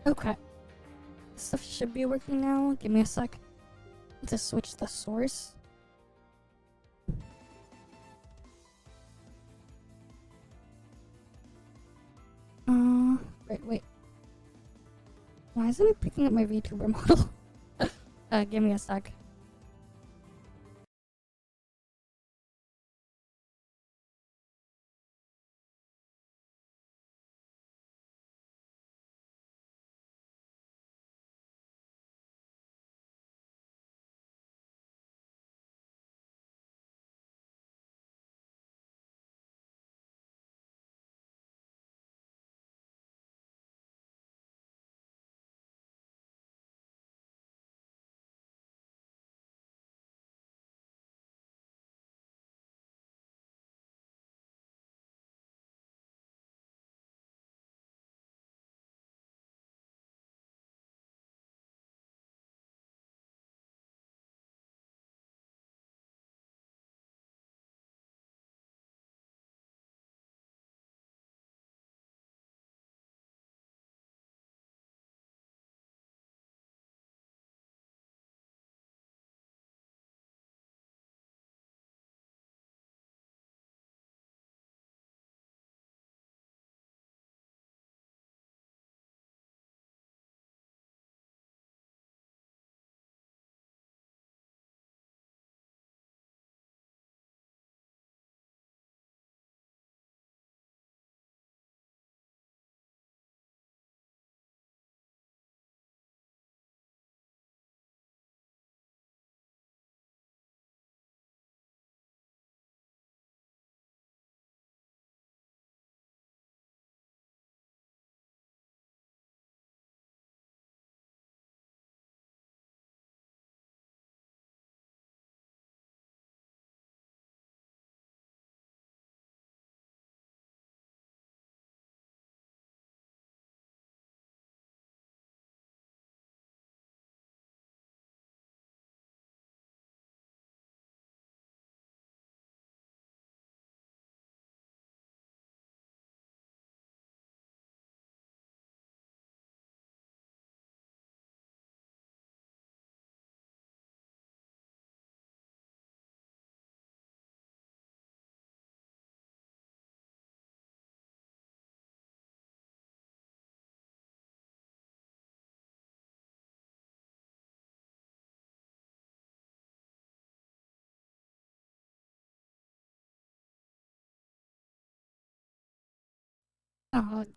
Okay. Stuff should be working now. Give me a sec to switch the source. Wait. Why isn't it picking up my Vtuber model? Give me a sec.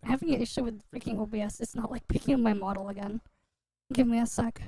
Having an issue with freaking OBS. It's not like picking up my model again. Give me a sec.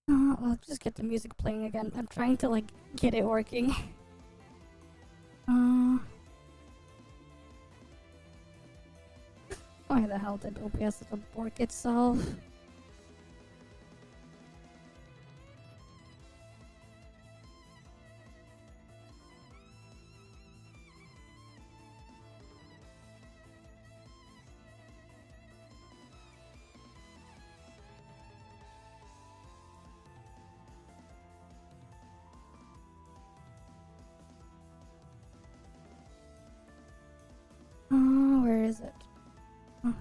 uh, I'll just get the music playing again. I'm trying to like get it working. Why the hell did OBS abort itself? Where is it? Oh.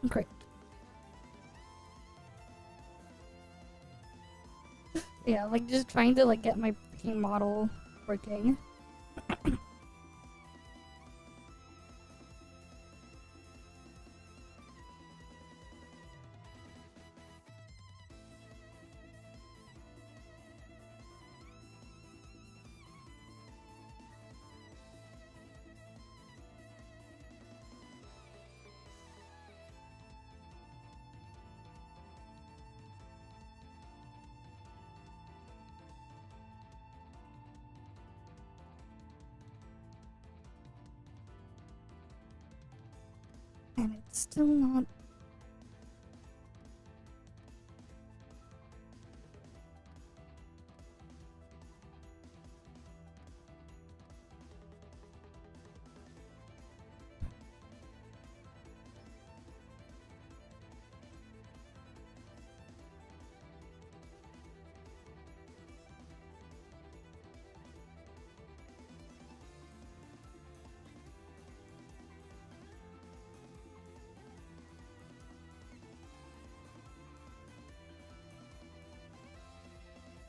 Great. Yeah, like just trying to like get my freaking model working. And it's still not.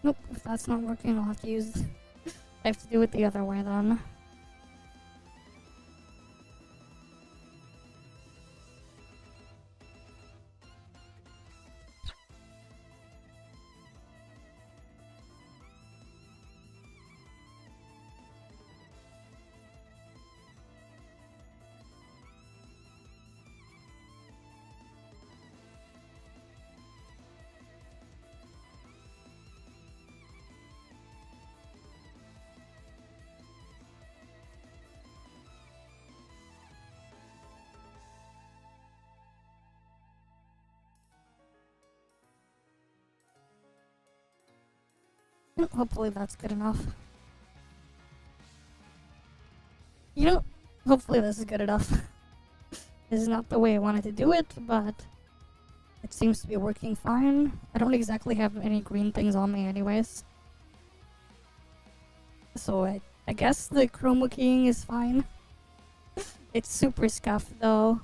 Nope, if that's not working, I'll have to use. I have to do it the other way then. Hopefully that's good enough. You know, hopefully this is good enough. This is not the way I wanted to do it, but it seems to be working fine. I don't exactly have any green things on me anyways. So I guess the chroma keying is fine. It's super scuffed though.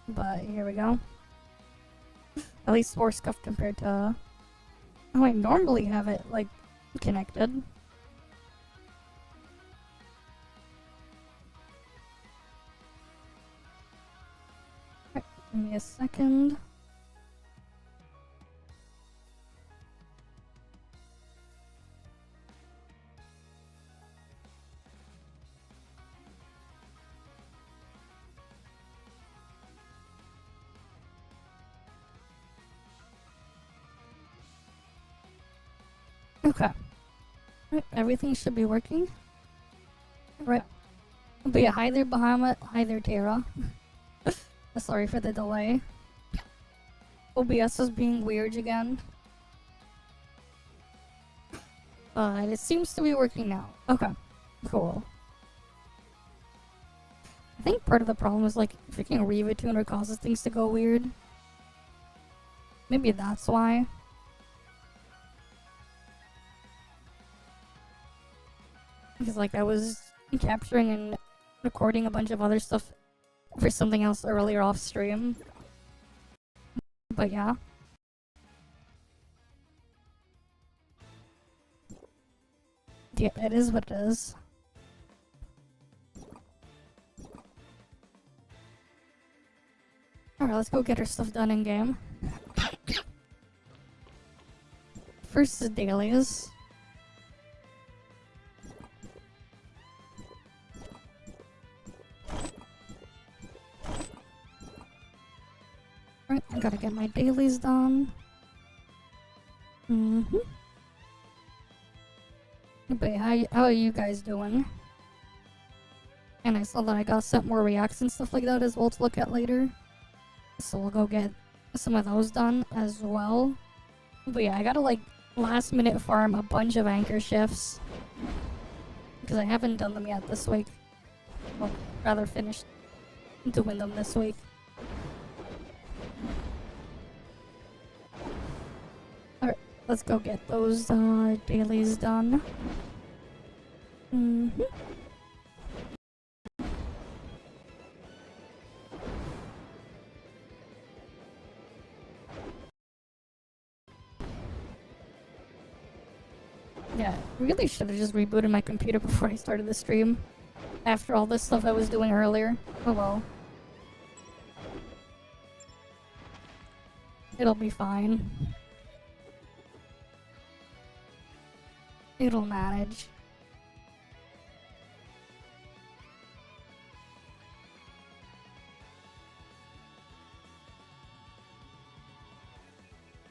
But here we go. At least more scuffed compared to how I normally have it, like, connected. Right, give me a second. Okay. Right, everything should be working. Right. But yeah, hi there Bahamut, hi there Tara. Sorry for the delay. OBS is being weird again. But it seems to be working now. Okay, cool. I think part of the problem is like freaking Vtuber causes things to go weird. Maybe that's why. Because like I was capturing and recording a bunch of other stuff for something else earlier off stream. But yeah. Yeah, it is what it is. Alright, let's go get our stuff done in game. First the dailies. Right, I gotta get my dailies done. But how are you guys doing? And I saw that I got sent more reacts and stuff like that as well to look at later. So we'll go get some of those done as well. But yeah, I gotta like last minute farm a bunch of anchor shifts. Because I haven't done them yet this week. Well, rather finished doing them this week. Alright, let's go get those dailies done. Yeah, I really should have just rebooted my computer before I started the stream. After all this stuff I was doing earlier. Oh well. It'll be fine. It'll manage.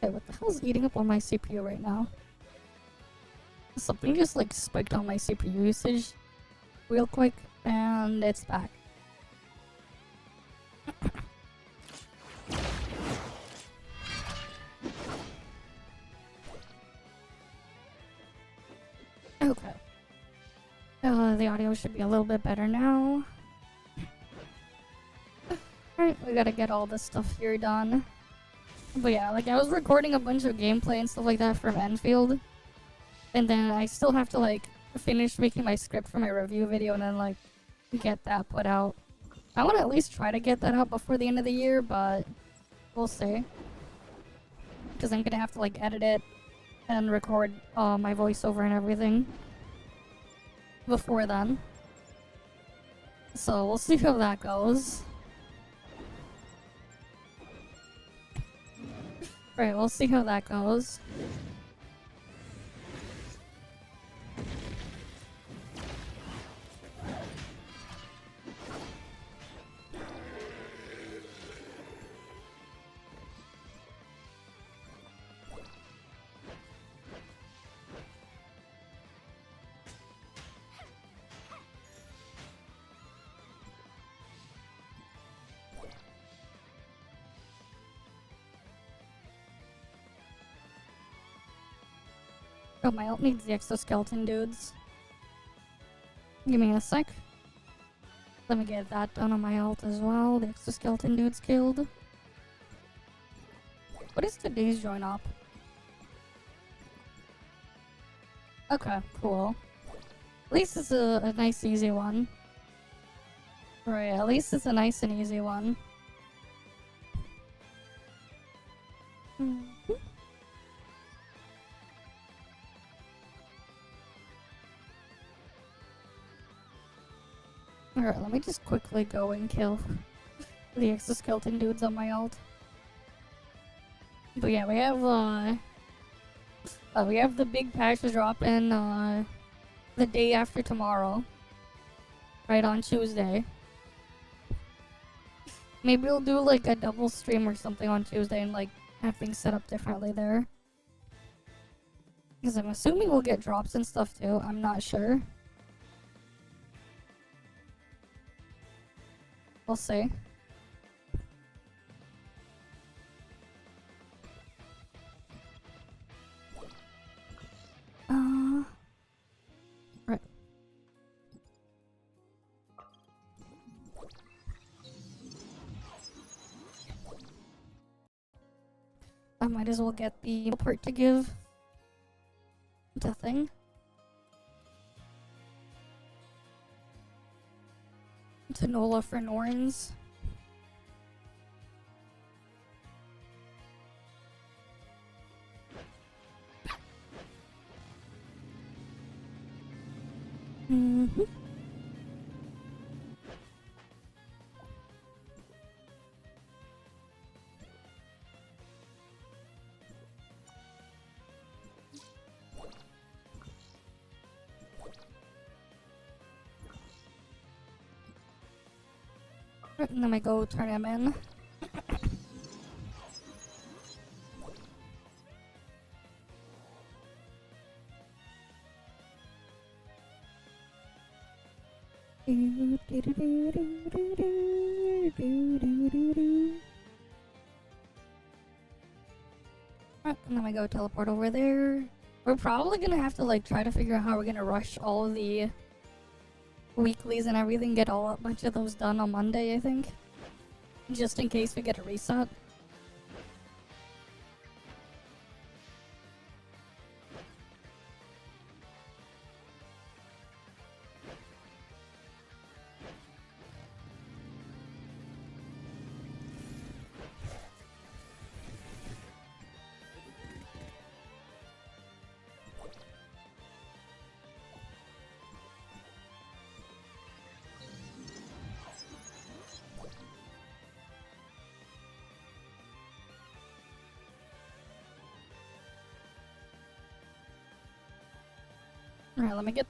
Okay, what the hell's eating up on my CPU right now? Something just like spiked on my CPU usage real quick, and it's back. Okay. The audio should be a little bit better now. Alright, we gotta get all this stuff here done. But yeah, like I was recording a bunch of gameplay and stuff like that from Enfield. And then I still have to like finish making my script for my review video and then like get that put out. I want to at least try to get that out before the end of the year, but we'll see. Because I'm gonna have to like edit it and record my voiceover and everything before then. So we'll see how that goes. Right, we'll see how that goes. Oh, my ult needs the exoskeleton dudes. Give me a sec. Let me get that done on my ult as well. The exoskeleton dudes killed. What is today's join up? Okay, cool. At least it's a nice easy one. Right, at least it's a nice and easy one. Alright, let me just quickly go and kill the exoskeleton dudes on my ult. But yeah, we have the big patch to drop in the day after tomorrow. Right on Tuesday. Maybe we'll do like a double stream or something on Tuesday and like have things set up differently there. Because I'm assuming we'll get drops and stuff too. I'm not sure. We'll see. Right. I might as well get the part to give the thing. To Nola for Norns. And then I go turn him in. And then we go teleport over there. We're probably gonna have to like try to figure out how we're gonna rush all of the weeklies and everything, get a bunch of those done on Monday, I think. Just in case we get a reset. Alright, let me get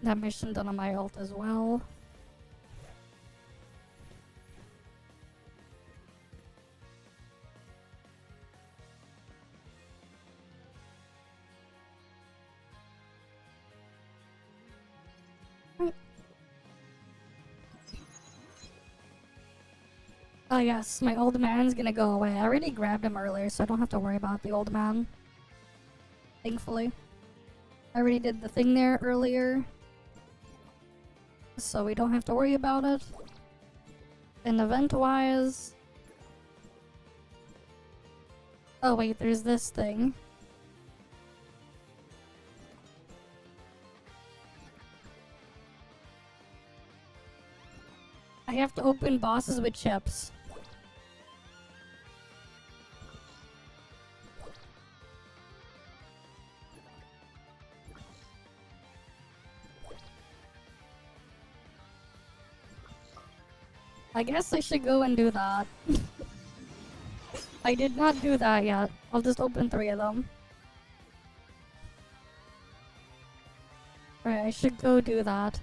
that mission done on my ult as well. Oh yes, my old man's gonna go away. I already grabbed him earlier, so I don't have to worry about the old man. Thankfully. I already did the thing there earlier, so we don't have to worry about it. And event-wise... Oh wait, there's this thing. I have to open bosses with chips. I guess I should go and do that. I did not do that yet. I'll just open 3 of them. Alright, I should go do that.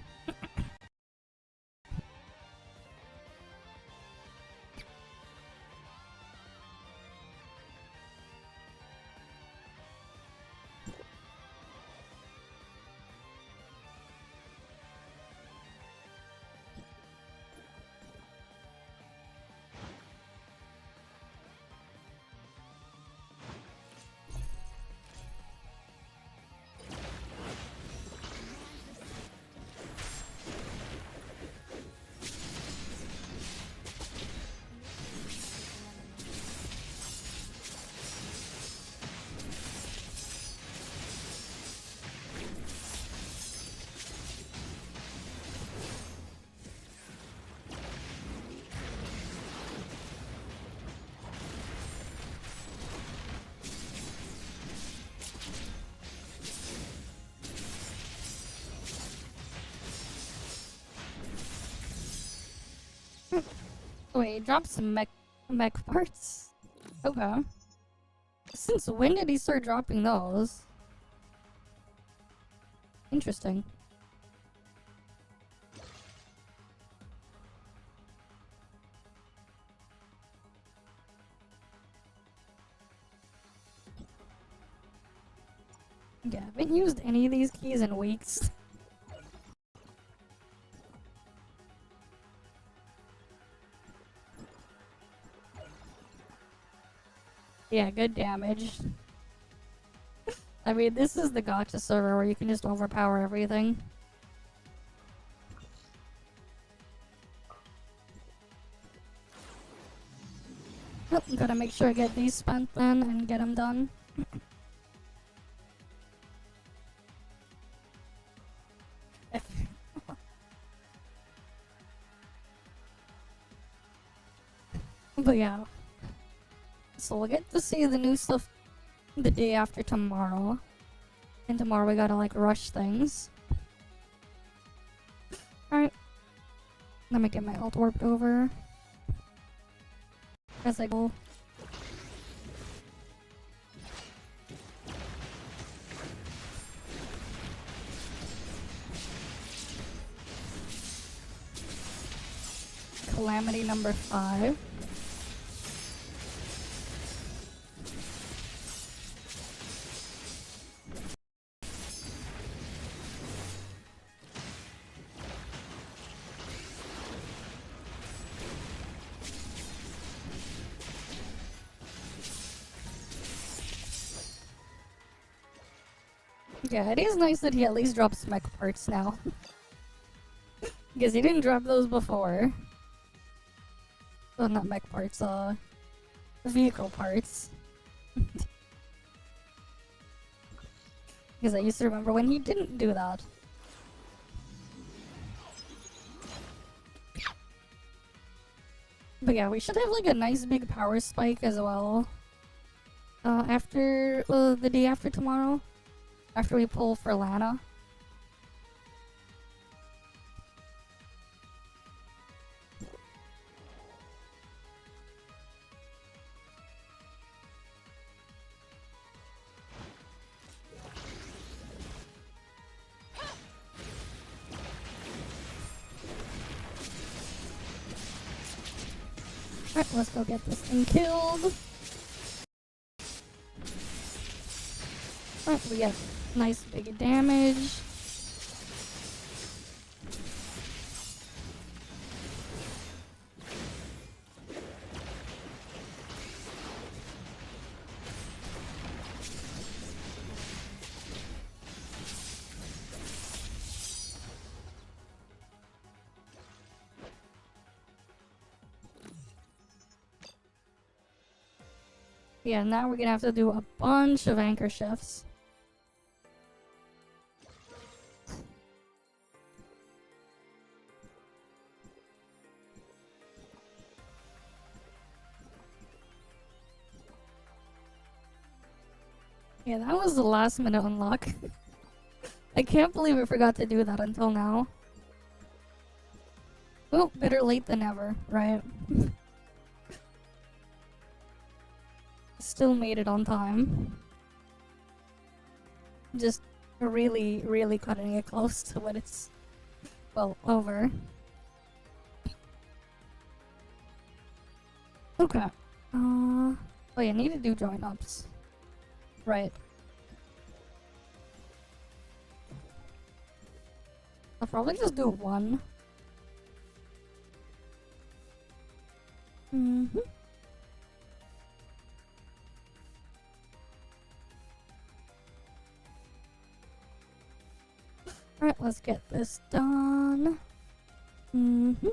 Wait, drop some mech parts? Okay. Since when did he start dropping those? Interesting. Yeah, I haven't used any of these keys in weeks. Yeah, good damage. I mean, this is the gacha server where you can just overpower everything. Yep, gotta make sure I get these spent then and get them done. But yeah. So we'll get to see the new stuff the day after tomorrow. And tomorrow we gotta like rush things. Alright. Let me get my ult warped over. As I go. Calamity number 5. Yeah, it is nice that he at least drops mech parts now. Because he didn't drop those before. Well, not mech parts, vehicle parts. Because I used to remember when he didn't do that. But yeah, we should have like a nice big power spike as well. After, the day after tomorrow. After we pull for Lana. Alright, let's go get this thing killed. Alright, we get nice big damage. Yeah, now we're gonna have to do a bunch of anchor shifts. Yeah, that was the last minute unlock. I can't believe I forgot to do that until now. Well, better late than never, right? Still made it on time. Just really, really cutting it close to when it's, well, over. Okay. Oh yeah, I need to do join ups. Right. I'll probably just do one. Mm-hmm. Alright, let's get this done. Mm-hmm.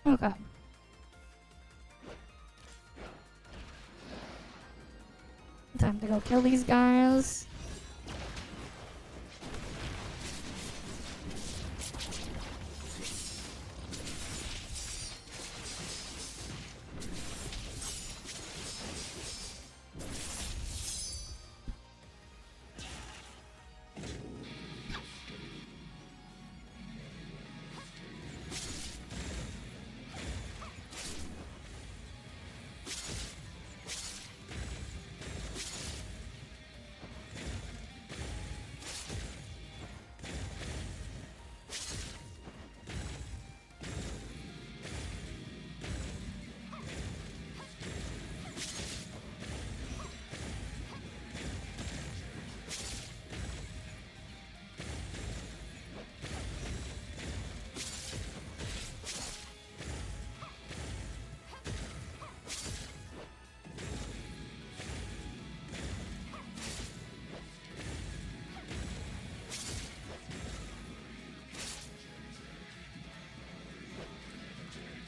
Okay. Time to go kill these guys.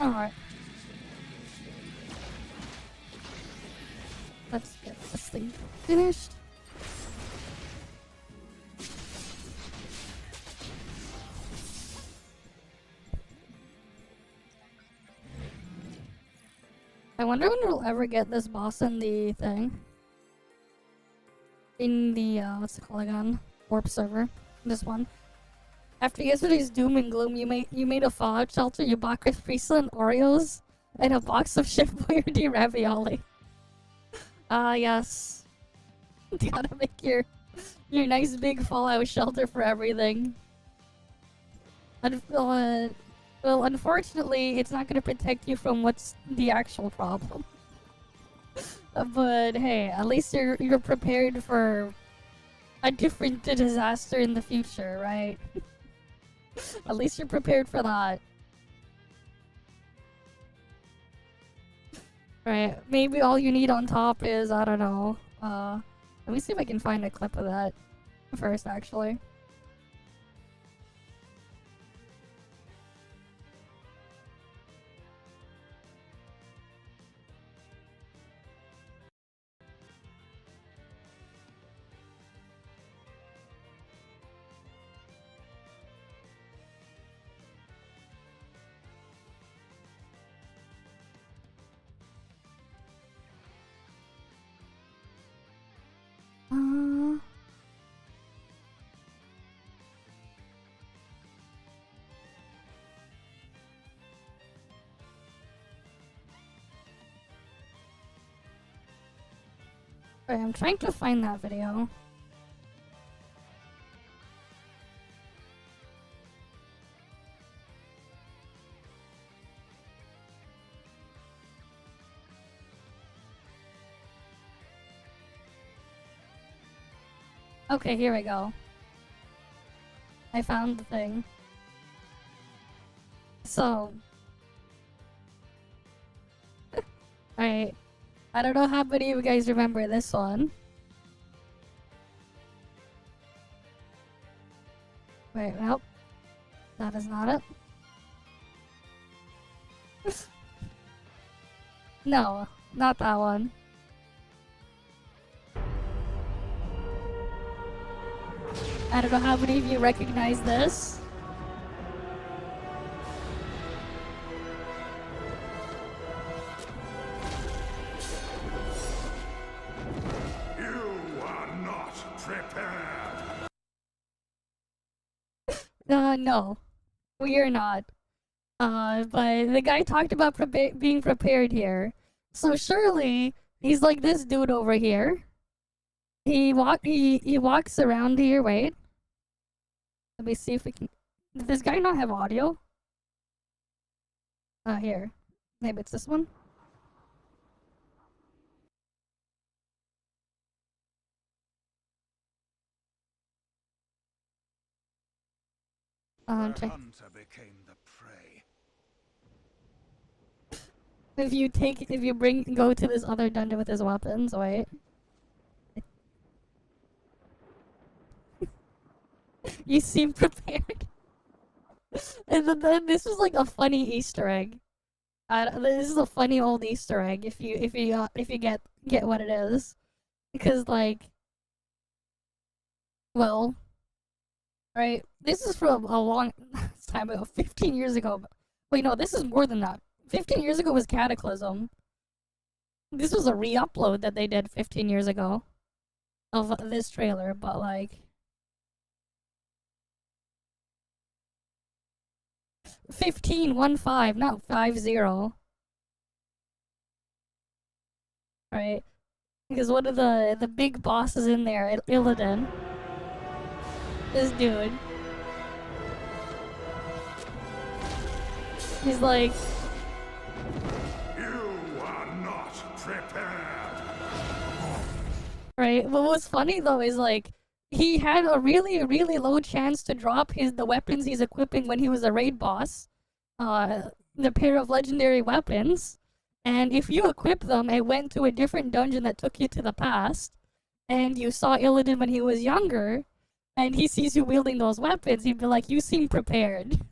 Alright. Let's get this thing finished. I wonder when we'll ever get this boss in the thing. In the, what's it called again? Warp server. This one. After yesterday's doom and gloom, you made a fallout shelter, you bought with pizza and Oreos, and a box of Chef Boyardee ravioli. Yes. You gotta make your nice big fallout shelter for everything. Well, unfortunately, it's not gonna protect you from what's the actual problem. But hey, at least you're prepared for a different disaster in the future, right? At least you're prepared for that. Right, maybe all you need on top is, I don't know, let me see if I can find a clip of that first, actually. Alright, I'm trying to find that video. Okay, here we go. I found the thing. So... Alright. I don't know how many of you guys remember this one. Wait, nope. That is not it. No, not that one. I don't know how many of you recognize this. You are not prepared. No. We are not. But the guy talked about being prepared here. So surely, he's like this dude over here. He walks around here, wait. Let me see if we can... Does this guy not have audio? Here. Maybe it's this one? Check. Hunter became the prey. If you go to this other dungeon with his weapons, wait. You seem prepared. And then this was like a funny Easter egg. This is a funny old Easter egg if you get what it is, because like, well, right. This is from a long time ago, 15 years ago. Wait, no, this is more than that. 15 years ago was Cataclysm. This was a re-upload that they did 15 years ago of this trailer, but like 15, 1-5, not 5-0. Right? Because one of the big bosses in there, Illidan. This dude. He's like... You are not prepared. Right? But what's funny though is like, he had a really, really low chance to drop the weapons he's equipping when he was a raid boss. The pair of legendary weapons. And if you equip them and went to a different dungeon that took you to the past, and you saw Illidan when he was younger, and he sees you wielding those weapons, he'd be like, you seem prepared.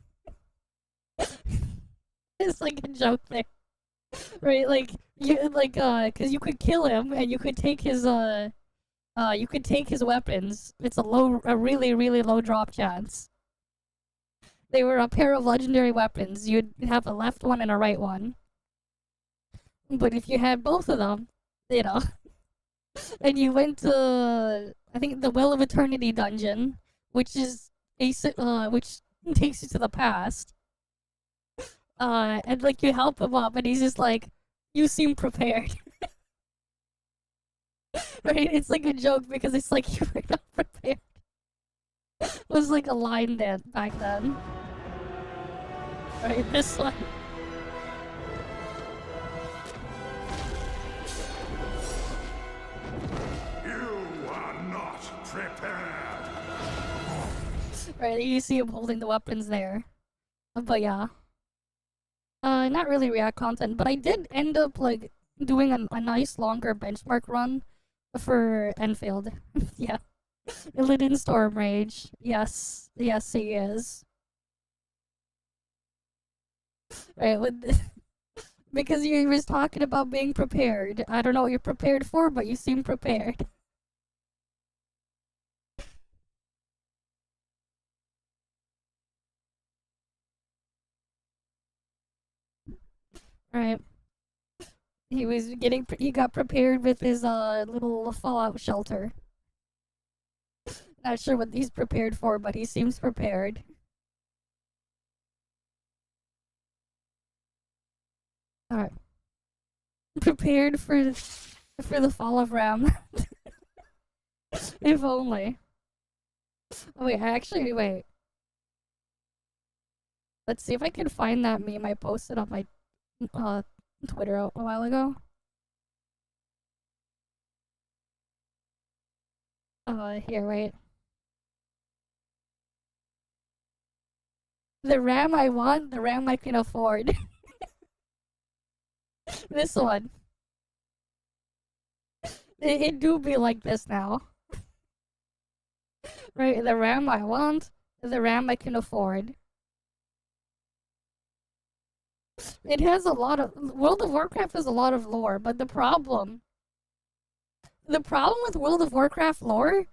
It's like a joke there. Right? Like, cause you could kill him, and you could take his weapons. It's a really, really low drop chance. They were a pair of legendary weapons. You'd have a left one and a right one. But if you had both of them, you know, and you went to, I think, the Well of Eternity dungeon, which is which takes you to the past, and like you help him up, and he's just like, you seem prepared. Right? It's like a joke because it's like you were not prepared. It was like a line then back then. Right, this one. You are not prepared. Right, you see him holding the weapons there. But yeah. Not really React content, but I did end up like doing a nice longer benchmark run for Enfield. Yeah. Illidan Storm Rage. Yes. Yes, he is. Right, because you was talking about being prepared. I don't know what you're prepared for, but you seem prepared. Right. He got prepared with his little fallout shelter. Not sure what he's prepared for, but he seems prepared. Alright. Prepared for For the fall of Ram. If only. Oh, wait. Let's see if I can find that meme I posted on my Twitter a while ago. Here, wait. The RAM I want, the RAM I can afford. This one. It do be like this now. Right, the RAM I want, the RAM I can afford. It has a lot of... World of Warcraft has a lot of lore, but the problem with World of Warcraft lore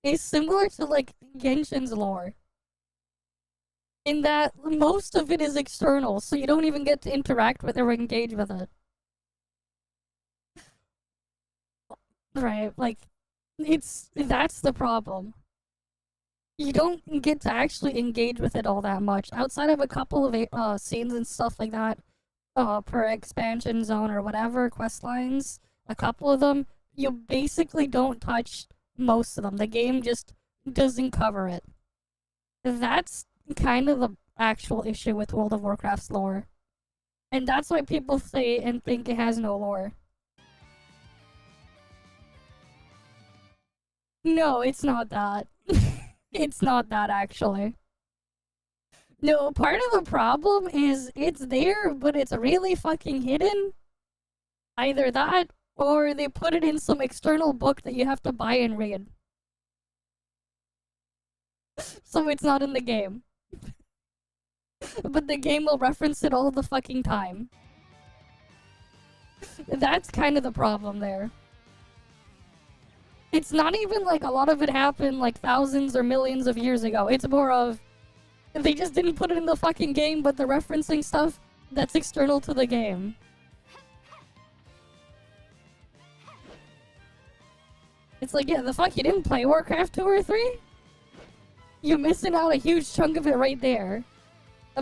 is similar to, like, Genshin's lore. In that most of it is external, so you don't even get to interact with or engage with it. Right, like, that's the problem. You don't get to actually engage with it all that much, outside of a couple of scenes and stuff like that, per expansion zone or whatever, quest lines, a couple of them, you basically don't touch most of them. The game just doesn't cover it. That's kind of the actual issue with World of Warcraft's lore. And that's why people say and think it has no lore. No, it's not that. It's not that, actually. No, part of the problem is it's there, but it's really fucking hidden. Either that, or they put it in some external book that you have to buy and read. So it's not in the game. But the game will reference it all the fucking time. That's kind of the problem there. It's not even like a lot of it happened like thousands or millions of years ago. It's more of they just didn't put it in the fucking game, but they're referencing stuff that's external to the game. It's like, yeah, the fuck, you didn't play Warcraft 2 or 3? You're missing out a huge chunk of it right there.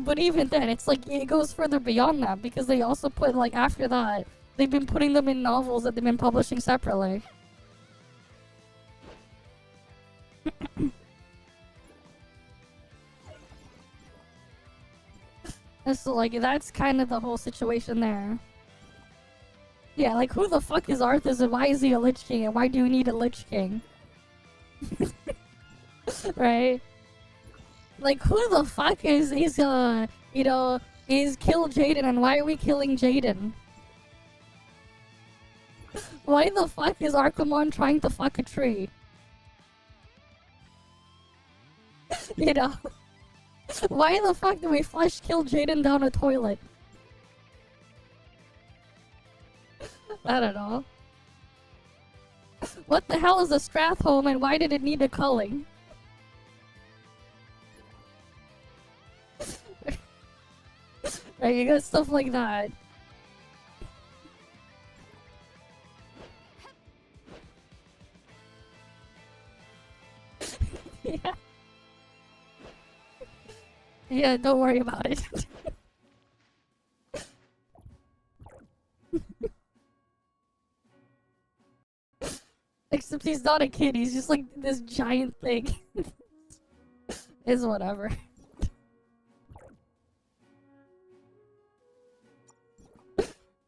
But even then, it's like, it goes further beyond that, because they also put, like, after that, they've been putting them in novels that they've been publishing separately. So, like, that's kind of the whole situation there. Yeah, like, who the fuck is Arthas and why is he a Lich King and why do you need a Lich King? Right? Like, who the fuck is Kill Jaden and why are we killing Jaden? Why the fuck is Archimon trying to fuck a tree? You know? Why the fuck do we flush kill Jaden down a toilet? I don't know. What the hell is a Strathholm and why did it need a culling? Right, you got stuff like that. Yeah. Yeah, don't worry about it. Except he's not a kid, he's just like this giant thing. Is whatever.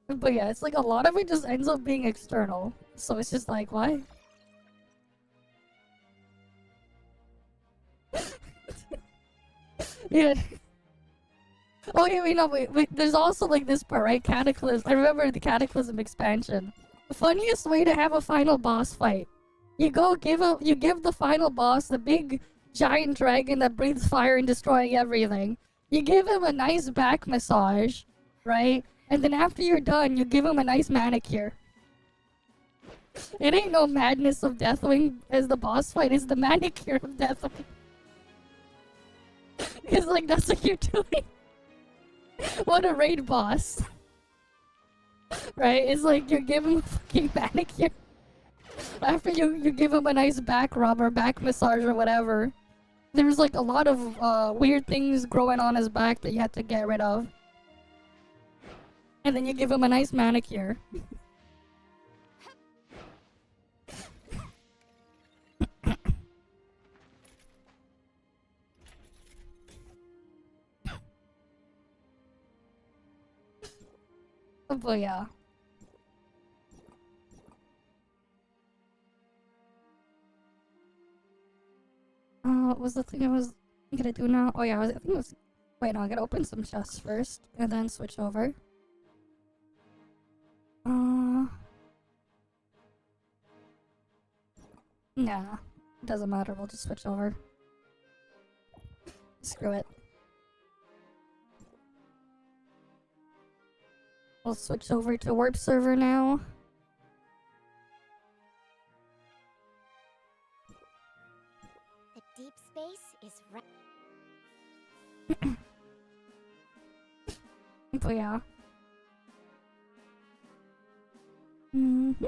But yeah, it's like a lot of it just ends up being external. So it's just like, why? Yeah. Oh yeah, wait, there's also like this part, right? Cataclysm. I remember the Cataclysm expansion. The funniest way to have a final boss fight. You give the final boss, the big giant dragon that breathes fire and destroying everything. You give him a nice back massage, right? And then after you're done, you give him a nice manicure. It ain't no madness of Deathwing as the boss fight, it's the manicure of Deathwing. It's like, that's what you're doing. What a raid boss. Right? It's like you give him a fucking manicure. After you give him a nice back rub or back massage or whatever. There's like a lot of weird things growing on his back that you have to get rid of. And then you give him a nice manicure. But yeah. What was the thing I was gonna do now? Oh yeah, I think it was. Wait, no, I gotta open some chests first, and then switch over. Nah, doesn't matter. We'll just switch over. Screw it. We'll switch over to warp server now. The deep space is right. But yeah. Mm-hmm.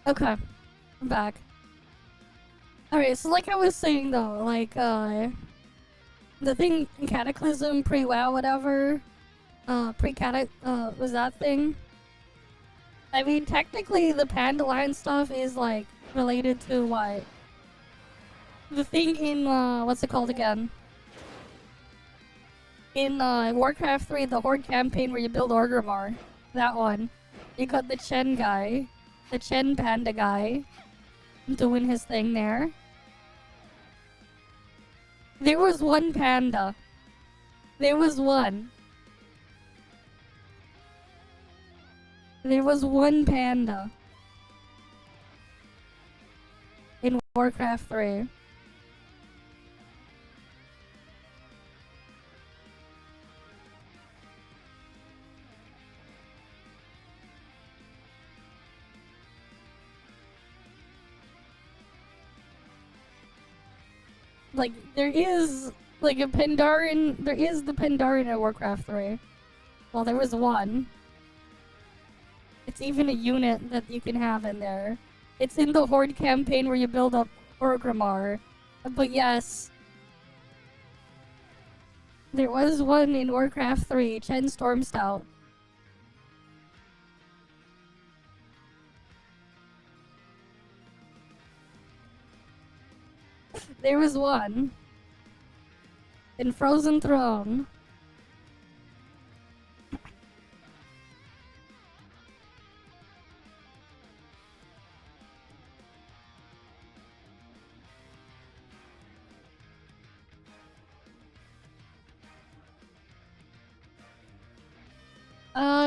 Okay, I'm back. Alright, so like I was saying though, like, the thing in Cataclysm, pre-WoW, whatever, was that thing? I mean, technically the Pandaline stuff is, like, related to what? The thing in, what's it called again? In, Warcraft 3, the Horde campaign where you build Orgrimmar. That one. You got the Chen guy, the Chen Panda guy, doing his thing there. There was one panda. There was one. There was one panda. In Warcraft 3. Like, there is, like, a Pandaren, there is the Pandaren in Warcraft 3. Well, there was one. It's even a unit that you can have in there. It's in the Horde campaign where you build up Orgrimmar. But yes, there was one in Warcraft 3, Chen Stormstout. There was one. In Frozen Throne.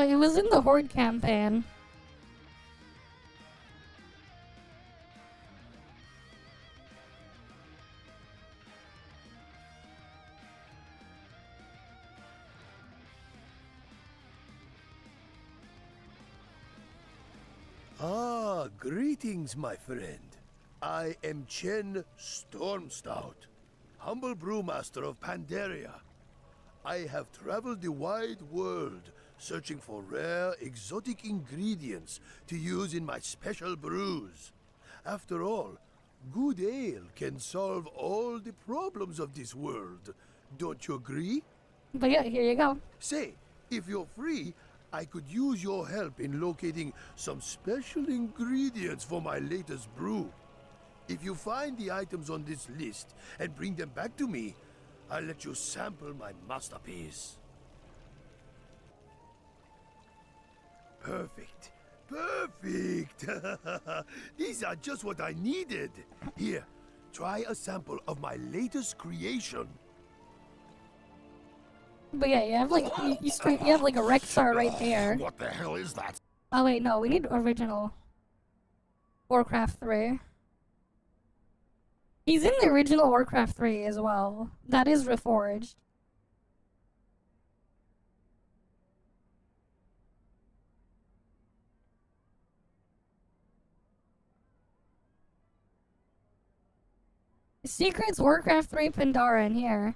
It was in the Horde campaign. Ah, greetings, my friend. I am Chen Stormstout, humble brewmaster of Pandaria. I have traveled the wide world, searching for rare, exotic ingredients to use in my special brews. After all, good ale can solve all the problems of this world. Don't you agree? But yeah, here you go. Say, if you're free, I could use your help in locating some special ingredients for my latest brew. If you find the items on this list and bring them back to me, I'll let you sample my masterpiece. Perfect. Perfect! These are just what I needed. Here, try a sample of my latest creation. But yeah, you have like you have like a Rexar right there. What the hell is that? Oh wait, no, we need original Warcraft 3. He's in the original Warcraft 3 as well. That is reforged. Secrets Warcraft 3 Pandaren here.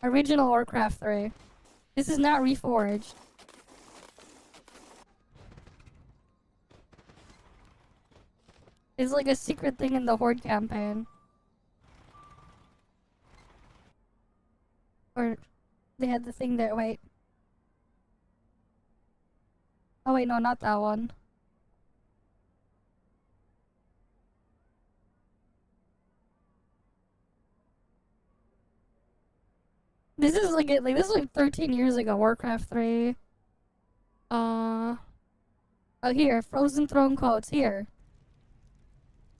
Original Warcraft 3. This is not reforged. It's like a secret thing in the Horde campaign. Or they had the thing there, wait. Oh wait, no, not that one. This is like this is like 13 years ago, Warcraft 3. Oh here, Frozen Throne quotes here.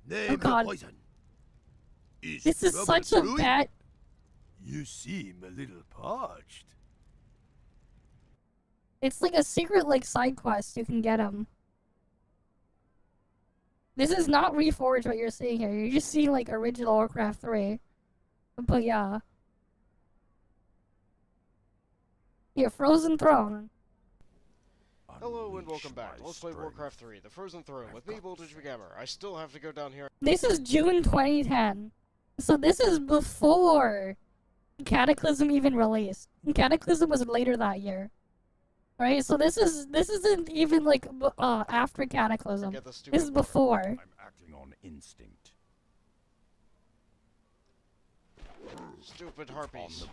Name God. the poison. This is trouble such a brewing? bad. You seem a little parched. It's like a secret like side quest. You can get them. This is not reforged what you're seeing here. You're just seeing like original Warcraft 3. But yeah. Here, Frozen Throne. Hello and welcome back. Let's play Warcraft 3, The Frozen Throne, with me, Voltage Gamer. I still have to go down here. This is June 2010. So this is before Cataclysm even released. Cataclysm was later that year. Right? So this isn't even like after Cataclysm. Get the stupid This is before. I'm acting on instinct. stupid harpies.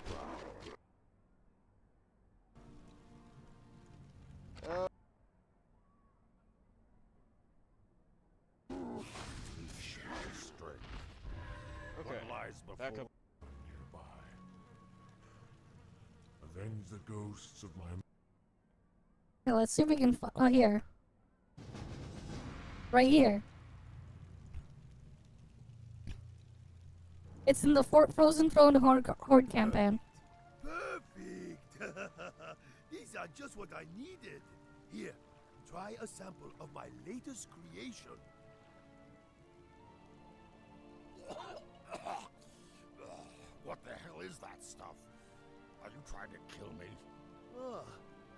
Strength. Okay. What lies Back before up. Nearby. Avenge the ghosts of my Okay, let's see if we can. Oh, here. Right here. It's in the Frozen Throne Horde campaign. Perfect! These are just what I needed. Here, try a sample of my latest creation. What the hell is that stuff? Are you trying to kill me? Ah,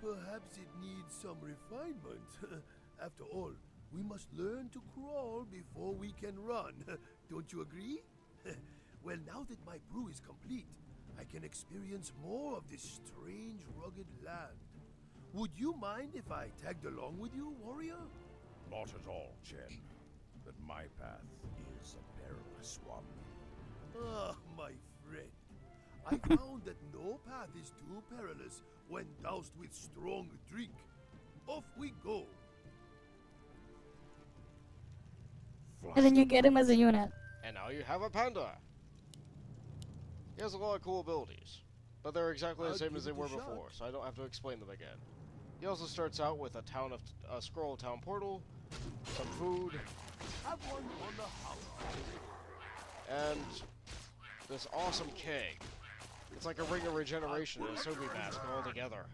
perhaps it needs some refinement. After all, we must learn to crawl before we can run. Don't you agree? Well, now that my brew is complete, I can experience more of this strange, rugged land. Would you mind if I tagged along with you, warrior? Not at all, Chen. But my path is a perilous one. Ah, my friend. I found that no path is too perilous when doused with strong drink. Off we go. And then you get him as a unit. And now you have a panda. He has a lot of cool abilities, but they're exactly the I'll same give as they it a were shot. before, so I don't have to explain them again. He also starts out with a scroll town portal, some food, Have one on the house. and this awesome keg. It's like a ring of regeneration and a Sobi mask all together.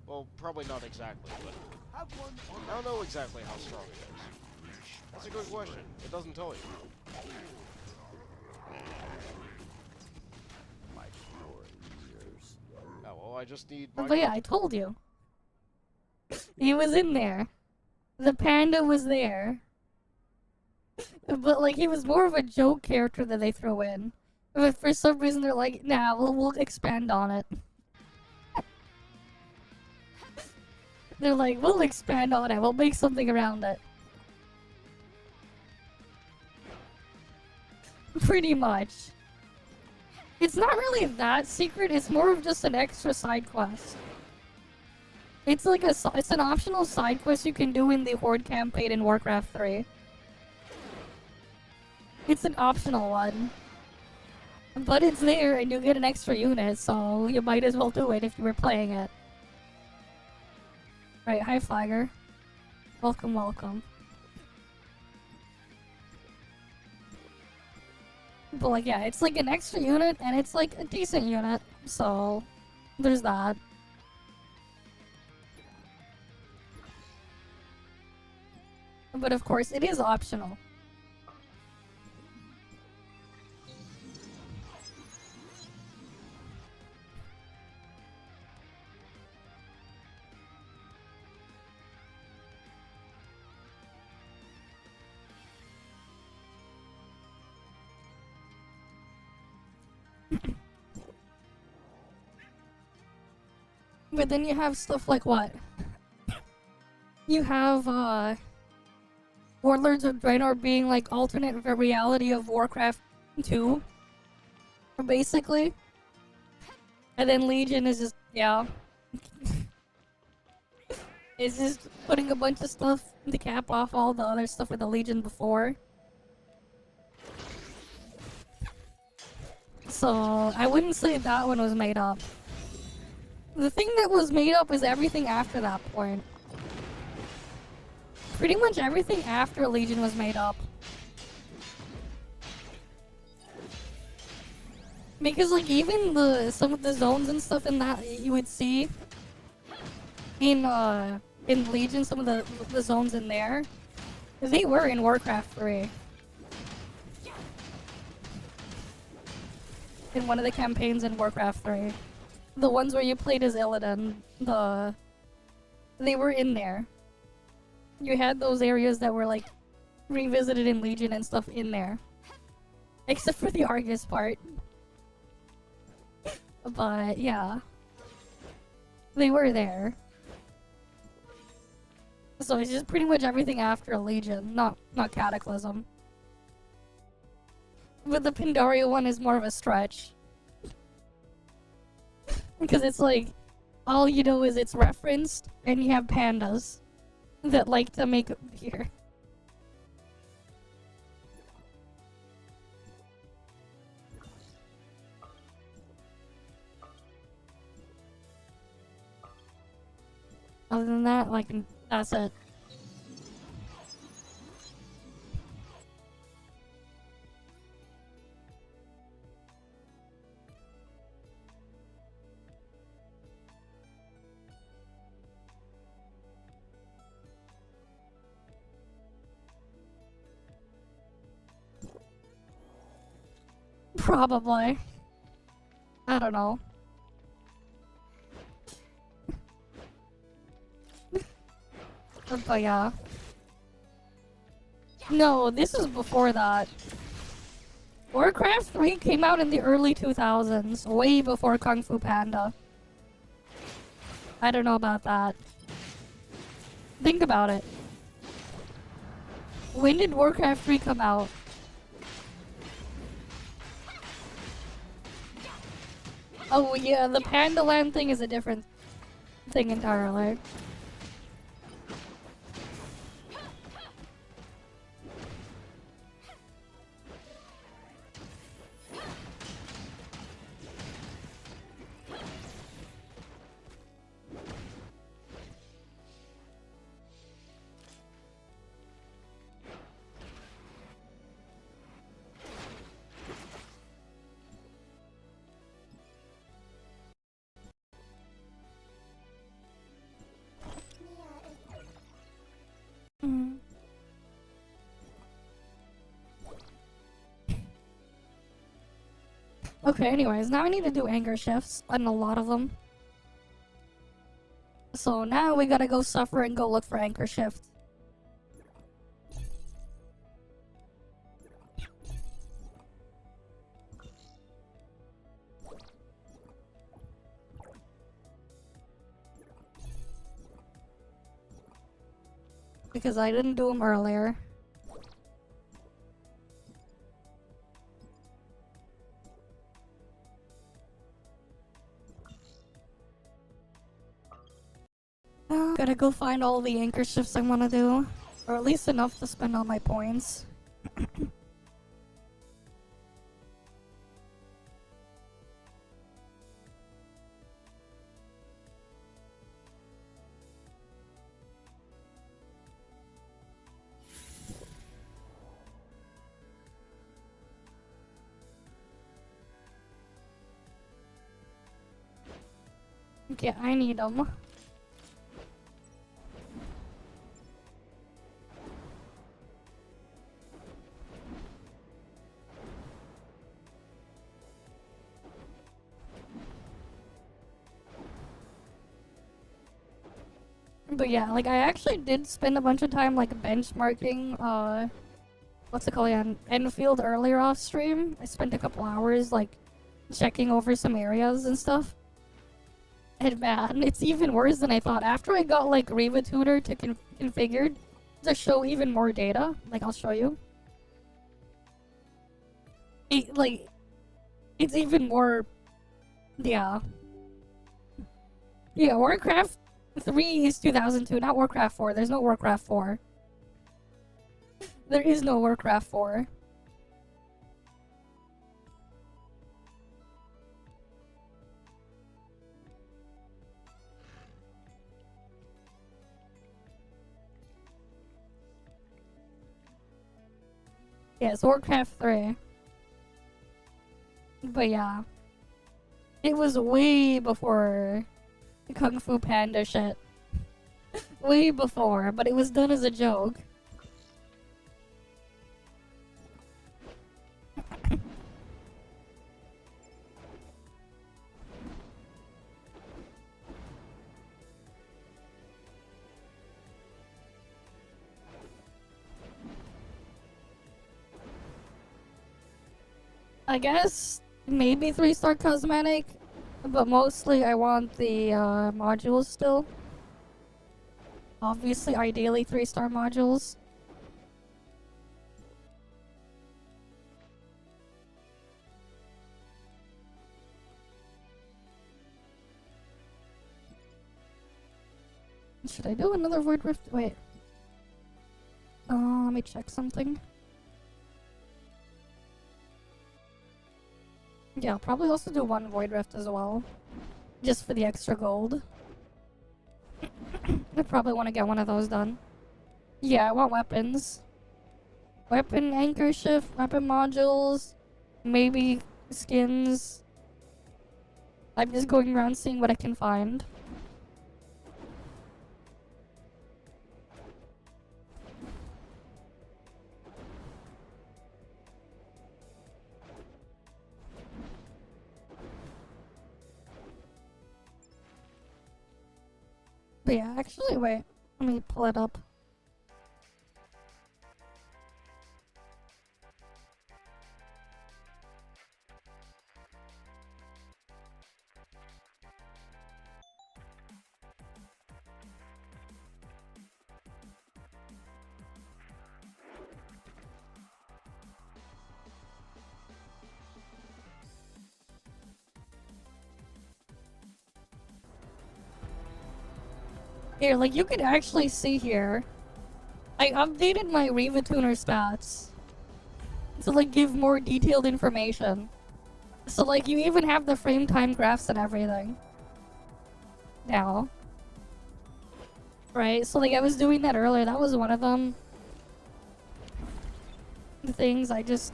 Well, probably not exactly, but Have one on I don't know exactly how strong it is. That's a good question. It doesn't tell you. My glory years. Oh, well, I just need my... But yeah, I told you. He was in there. The panda was there. But like, he was more of a joke character that they throw in. But for some reason they're like, nah, we'll expand on it. They're like, we'll expand on it, we'll make something around it. Pretty much. It's not really that secret, it's more of just an extra side quest. It's like it's an optional side quest you can do in the Horde campaign in Warcraft 3. It's an optional one. But it's there and you get an extra unit, so you might as well do it if you were playing it. Right, hi Flagger. Welcome, welcome. But like, yeah, it's like an extra unit and it's like a decent unit, so there's that. But of course, it is optional. But then you have stuff like what? You have, Warlords of Draenor being like alternate reality of Warcraft 2. Basically. And then Legion is just, yeah. It's just putting a bunch of stuff to cap off all the other stuff with the Legion before. So, I wouldn't say that one was made up. The thing that was made up is everything after that point. Pretty much everything after Legion was made up. Because like even some of the zones and stuff in that you would see in Legion, some of the zones in there, they were in Warcraft 3. In one of the campaigns in Warcraft 3. The ones where you played as Illidan, they were in there. You had those areas that were like revisited in Legion and stuff in there. Except for the Argus part. But yeah. They were there. So it's just pretty much everything after Legion, not Cataclysm. But the Pandaria one is more of a stretch. Because it's like, all you know is it's referenced, and you have pandas that like to make beer. Other than that, like, that's it. Probably. I don't know. But yeah. No, this is before that. Warcraft 3 came out in the early 2000s, way before Kung Fu Panda. I don't know about that. Think about it. When did Warcraft 3 come out? Oh yeah, the Panda Land thing is a different thing entirely. Mm. Okay, anyways, now I need to do anchor shifts on a lot of them. So now we gotta go suffer and go look for anchor shift. Because I didn't do them earlier. Gotta go find all the anchor shifts I want to do. Or at least enough to spend all my points. Okay, I need them. But yeah, like I actually did spend a bunch of time like benchmarking what's it called, yeah, Enfield earlier off stream. I spent a couple hours like checking over some areas and stuff. And man, it's even worse than I thought. After I got like Vtuber to configured to show even more data, like I'll show you. It's even more, yeah. Yeah, Warcraft 3 is 2002, not Warcraft 4. There's no Warcraft 4. There is no Warcraft 4. Yeah, it's Warcraft 3. But yeah. It was way before the Kung Fu Panda shit. Way before, but it was done as a joke. I guess maybe 3-star cosmetic, but mostly I want the modules still. Obviously, ideally 3-star modules. Should I do another Void Rift? Wait. Let me check something. Yeah, I'll probably also do one Void Rift as well. Just for the extra gold. I probably want to get one of those done. Yeah, I want weapons. Weapon anchor shift, weapon modules, maybe skins. I'm just going around seeing what I can find. But yeah, actually, wait. Let me pull it up. Here, like, you can actually see here. I updated my Vtuber stats to, like, give more detailed information. So, like, you even have the frame time graphs and everything. Now. Right? So, like, I was doing that earlier. That was one of them. The things I just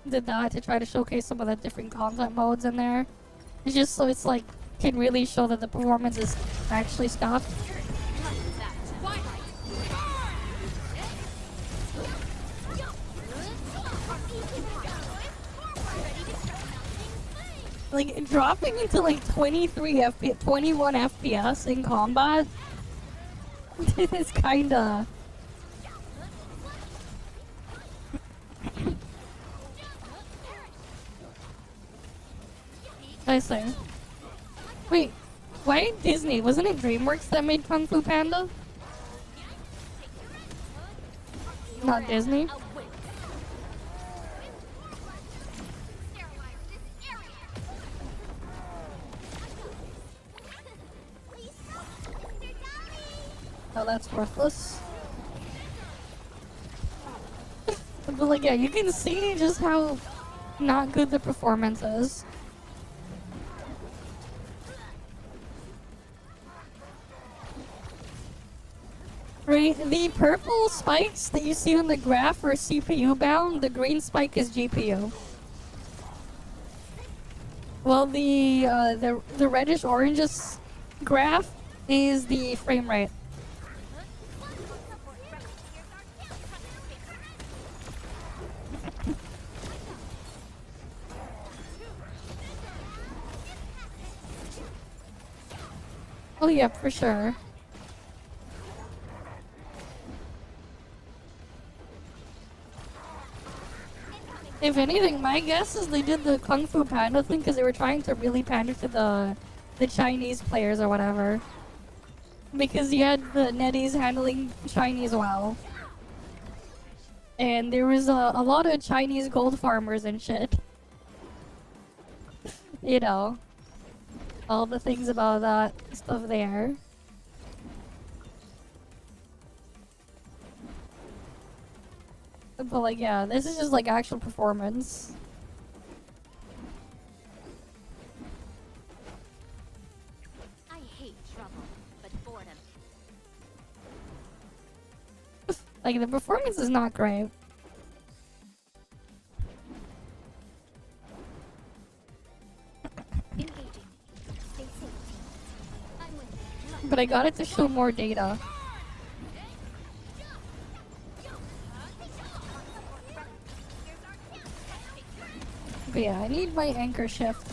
did that to try to showcase some of the different content modes in there. It's just so it's, like, can really show that the performance is actually stopped. Like, dropping into like 21 FPS in combat is kinda... I say. Wait, why Disney? Wasn't it DreamWorks that made Kung Fu Panda? Not Disney? Oh, that's worthless. But like, yeah, you can see just how not good the performance is. Right, the purple spikes that you see on the graph are CPU bound, the green spike is GPU. Well, the reddish oranges graph is the frame rate. Oh yeah, for sure. If anything, my guess is they did the Kung Fu Panda thing because they were trying to really pander to the Chinese players or whatever. Because you had the netties handling Chinese well. And there was a lot of Chinese gold farmers and shit. You know. All the things about that stuff there. But like, yeah, this is just like actual performance. I hate trouble, but boredom. Like, the performance is not great. Engaging. Stay safe. I'm with you. But I got it to show more data. But yeah, I need my anchor shift.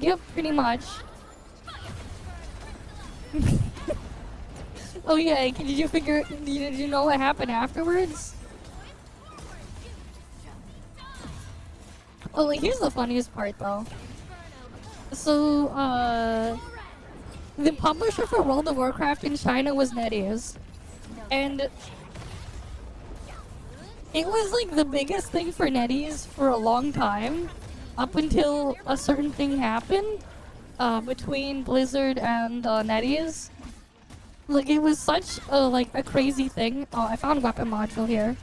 Yep, pretty much. Oh yeah, did you know what happened afterwards? Oh, like, here's the funniest part, though. So, the publisher for World of Warcraft in China was NetEase. And it was, like, the biggest thing for NetEase for a long time. Up until a certain thing happened, between Blizzard and, NetEase. Like, it was such a, like, a crazy thing. Oh, I found a weapon module here.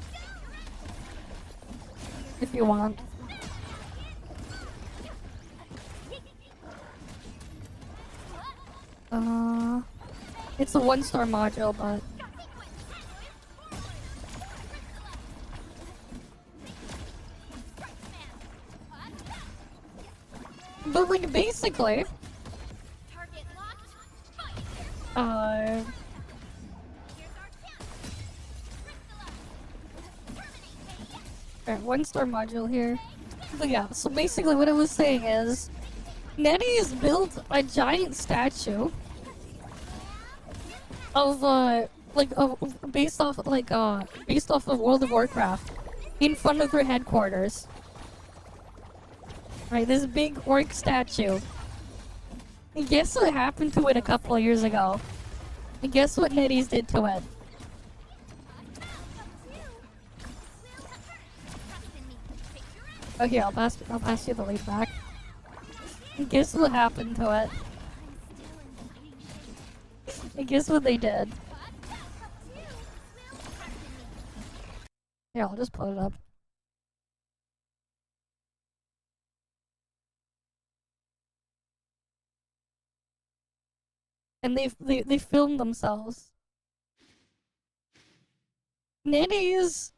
If you want. It's a 1-star module, but... But, like, basically... Alright, 1-star module here. But yeah, so basically what I was saying is... NetEase built a giant statue of, based off of World of Warcraft in front of their headquarters. Right, this big orc statue. And guess what happened to it a couple of years ago? And guess what NetEase did to it? Oh, here, I'll pass you the lead back. And guess what happened to it? And guess what they did? Here, I'll just pull it up. And they filmed themselves. NetEase,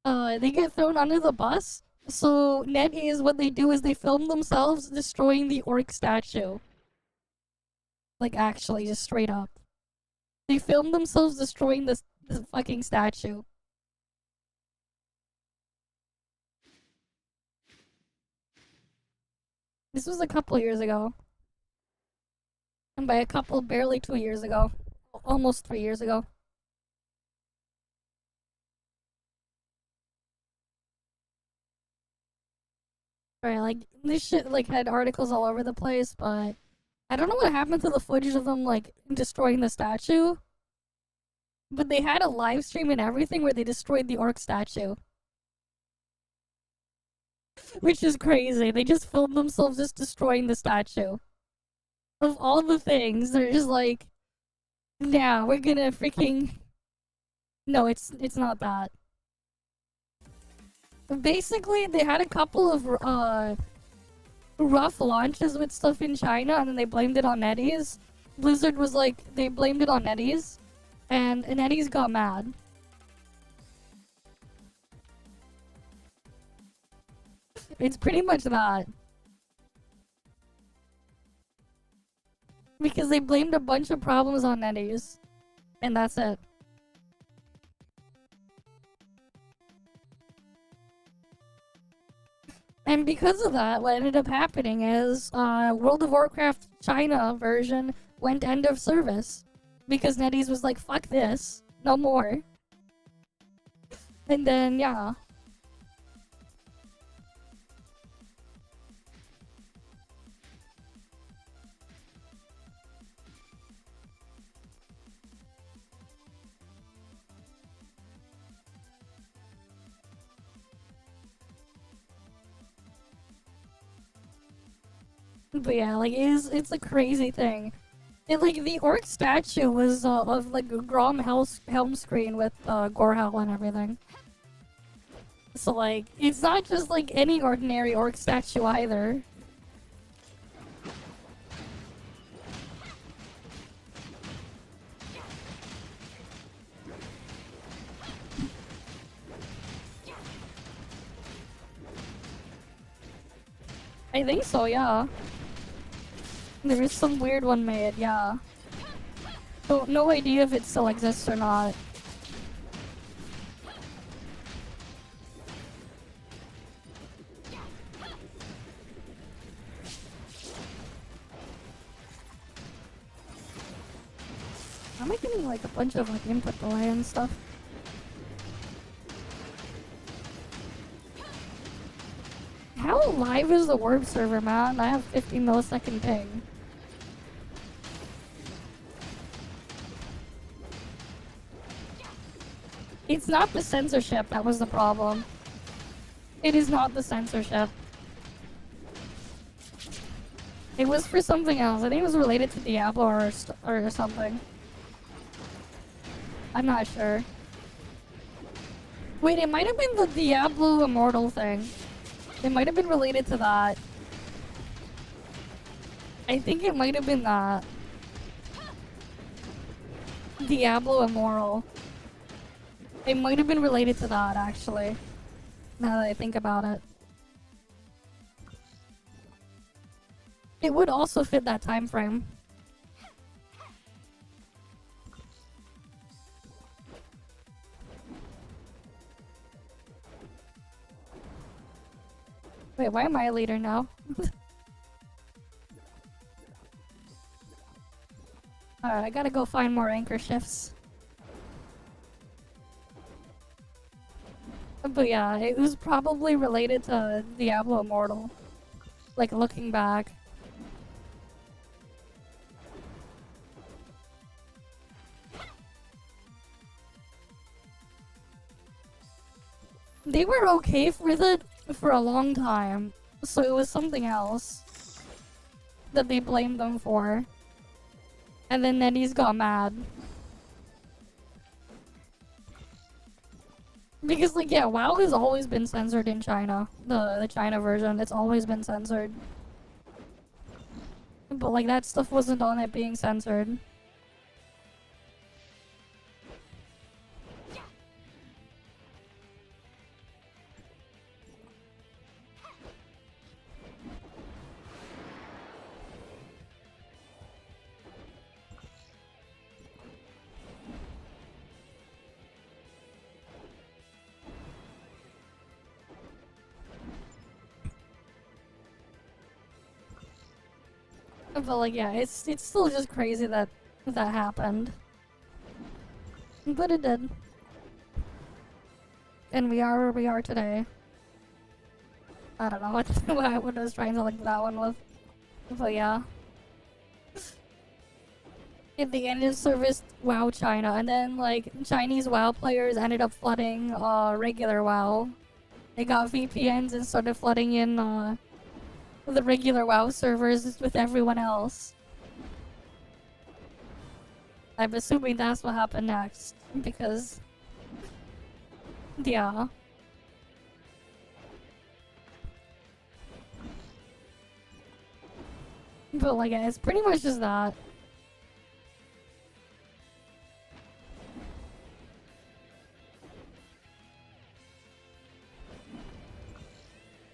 they get thrown under the bus. So NetEase, what they do is they film themselves destroying the orc statue. Like, actually, just straight up. They filmed themselves destroying the fucking statue. This was a couple years ago. And by a couple, barely 2 years ago. Almost 3 years ago. Right, like, this shit, like, had articles all over the place, but... I don't know what happened to the footage of them, like, destroying the statue. But they had a live stream and everything where they destroyed the orc statue. Which is crazy. They just filmed themselves just destroying the statue. Of all the things, they're just like... Nah, we're gonna freaking... No, it's not that. Basically, they had a couple of, rough launches with stuff in China, and then they blamed it on NetEase. Blizzard was like, they blamed it on NetEase, and NetEase got mad. It's pretty much that. Because they blamed a bunch of problems on NetEase, and that's it. And because of that, what ended up happening is, World of Warcraft China version went end of service. Because NetEase was like, fuck this, no more. And then, yeah. But yeah, like, it's a crazy thing. And, like, the orc statue was, of, like, a Grom helm screen with, Gorehowl and everything. So, like, it's not just, like, any ordinary orc statue either. I think so, yeah. There is some weird one made, yeah. So, no idea if it still exists or not. Am I getting like a bunch of like input delay and stuff? How live is the warp server, man? I have 50 millisecond ping. It's not the censorship that was the problem. It is not the censorship. It was for something else. I think it was related to Diablo or something. I'm not sure. Wait, it might have been the Diablo Immortal thing. It might have been related to that. I think it might have been that. Diablo Immortal. It might have been related to that, actually. Now that I think about it. It would also fit that time frame. Wait, why am I a leader now? Alright, I gotta go find more anchor shifts. But yeah, it was probably related to Diablo Immortal. Like, looking back. They were okay with it for a long time, so it was something else that they blamed them for. And then NetEase got mad. Because, like, yeah, WoW has always been censored in China. The China version, it's always been censored. But, like, that stuff wasn't on it being censored. But like, yeah, it's still just crazy that that happened. But it did. And we are where we are today. I don't know what I was trying to link that one with. But yeah. In the end, it serviced WoW China, and then like Chinese WoW players ended up flooding regular WoW. They got VPNs and started flooding in the regular WoW servers with everyone else. I'm assuming that's what happened next, because yeah. But like, it's pretty much just that.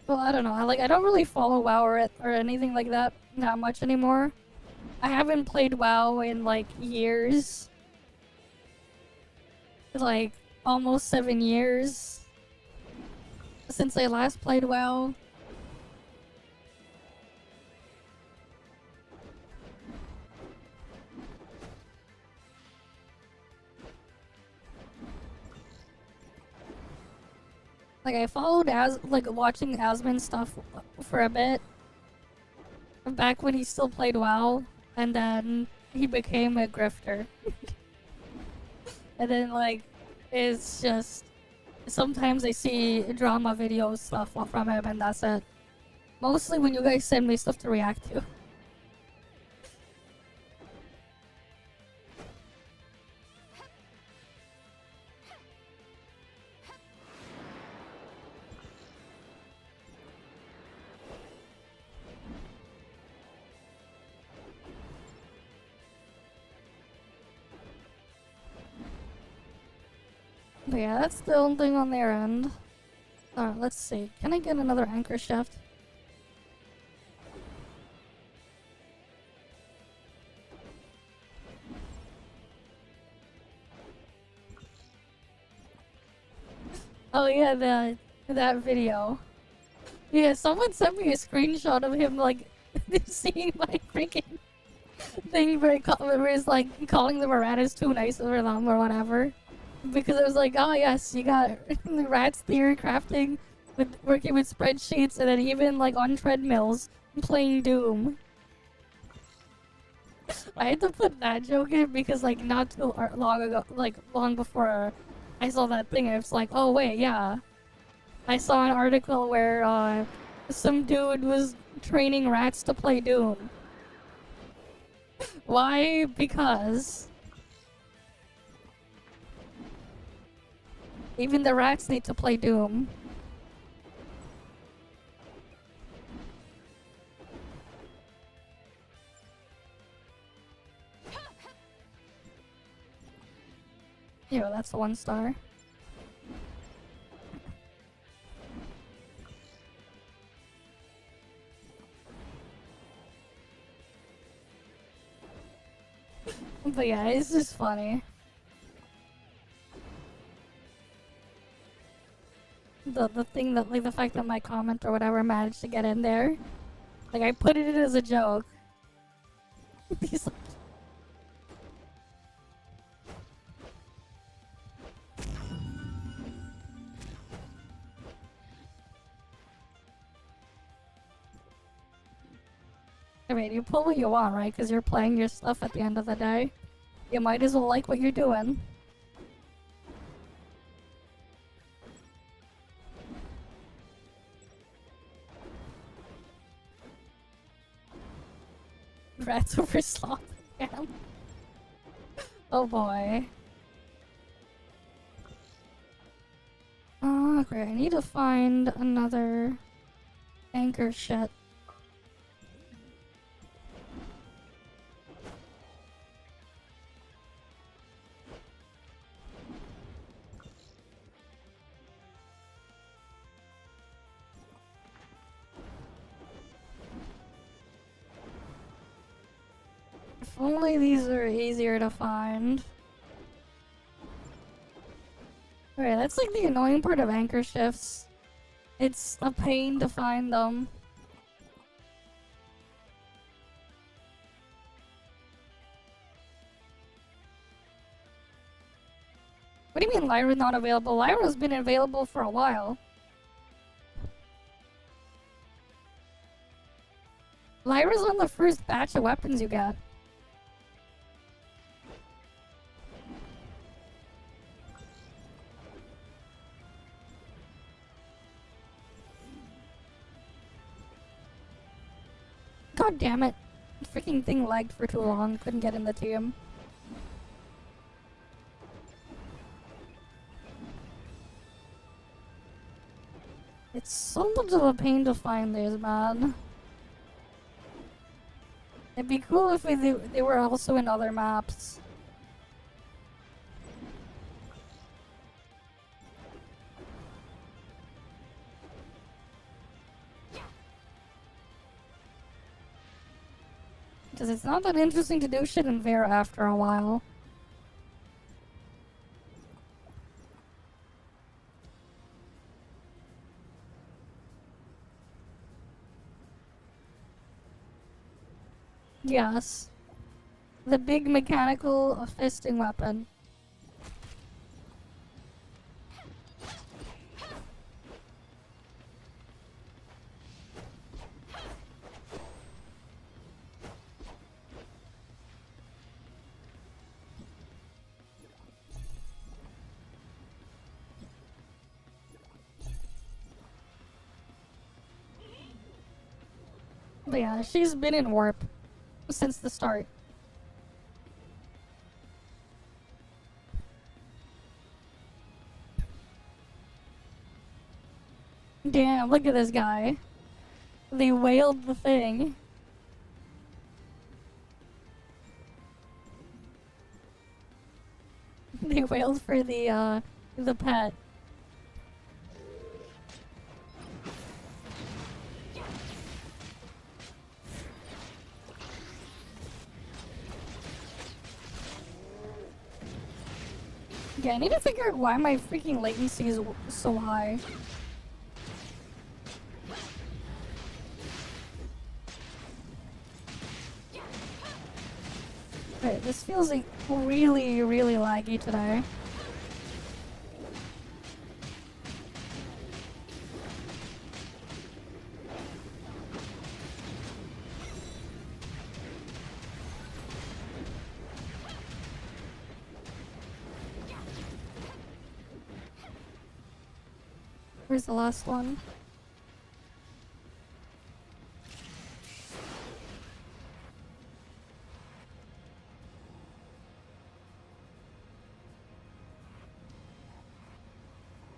Well, I don't know. I don't really follow WoW or anything like that much anymore. I haven't played WoW in like years. Like almost 7 years since I last played WoW. Like, I followed watching Asmon's stuff for a bit. Back when he still played WoW. And then he became a grifter. And then, like, it's just... Sometimes I see drama videos stuff from him and that's it. Mostly when you guys send me stuff to react to. But yeah, that's the only thing on their end. Alright, let's see. Can I get another anchor shaft? Oh yeah, that video. Yeah, someone sent me a screenshot of him like seeing my freaking thing where he's like calling the Marauders too nice for them or whatever. Because I was like, oh yes, you got the rats theory crafting with working with spreadsheets and then even like on treadmills playing Doom. I had to put that joke in because like not too long ago, like long before I saw that thing, it's like, oh wait, yeah. I saw an article where some dude was training rats to play Doom. Why? Because even the rats need to play Doom. Yo, that's the 1 star. But yeah, it's just funny. The thing that, like, the fact that my comment or whatever managed to get in there. Like, I put it in as a joke. He's like, I mean, you pull what you want, right? Because you're playing your stuff at the end of the day. You might as well like what you're doing. Rats over slop again. Oh boy. Oh, okay, I need to find another anchor shit. If only these are easier to find. Alright, that's like the annoying part of anchor shifts. It's a pain to find them. What do you mean Lyra's not available? Lyra's been available for a while. Lyra's on the first batch of weapons you got. God damn it. The freaking thing lagged for too long. Couldn't get in the team. It's so much of a pain to find these, man. It'd be cool if they were also in other maps. Because it's not that interesting to do shit in Vera after a while. Yes. The big mechanical fisting weapon. But yeah, she's been in warp since the start. Damn, look at this guy. They whaled the thing. They whaled for the pet. Yeah, I need to figure out why my freaking latency is so high. Wait, this feels like really, really laggy today. Where's the last one?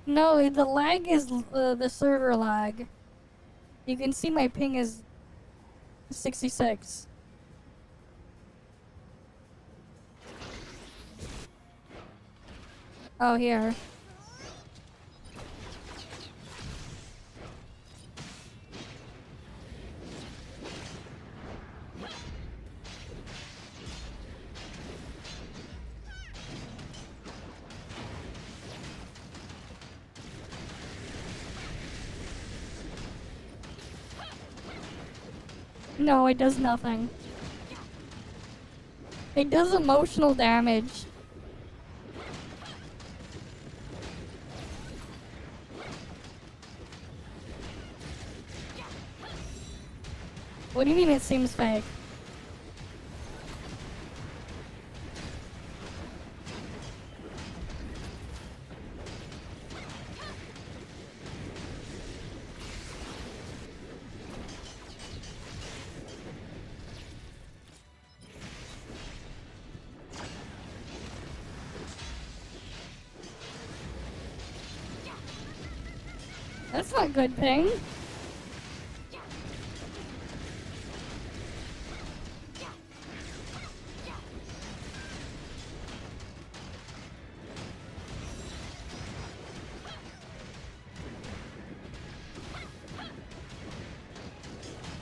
No, the lag is the server lag. You can see my ping is 66. Oh, here. No, it does nothing. It does emotional damage. What do you mean it seems fake? That's not good ping.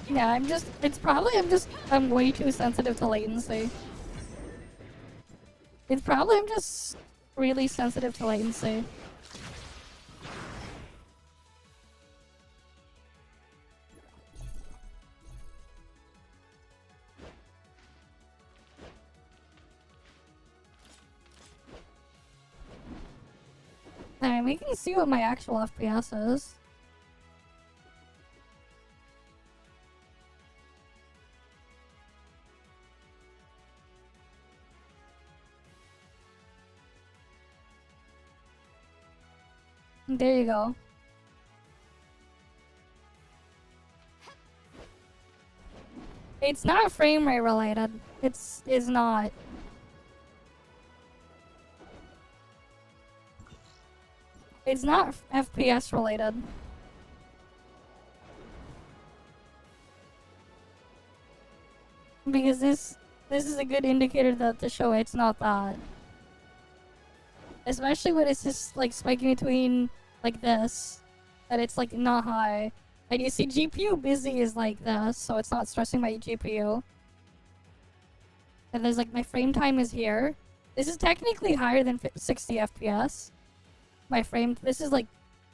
Yeah, I'm way too sensitive to latency. It's probably I'm just really sensitive to latency. Alright, we can see what my actual FPS is. There you go. It's not frame rate related. It's not. It's not FPS related. Because this is a good indicator that to show it's not that. Especially when it's just like spiking between like this, that it's like not high. And you see GPU busy is like this, so it's not stressing my GPU. And there's like my frame time is here. This is technically higher than 60 FPS. This is like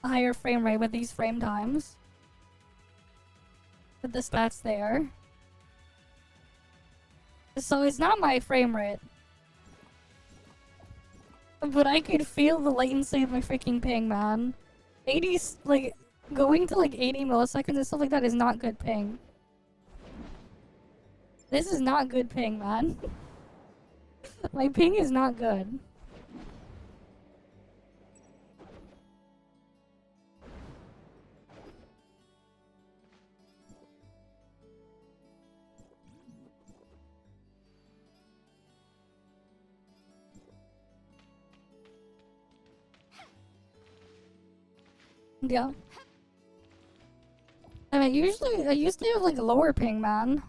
a higher frame rate with these frame times. But the stats there. So it's not my frame rate. But I could feel the latency of my freaking ping, man. 80, like, going to like 80 milliseconds and stuff like that is not good ping. This is not good ping, man. My ping is not good. Yeah. I mean, I used to have like a lower ping, man.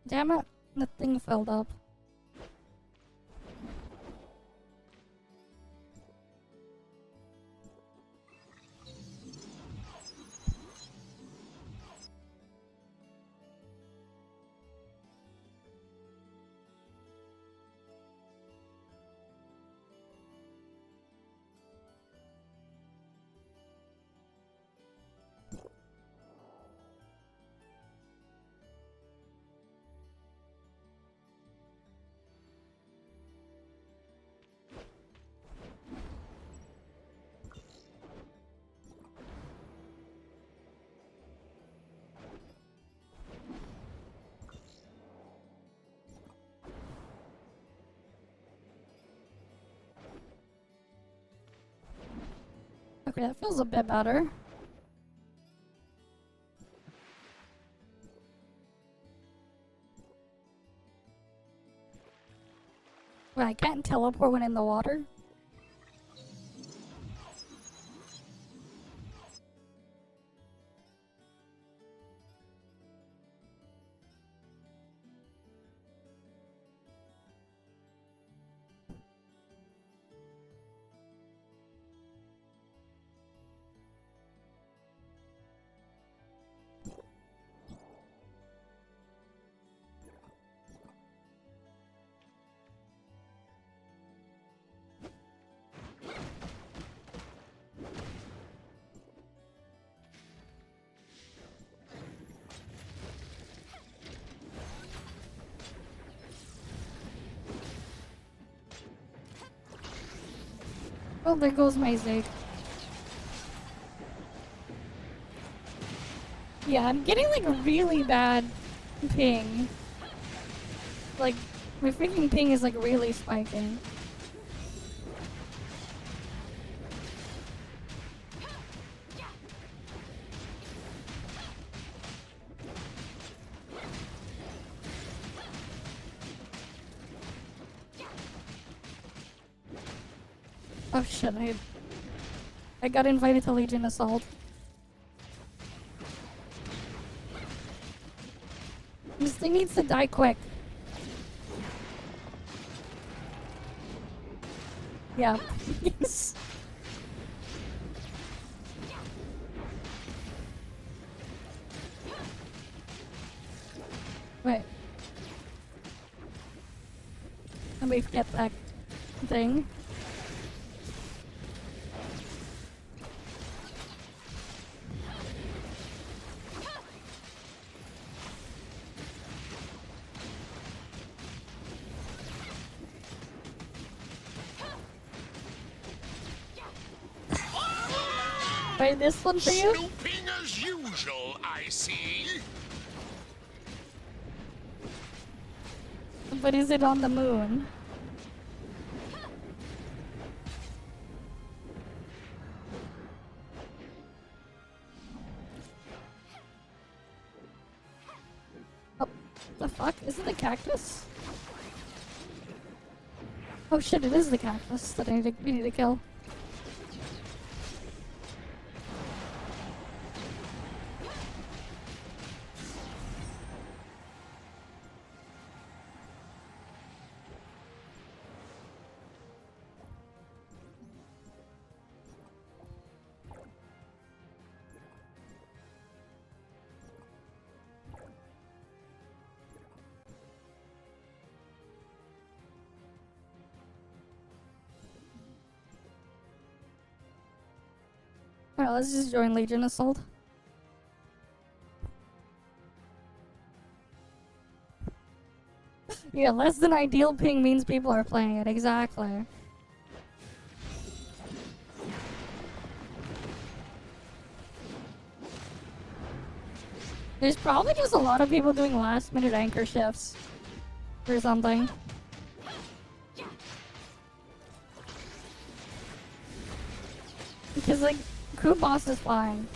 Damn it, the thing filled up. Okay, that feels a bit better. Wait, I can't teleport when in the water? Oh, there goes my Zig. Yeah, I'm getting like a really bad ping. Like, my freaking ping is like really spiking. Oh shit, I got invited to Legion Assault. This thing needs to die quick. Yeah. Yes. Wait. Let me get that thing. Wait, this one for you? Snooping as usual, I see. But is it on the moon? Oh, the fuck? Is it the cactus? Oh shit, it is the cactus that we need to kill. Alright, let's just join Legion Assault. Yeah, less than ideal ping means people are playing it, exactly. There's probably just a lot of people doing last minute anchor shifts or something. Because like, crew boss is fine.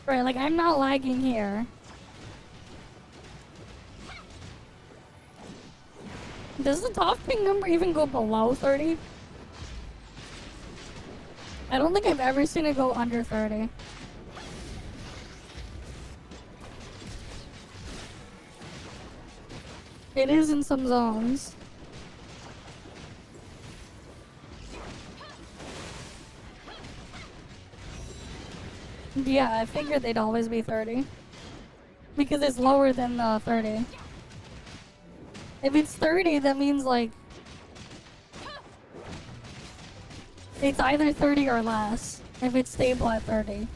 Right, like I'm not lagging here. Does the ToF ping number even go below 30? I don't think I've ever seen it go under 30. It is in some zones. Yeah, I figured they'd always be 30. Because it's lower than 30. If it's 30, that means like... it's either 30 or less, if it's stable at 30.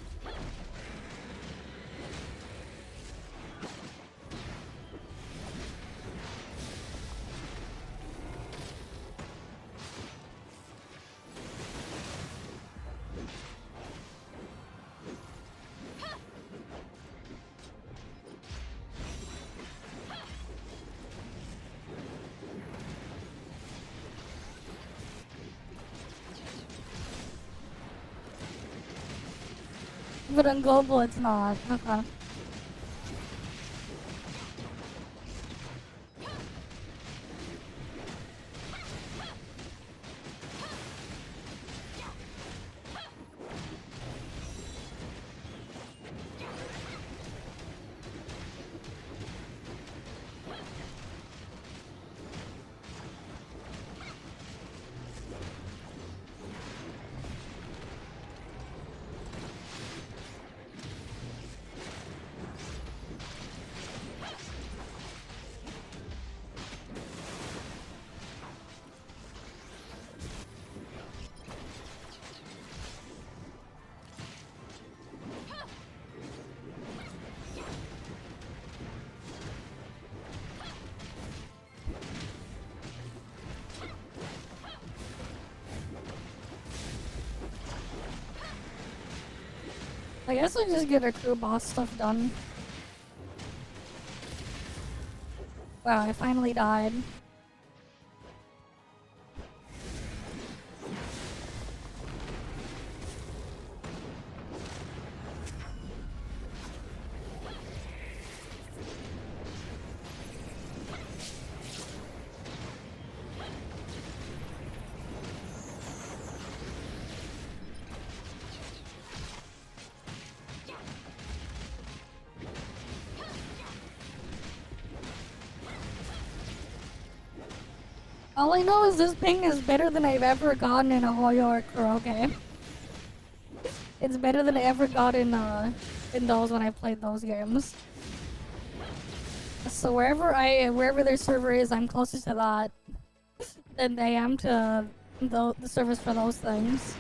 But on global, it's not. Okay. I guess I just get our crew boss stuff done. Wow, I finally died. All I know is this ping is better than I've ever gotten in a Hoyo or Kuroge. It's better than I ever got in those when I played those games. So wherever their server is, I'm closest to that than I am to the servers for those things.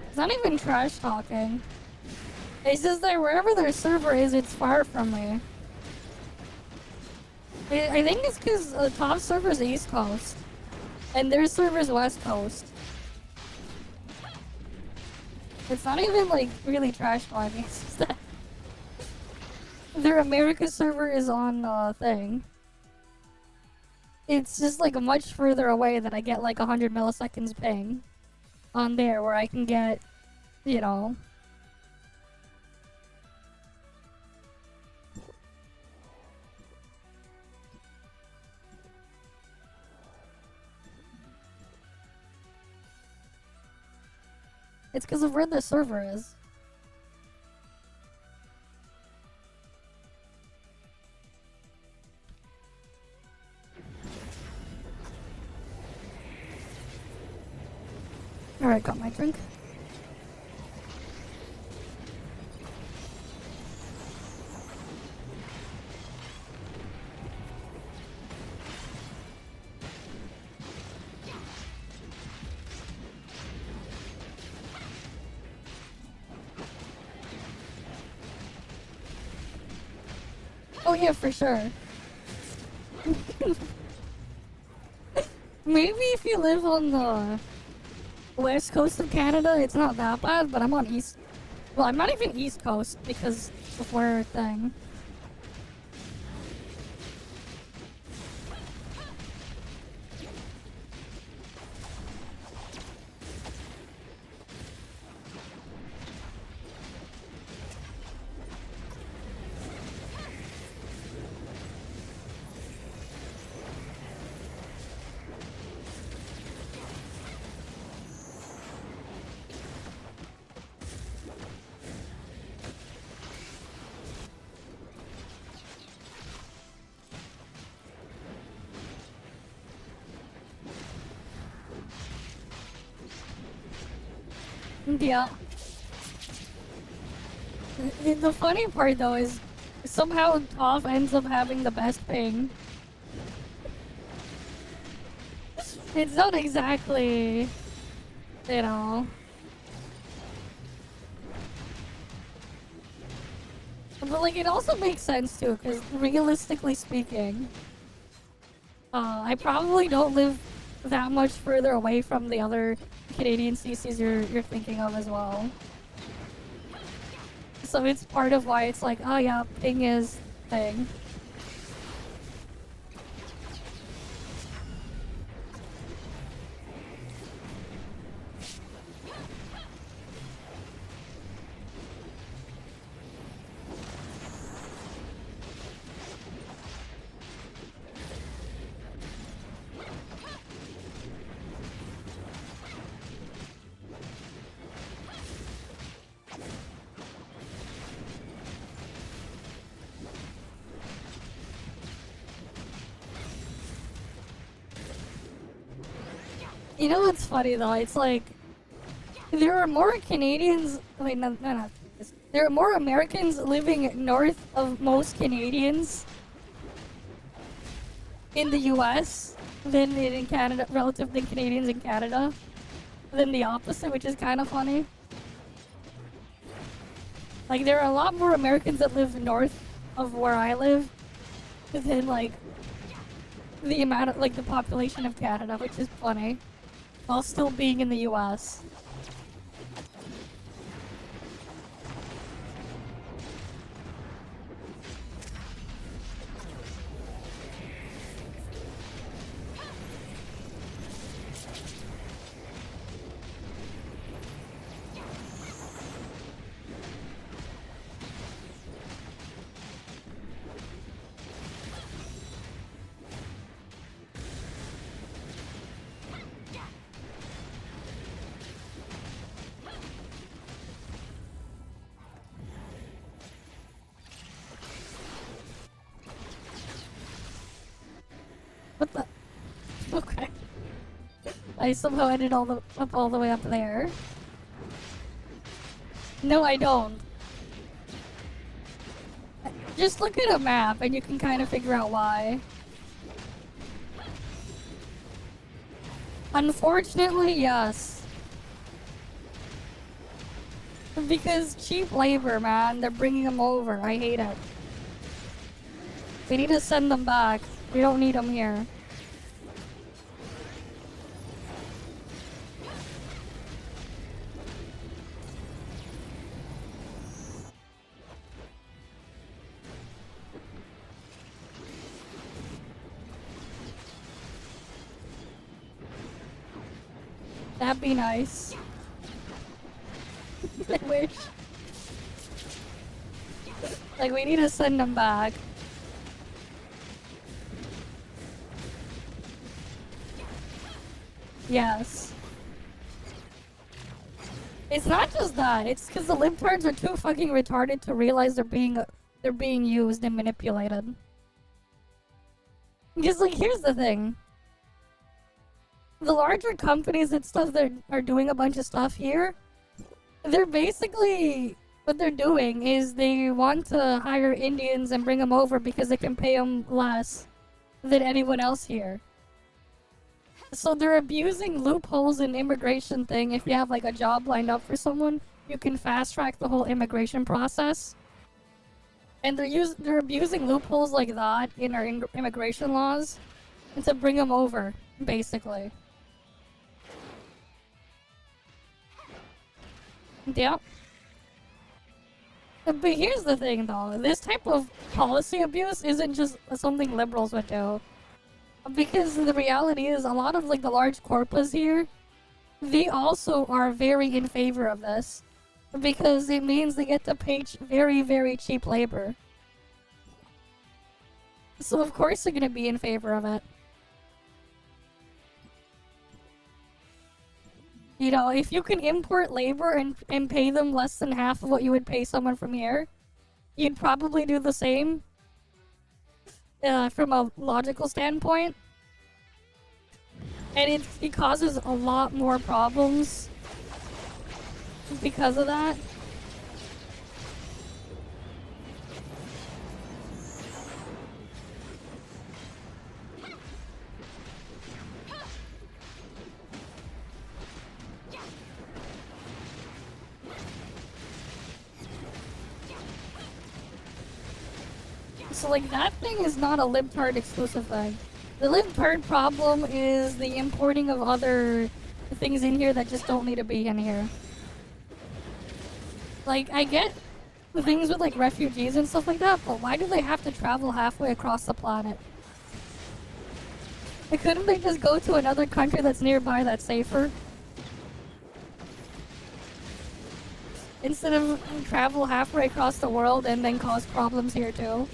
It's not even trash talking. It's just that wherever their server is, it's far from me. I think it's because the top server is East Coast, and their server is West Coast. It's not even like really trash talking. It's just that their America server is on thing. It's just like much further away that I get like 100 milliseconds ping on there where I can get, you know. It's because of where the server is. Alright, got my drink. Oh yeah, for sure. Maybe if you live on the west coast of Canada, it's not that bad, but I'm on east. Well, I'm not even east coast because of where thing. Yeah. The funny part though is somehow ToF ends up having the best ping. It's not exactly, you know. But like, it also makes sense too, because realistically speaking, I probably don't live that much further away from the other Canadian CCs you're thinking of as well. So it's part of why it's like, oh yeah, ping is thing. You know what's funny though? It's like there are more Canadians. Wait, no. There are more Americans living north of most Canadians in the U.S. than in Canada, relative than Canadians in Canada, than the opposite, which is kind of funny. Like there are a lot more Americans that live north of where I live than like the amount of like the population of Canada, which is funny. While still being in the US. What the? Okay. I somehow ended all the way up there. No, I don't. Just look at a map and you can kind of figure out why. Unfortunately, yes. Because cheap labor, man. They're bringing them over. I hate it. We need to send them back. We don't need them here. That'd be nice. I wish. Like, we need to send them back. Yes. It's not just that. It's because the libtards are too fucking retarded to realize they're being used and manipulated. Because, like, here's the thing. The larger companies and stuff that are doing a bunch of stuff here, they're basically, what they're doing is they want to hire Indians and bring them over because they can pay them less than anyone else here. So they're abusing loopholes in immigration thing. If you have like a job lined up for someone, you can fast track the whole immigration process. And they're abusing loopholes like that in our immigration laws and to bring them over, basically. Yeah. But here's the thing though, this type of policy abuse isn't just something liberals would do. Because the reality is a lot of like the large corporates here, they also are very in favor of this. Because it means they get to pay very, very cheap labor. So of course they're gonna be in favor of it. You know, if you can import labor and pay them less than half of what you would pay someone from here, you'd probably do the same. From a logical standpoint. And it causes a lot more problems because of that. So like that thing is not a libtard exclusive thing. The libtard problem is the importing of other things in here that just don't need to be in here. Like, I get the things with like refugees and stuff like that, but why do they have to travel halfway across the planet? Like, couldn't they just go to another country that's nearby that's safer? Instead of travel halfway across the world and then cause problems here too.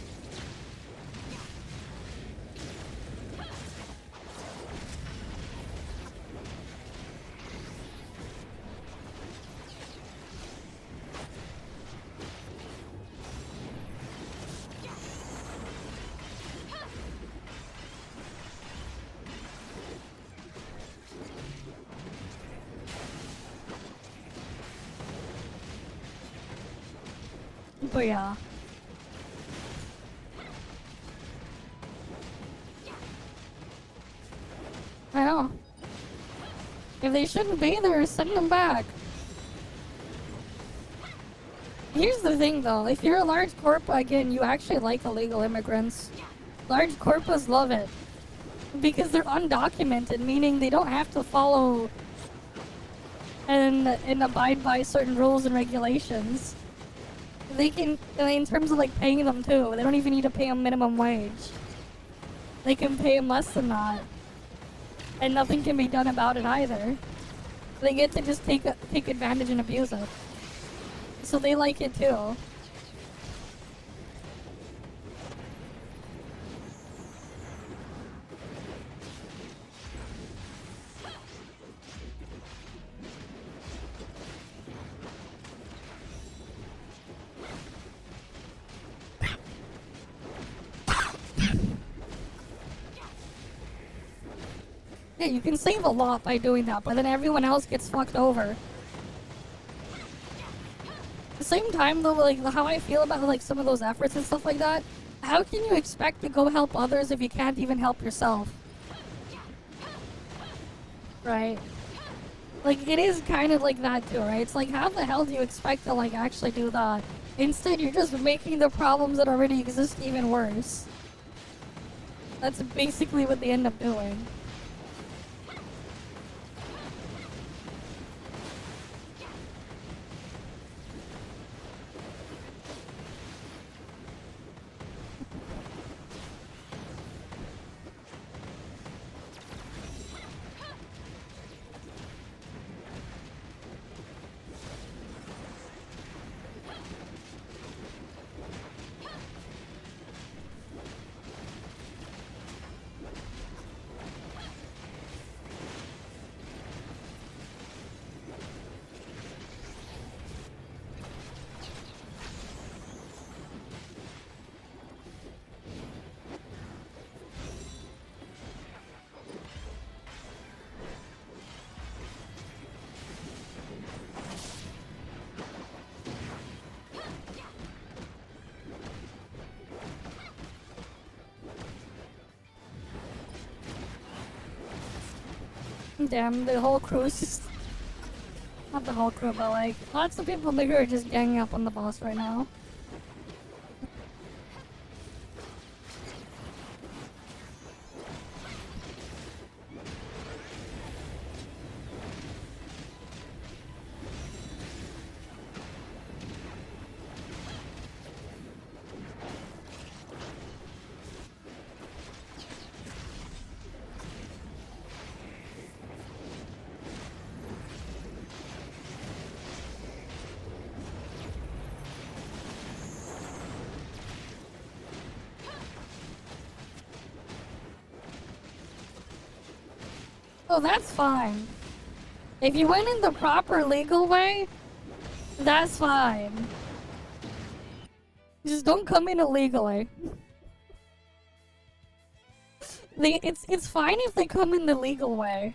But yeah. I know. If they shouldn't be there, send them back. Here's the thing though, if you're a large corp, again, you actually like illegal immigrants. Large corpos love it. Because they're undocumented, meaning they don't have to follow and abide by certain rules and regulations. They can, in terms of like paying them too, they don't even need to pay them minimum wage. They can pay them less than that. And nothing can be done about it either. They get to just take advantage and abuse it. So they like it too. Yeah, you can save a lot by doing that, but then everyone else gets fucked over. At the same time though, like how I feel about like some of those efforts and stuff like that, how can you expect to go help others if you can't even help yourself? Right? Like it is kind of like that too, right? It's like how the hell do you expect to like actually do that? Instead you're just making the problems that already exist even worse. That's basically what they end up doing. Damn, the whole crew is just... Not the whole crew, but like, lots of people in the crew are just ganging up on the boss right now. Oh, that's fine. If you went in the proper legal way, that's fine. Just don't come in illegally. It's fine if they come in the legal way.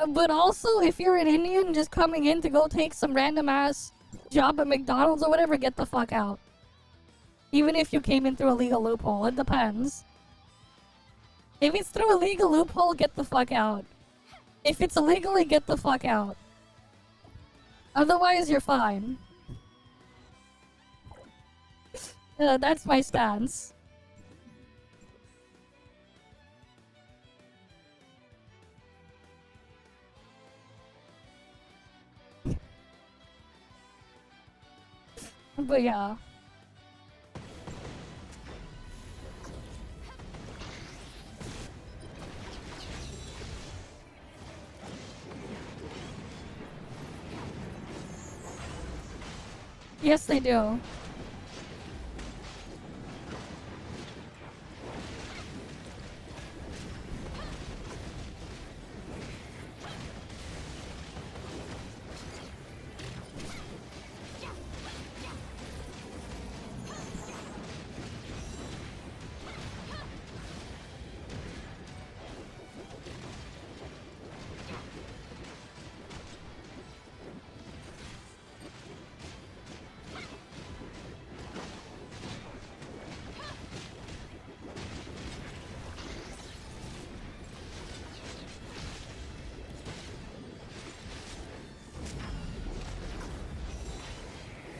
But also, if you're an Indian just coming in to go take some random ass job at McDonald's or whatever, get the fuck out. Even if you came in through a legal loophole, it depends. If it's through a legal loophole, get the fuck out. If it's illegally, get the fuck out. Otherwise, you're fine. That's my stance. But yeah. Yes, they do.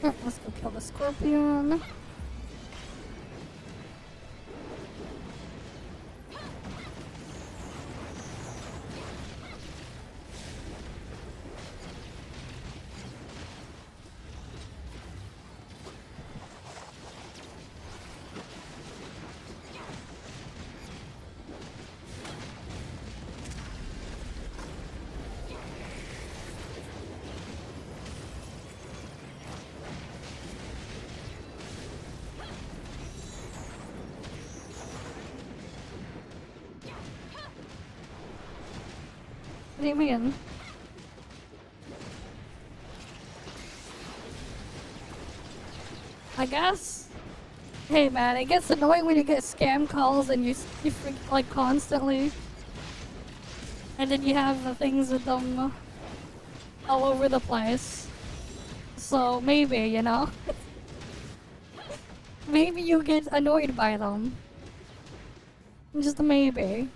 Let's go kill the scorpion. What do you mean? I guess. Hey man, it gets annoying when you get scam calls and you freak like constantly. And then you have the things with them all over the place. So maybe, you know? Maybe you get annoyed by them. Just a maybe.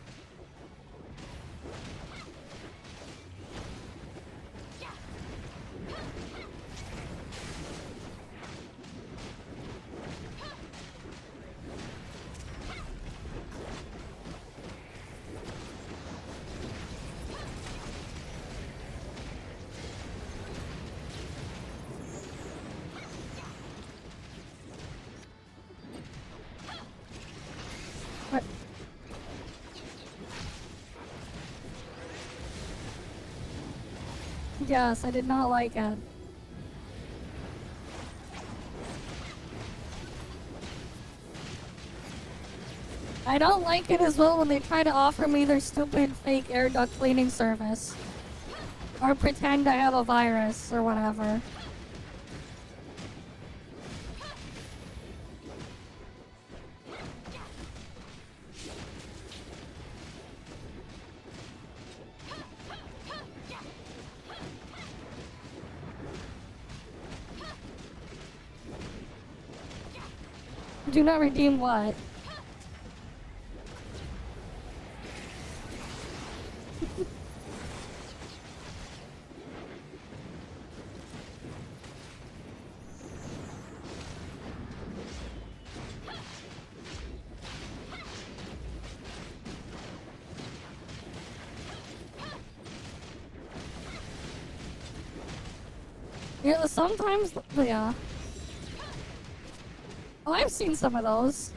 Yes, I did not like it. I don't like it as well when they try to offer me their stupid fake air duct cleaning service. Or pretend I have a virus or whatever. Do not redeem what? Yeah, sometimes, yeah. Oh, I've seen some of those.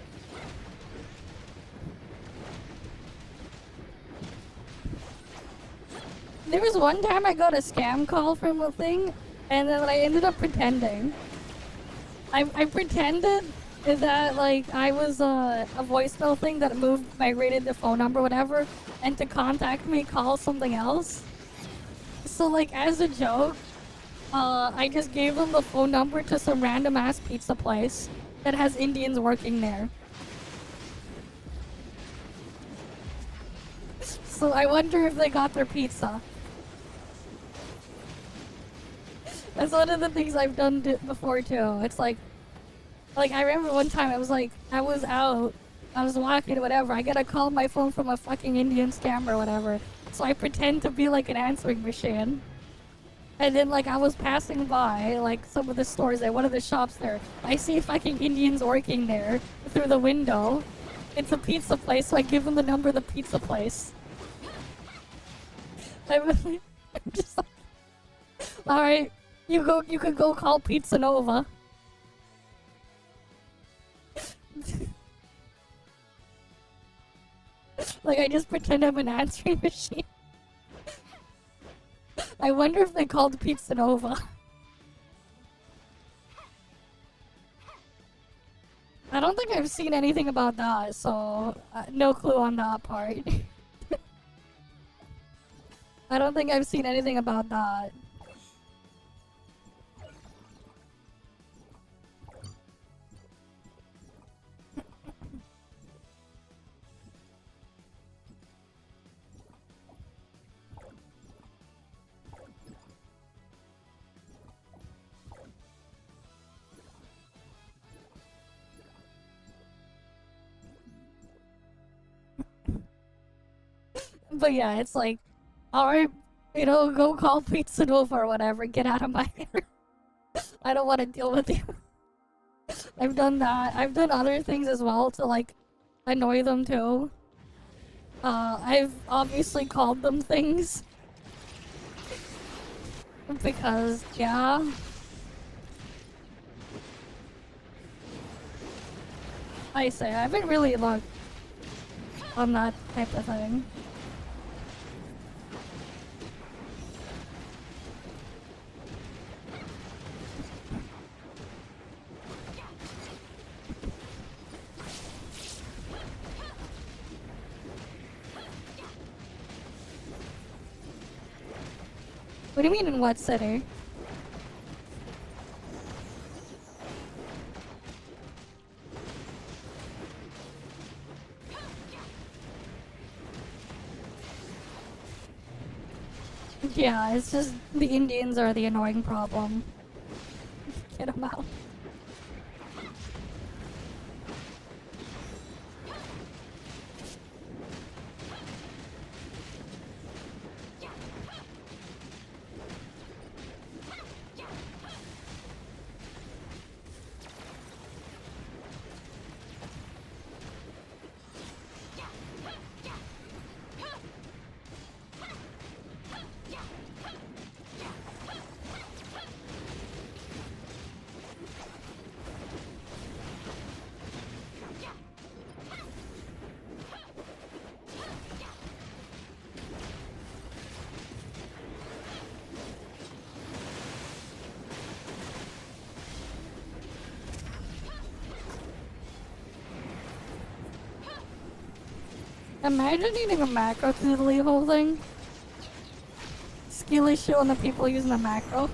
There was one time I got a scam call from a thing, and then I ended up pretending. I pretended that, like, I was a voicemail thing that migrated the phone number, whatever, and to contact me, call something else. So, like, as a joke, I just gave them the phone number to some random-ass pizza place that has Indians working there. So I wonder if they got their pizza. That's one of the things I've done before too. It's like I remember one time I was out, I was walking or whatever. I get a call on my phone from a fucking Indian scammer or whatever. So I pretend to be like an answering machine. And then, like, I was passing by, like, some of the stores there, one of the shops there. I see fucking Indians working there through the window. It's a pizza place, so I give them the number of the pizza place. I'm just like, alright, you could go call Pizza Nova. Like, I just pretend I'm an answering machine. I wonder if they called Pizza Nova. I don't think I've seen anything about that, so no clue on that part. I don't think I've seen anything about that. But yeah, it's like, alright, you know, go call Pizza Nova or whatever, get out of my hair. I don't want to deal with you. I've done that. I've done other things as well to, like, annoy them too. I've obviously called them things. Because, yeah. I say, I haven't really looked on that type of thing. What do you mean in what city? Yeah, it's just the Indians are the annoying problem. Get them out. Imagine needing a macro to do the whole thing. Skill issue on the people using the macro.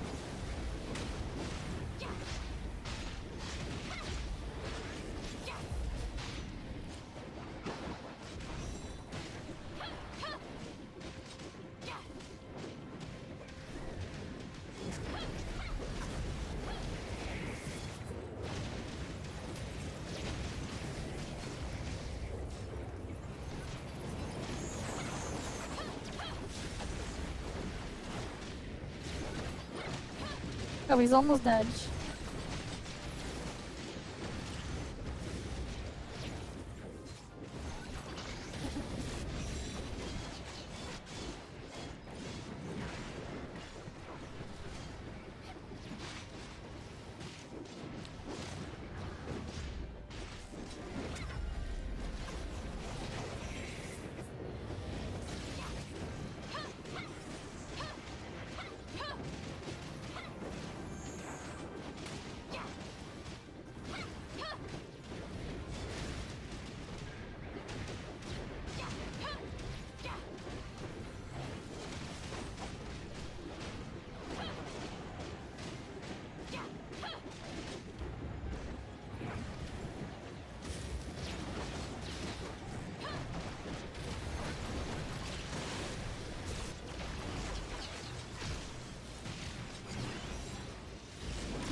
Oh, he's almost dead.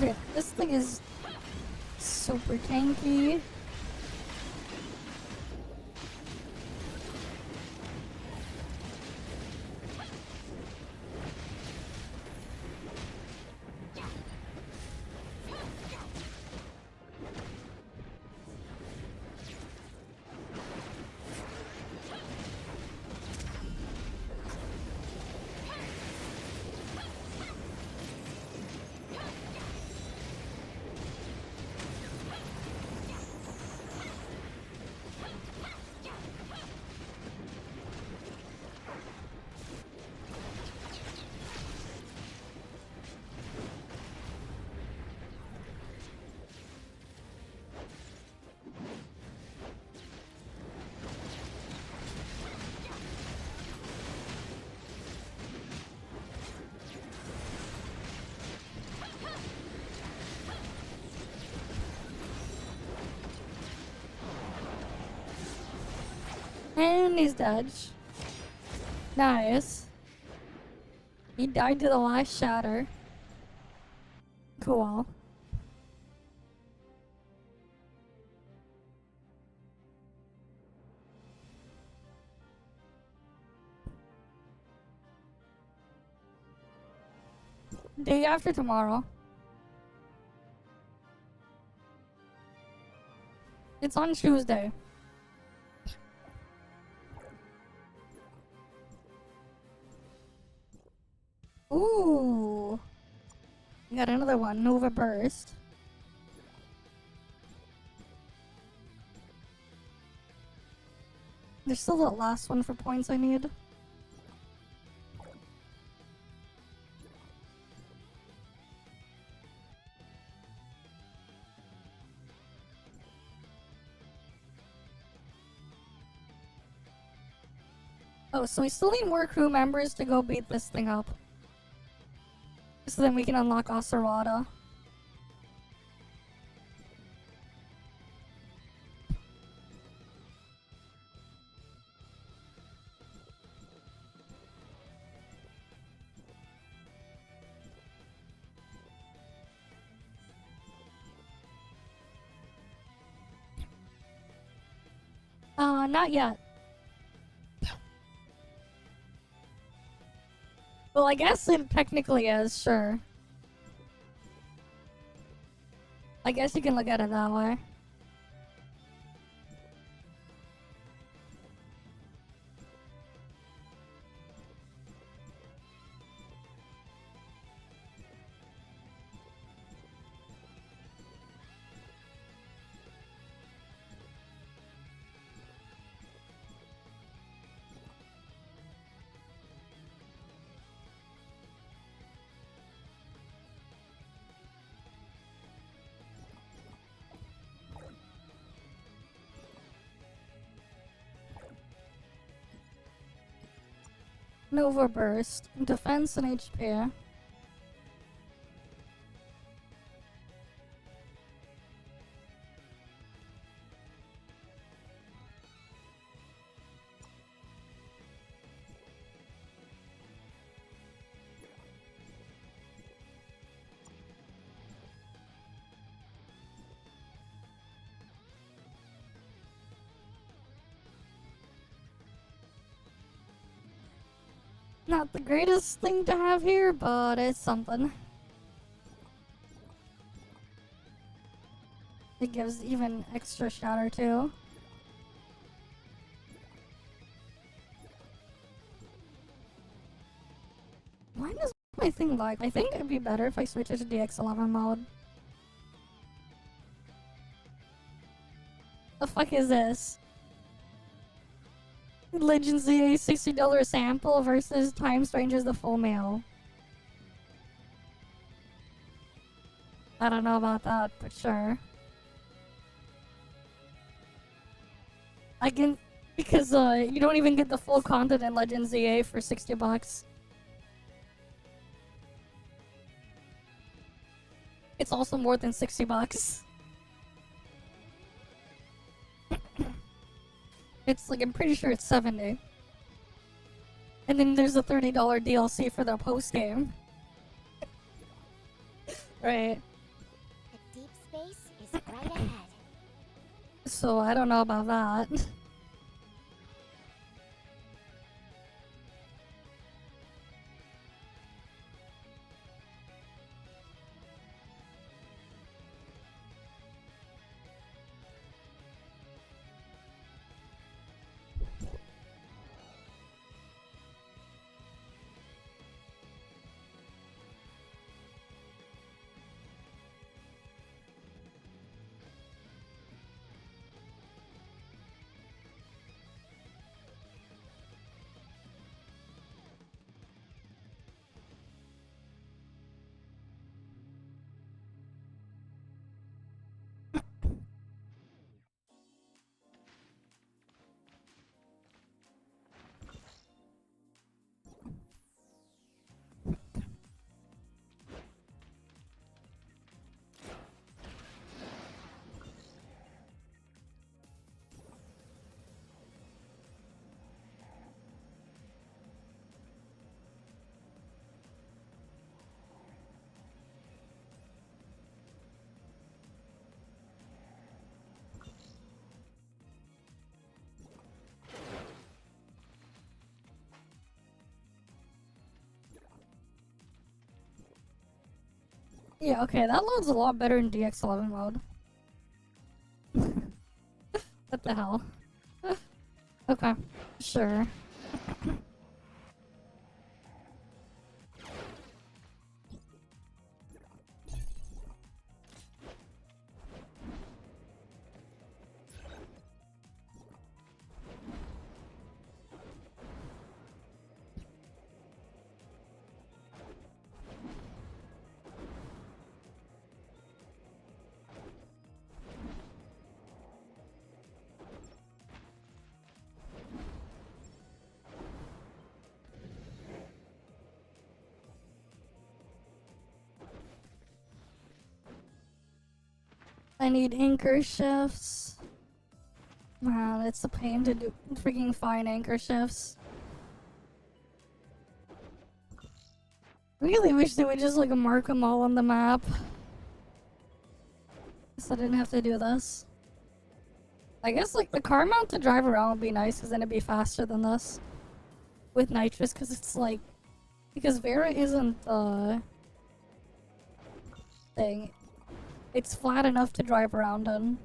Okay, this thing is super tanky. And he's dead. Nice. He died to the last shatter. Cool. Day after tomorrow. It's on Tuesday. Ooh. We got another one, Nova Burst. There's still that last one for points I need. Oh, so we still need more crew members to go beat this thing up. So then we can unlock Aserada. Not yet. Well, I guess it technically is, sure. I guess you can look at it that way. Nova Burst, defense and HP. Not the greatest thing to have here, but it's something. It gives even extra shatter too. Why does my thing lag? I think it'd be better if I switch it to DX11 mode. The fuck is this? Legends ZA $60 sample versus Time Strangers the full mail. I don't know about that, but sure. I can, because you don't even get the full content in Legends ZA for $60. It's also more than $60. It's like, I'm pretty sure it's 70. And then there's a $30 DLC for the post game. Right. The deep space is right ahead. So I don't know about that. Yeah, okay, that loads a lot better in DX11 mode. What the hell? Okay, sure. I need anchor shifts. Man, it's a pain to do freaking find anchor shifts. Really wish they would just like mark them all on the map. So I didn't have to do this. I guess like the car mount to drive around would be nice because then it'd be faster than this. With nitrous because it's like... Because Vera isn't the... thing. It's flat enough to drive around on.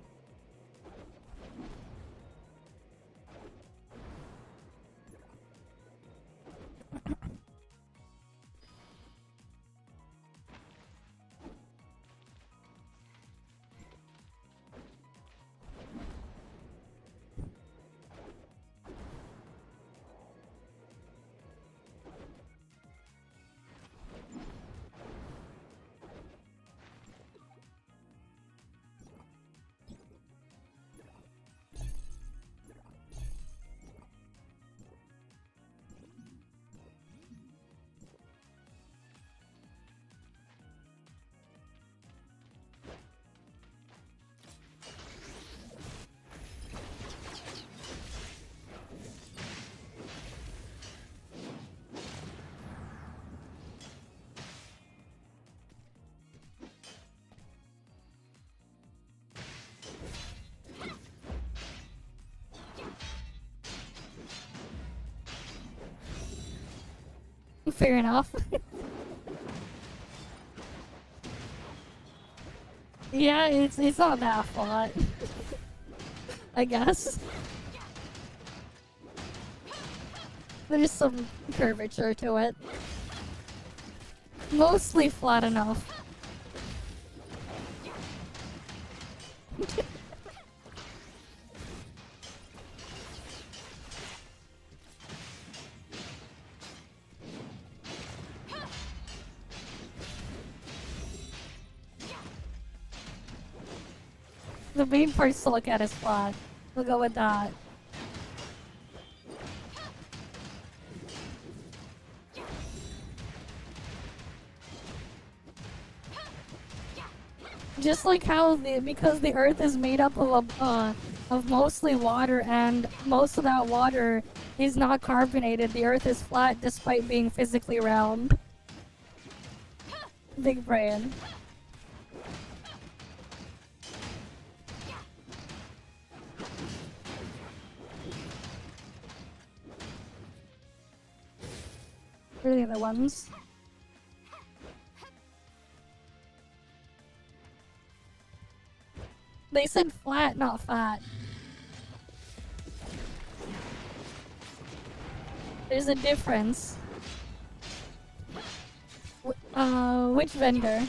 Fair enough. Yeah, it's not that flat. I guess. There's some curvature to it. Mostly flat enough. The main parts to look at is flat. We'll go with that. Just like how because the Earth is made up of mostly water, and most of that water is not carbonated, the Earth is flat despite being physically round. Big brain. Where are the other ones? They said flat, not fat. There's a difference. Which vendor?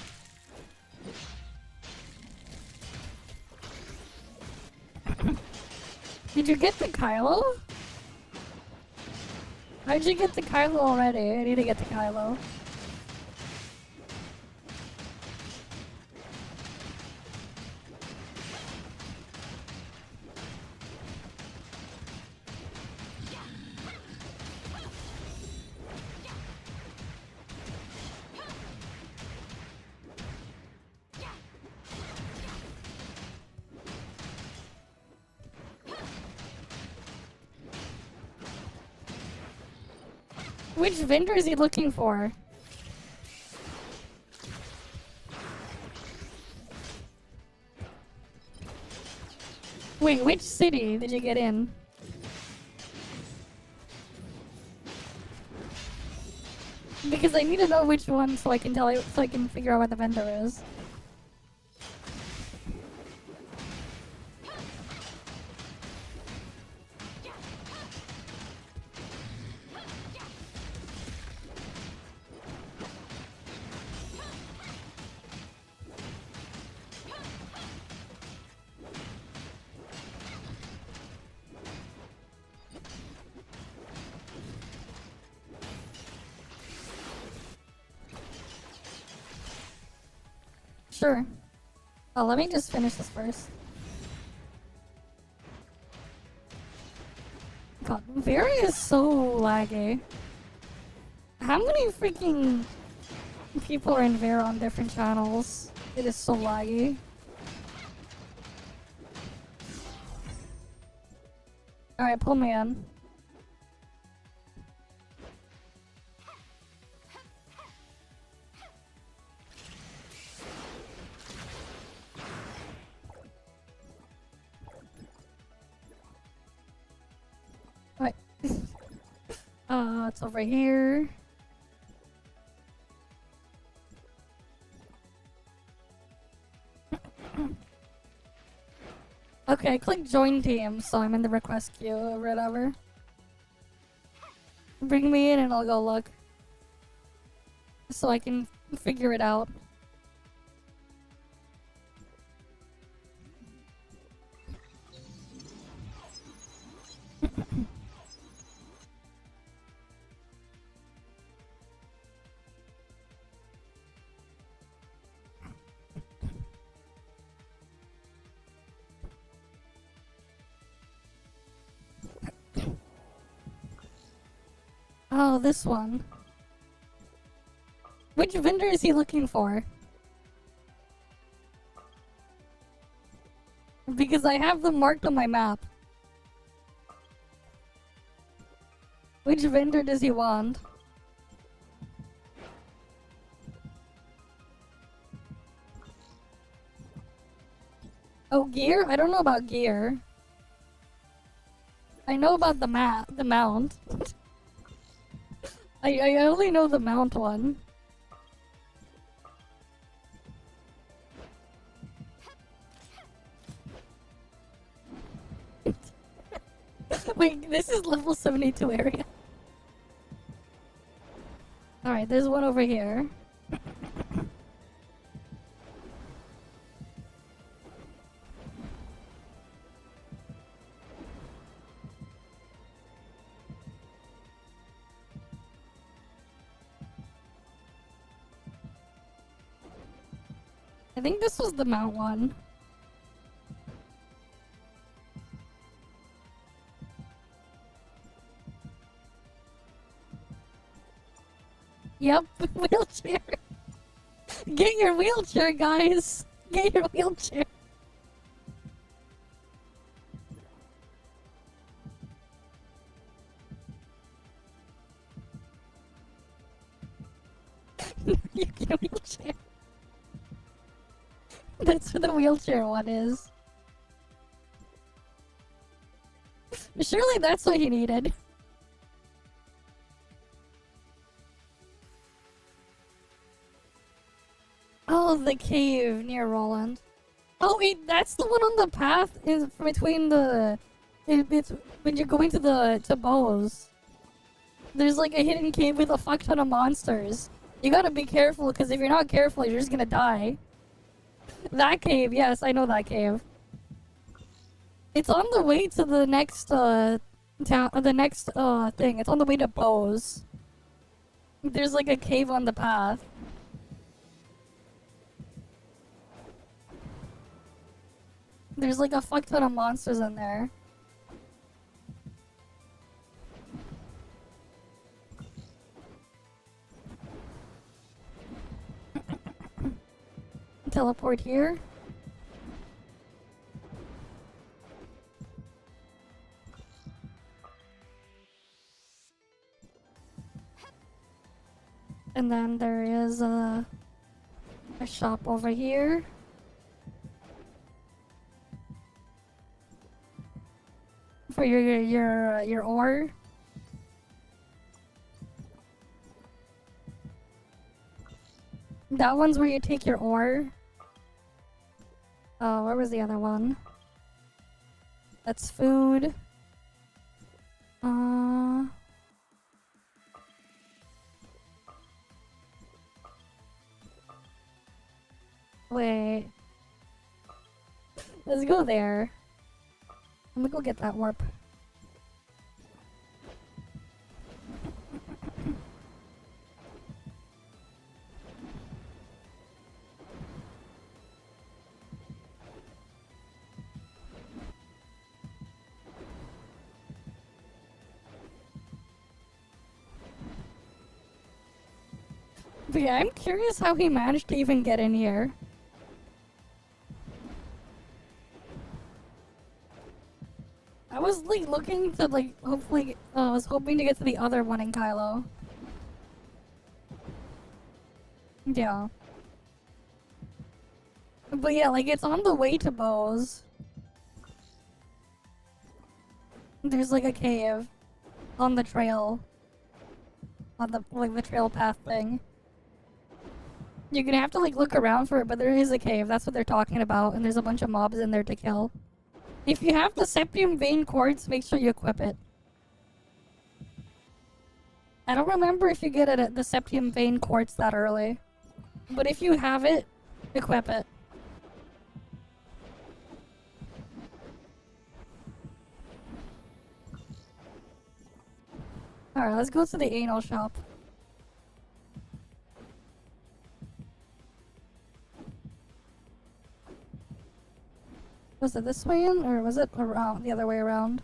Did you get the Kylo? How'd you get the Kylo already? I need to get the Kylo. Which vendor is he looking for? Wait, which city did you get in? Because I need to know which one so I can so I can figure out what the vendor is. Sure. Oh, let me just finish this first. God, Very is so laggy. How many freaking people are in Vera on different channels? It is so laggy. Alright, pull me in. Wait. It's over here. Okay, click join team, so I'm in the request queue or whatever. Bring me in and I'll go look. So I can figure it out. Oh, this one. Which vendor is he looking for? Because I have them marked on my map. Which vendor does he want? Oh, gear? I don't know about gear. I know about the mount. I only know the mount one. Wait, this is level 72 area. Alright, there's one over here. I think this was the mount one. Yep, wheelchair. Get your wheelchair, guys. Get your wheelchair. You get a wheelchair. That's what the wheelchair one is. Surely that's what he needed. Oh, the cave near Roland. Oh wait, that's the one on the path is between the... It's when you're going to Bose. There's like a hidden cave with a fuck ton of monsters. You gotta be careful, because if you're not careful, you're just gonna die. That cave, yes, I know that cave. It's on the way to the next, town, the next, thing. It's on the way to Bose. There's like a cave on the path. There's like a fuck ton of monsters in there. Teleport here. And then there is a shop over here. For your ore. That one's where you take your ore. Oh, where was the other one? That's food. Wait. Let's go there. I'm gonna go get that warp. But yeah, I'm curious how he managed to even get in here. I was like looking to like hopefully I was hoping to get to the other one in Kylo. Yeah. But yeah, like it's on the way to Bose. There's like a cave on the trail. On the like the trail path thing. You're gonna have to like look around for it, but there is a cave. That's what they're talking about, and there's a bunch of mobs in there to kill. If you have the Septium Vein Quartz, make sure you equip it. I don't remember if you get it at the Septium Vein Quartz that early, but if you have it, equip it. Alright, let's go to the anal shop. Was it this way in, or was it around the other way around?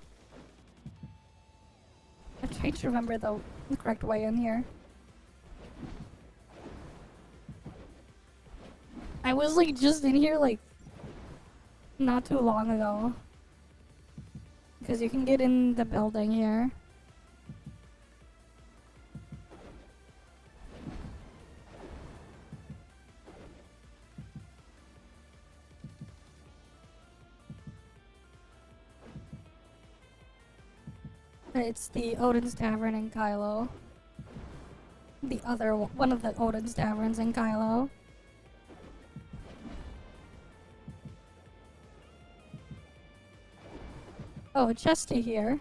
I'm trying to remember the correct way in here. I was like just in here like not too long ago. Because you can get in the building here. It's the Odin's Tavern in Kylo. The other one of the Odin's Taverns in Kylo. Oh, a chesty here.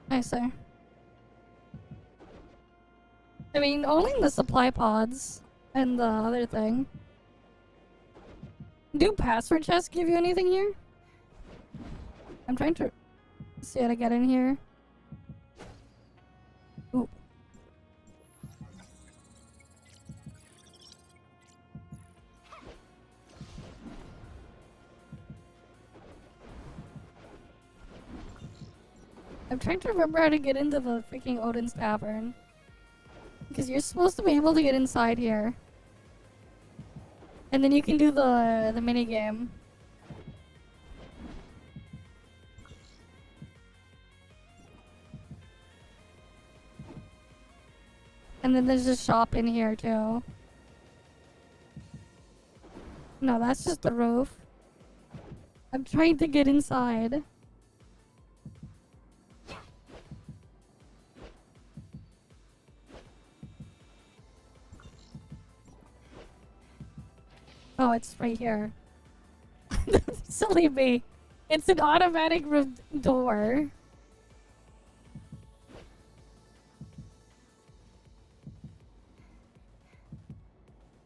I see. I mean, only the supply pods and the other thing. Do password chests give you anything here? I'm trying to see how to get in here. Ooh. I'm trying to remember how to get into the freaking Odin's Tavern. Because you're supposed to be able to get inside here. And then you can do the minigame. And then there's a shop in here too. No, that's just the roof. I'm trying to get inside. Oh, it's right here. Silly me. It's an automatic door.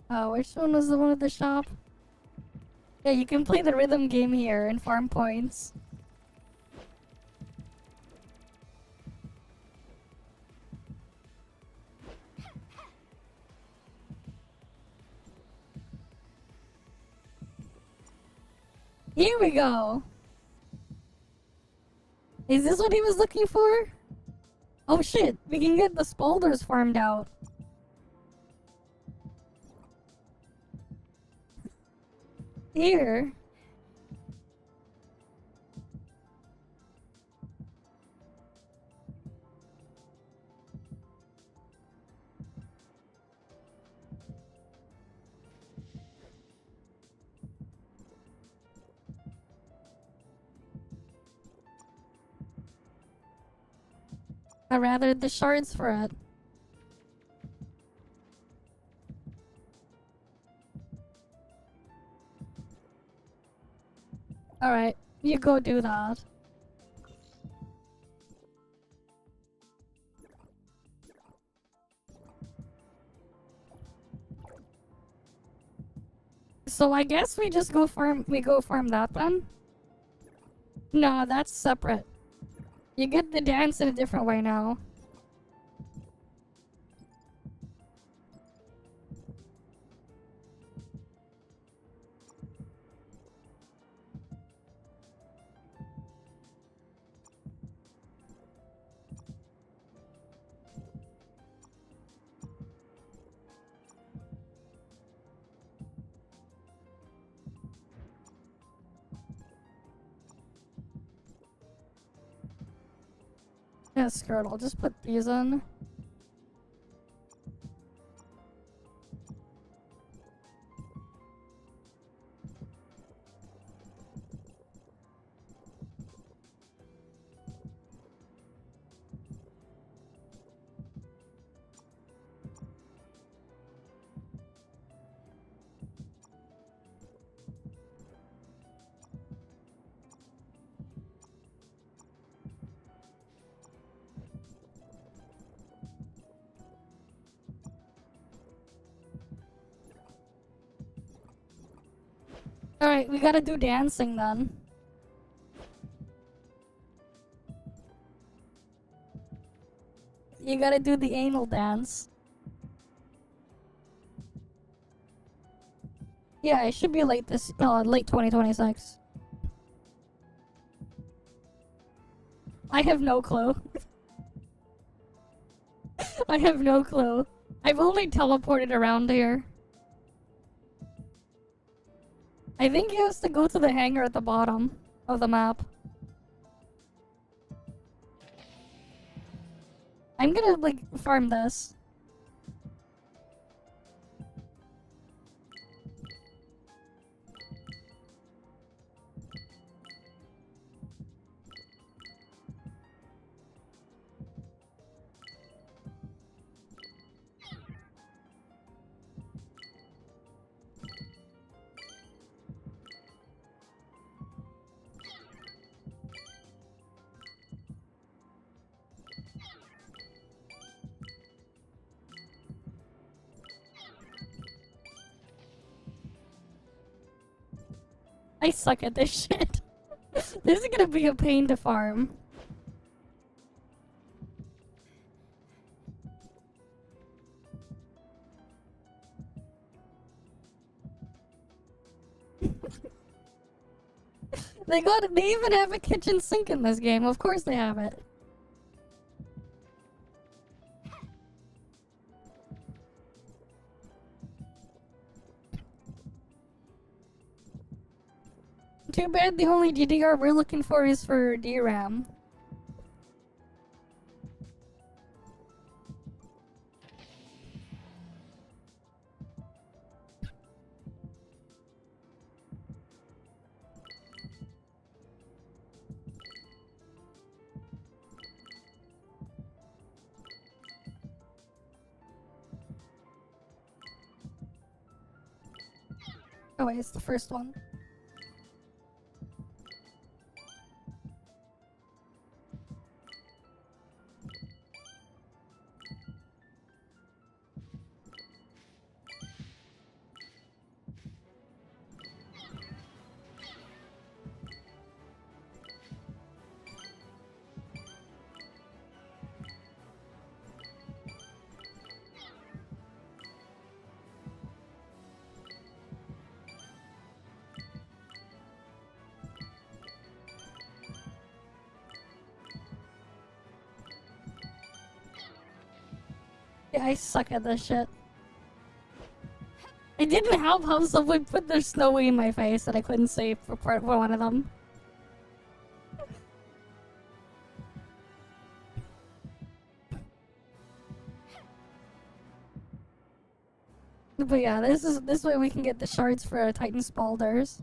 Oh, which one was the one at the shop? Yeah, you can play the rhythm game here and farm points. Here we go! Is this what he was looking for? Oh shit, we can get the spolders farmed out. Here. I rather the shards for it. Alright, you go do that. So I guess we just go farm that then? No, that's separate. You get the dance in a different way now. Yeah, screw it, I'll just put these in. Alright, we gotta do dancing then. You gotta do the anal dance. Yeah, it should be late late 2026. I have no clue. I have no clue. I've only teleported around here. I think he has to go to the hangar at the bottom of the map. I'm gonna, like, farm this. I suck at this shit. This is gonna be a pain to farm. They even have a kitchen sink in this game. Of course they have it. Too bad the only DDR we're looking for is for DRAM. Oh wait, it's the first one. Yeah, I suck at this shit. It didn't help how someone put their snowy in my face that I couldn't save for one of them. But yeah, this way we can get the shards for Titan Spalders.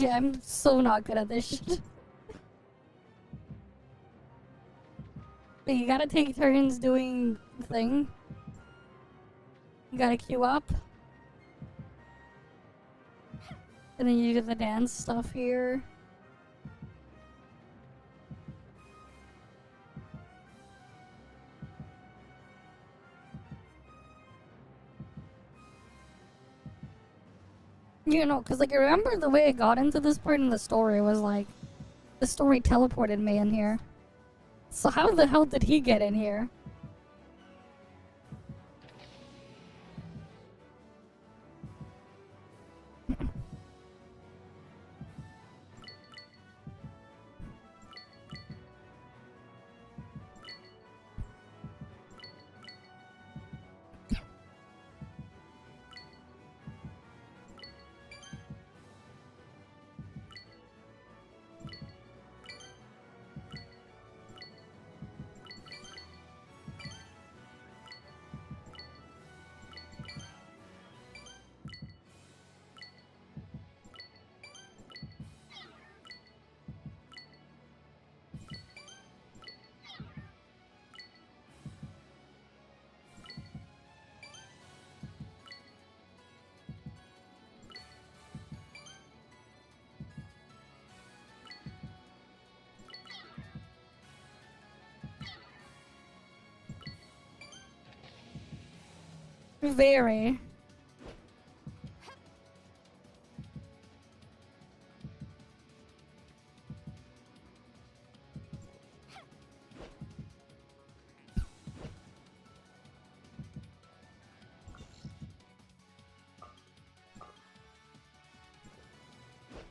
Yeah, I'm so not good at this shit. But you gotta take turns doing the thing. You gotta queue up. And then you do the dance stuff here. You know, because, like, I remember the way I got into this part in the story was, like, the story teleported me in here. So how the hell did he get in here? Very.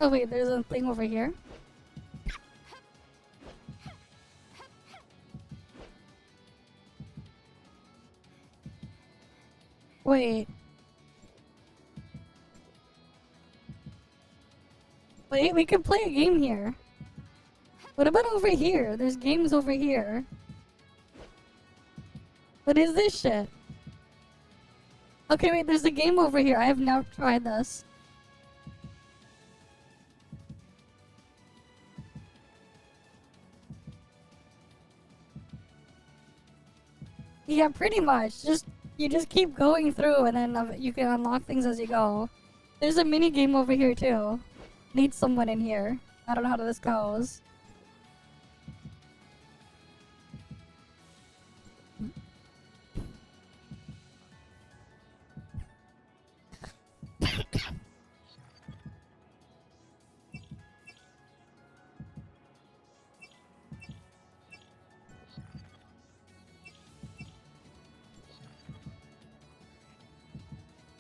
Oh wait, there's a thing over here. Wait. Wait, we could play a game here. What about over here? There's games over here. What is this shit? Okay, wait, there's a game over here. I have not tried this. Yeah, pretty much. You just keep going through, and then you can unlock things as you go. There's a mini game over here too. Need someone in here. I don't know how this goes.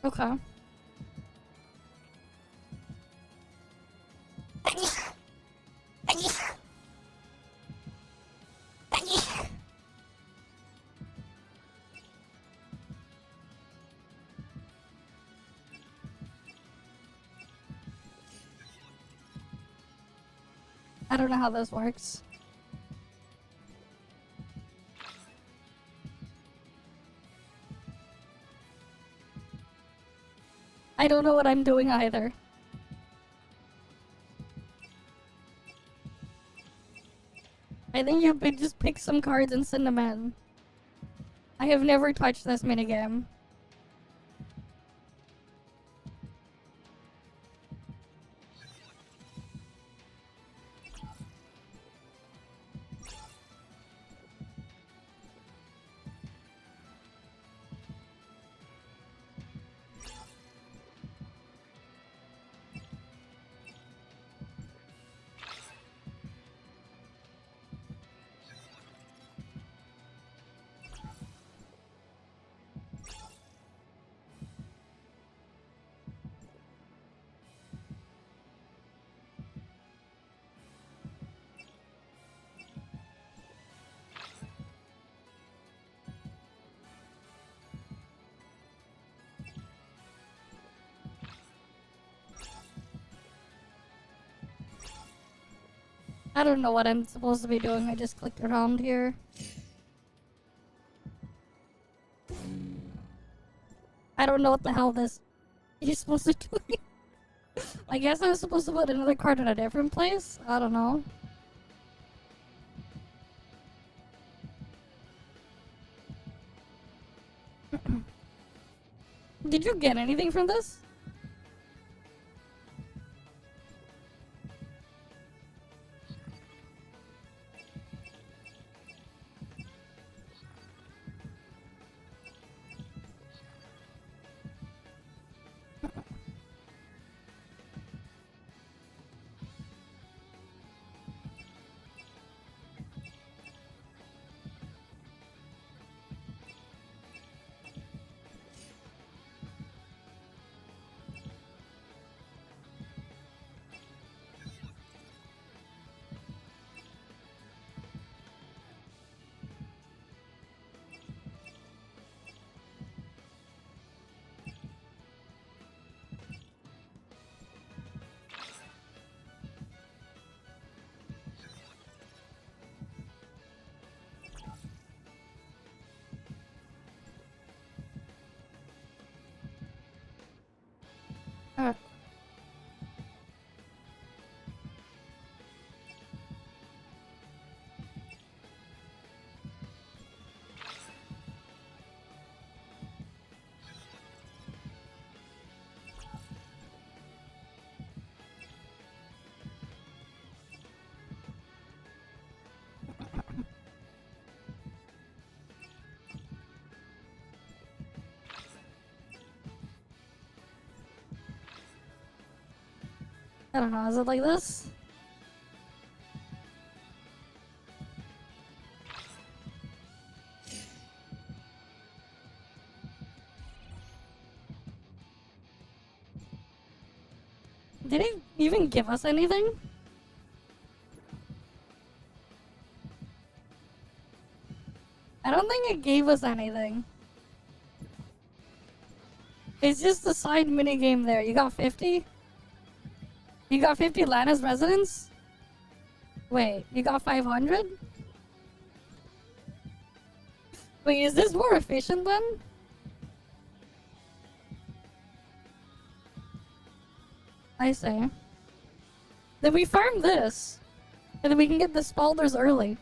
Okay. I don't know how this works. I don't know what I'm doing either. I think you could just pick some cards and send them in. I have never touched this minigame. I don't know what I'm supposed to be doing. I just clicked around here. I don't know what the hell this you're supposed to do. I guess I was supposed to put another card in a different place? I don't know. Did you get anything from this? Alright. I don't know, is it like this? Did it even give us anything? I don't think it gave us anything. It's just a side minigame there. You got 50? You got 50 Lana's residents? Wait, you got 500? Wait, is this more efficient then? I see. Then we farm this. And then we can get the Spalders early.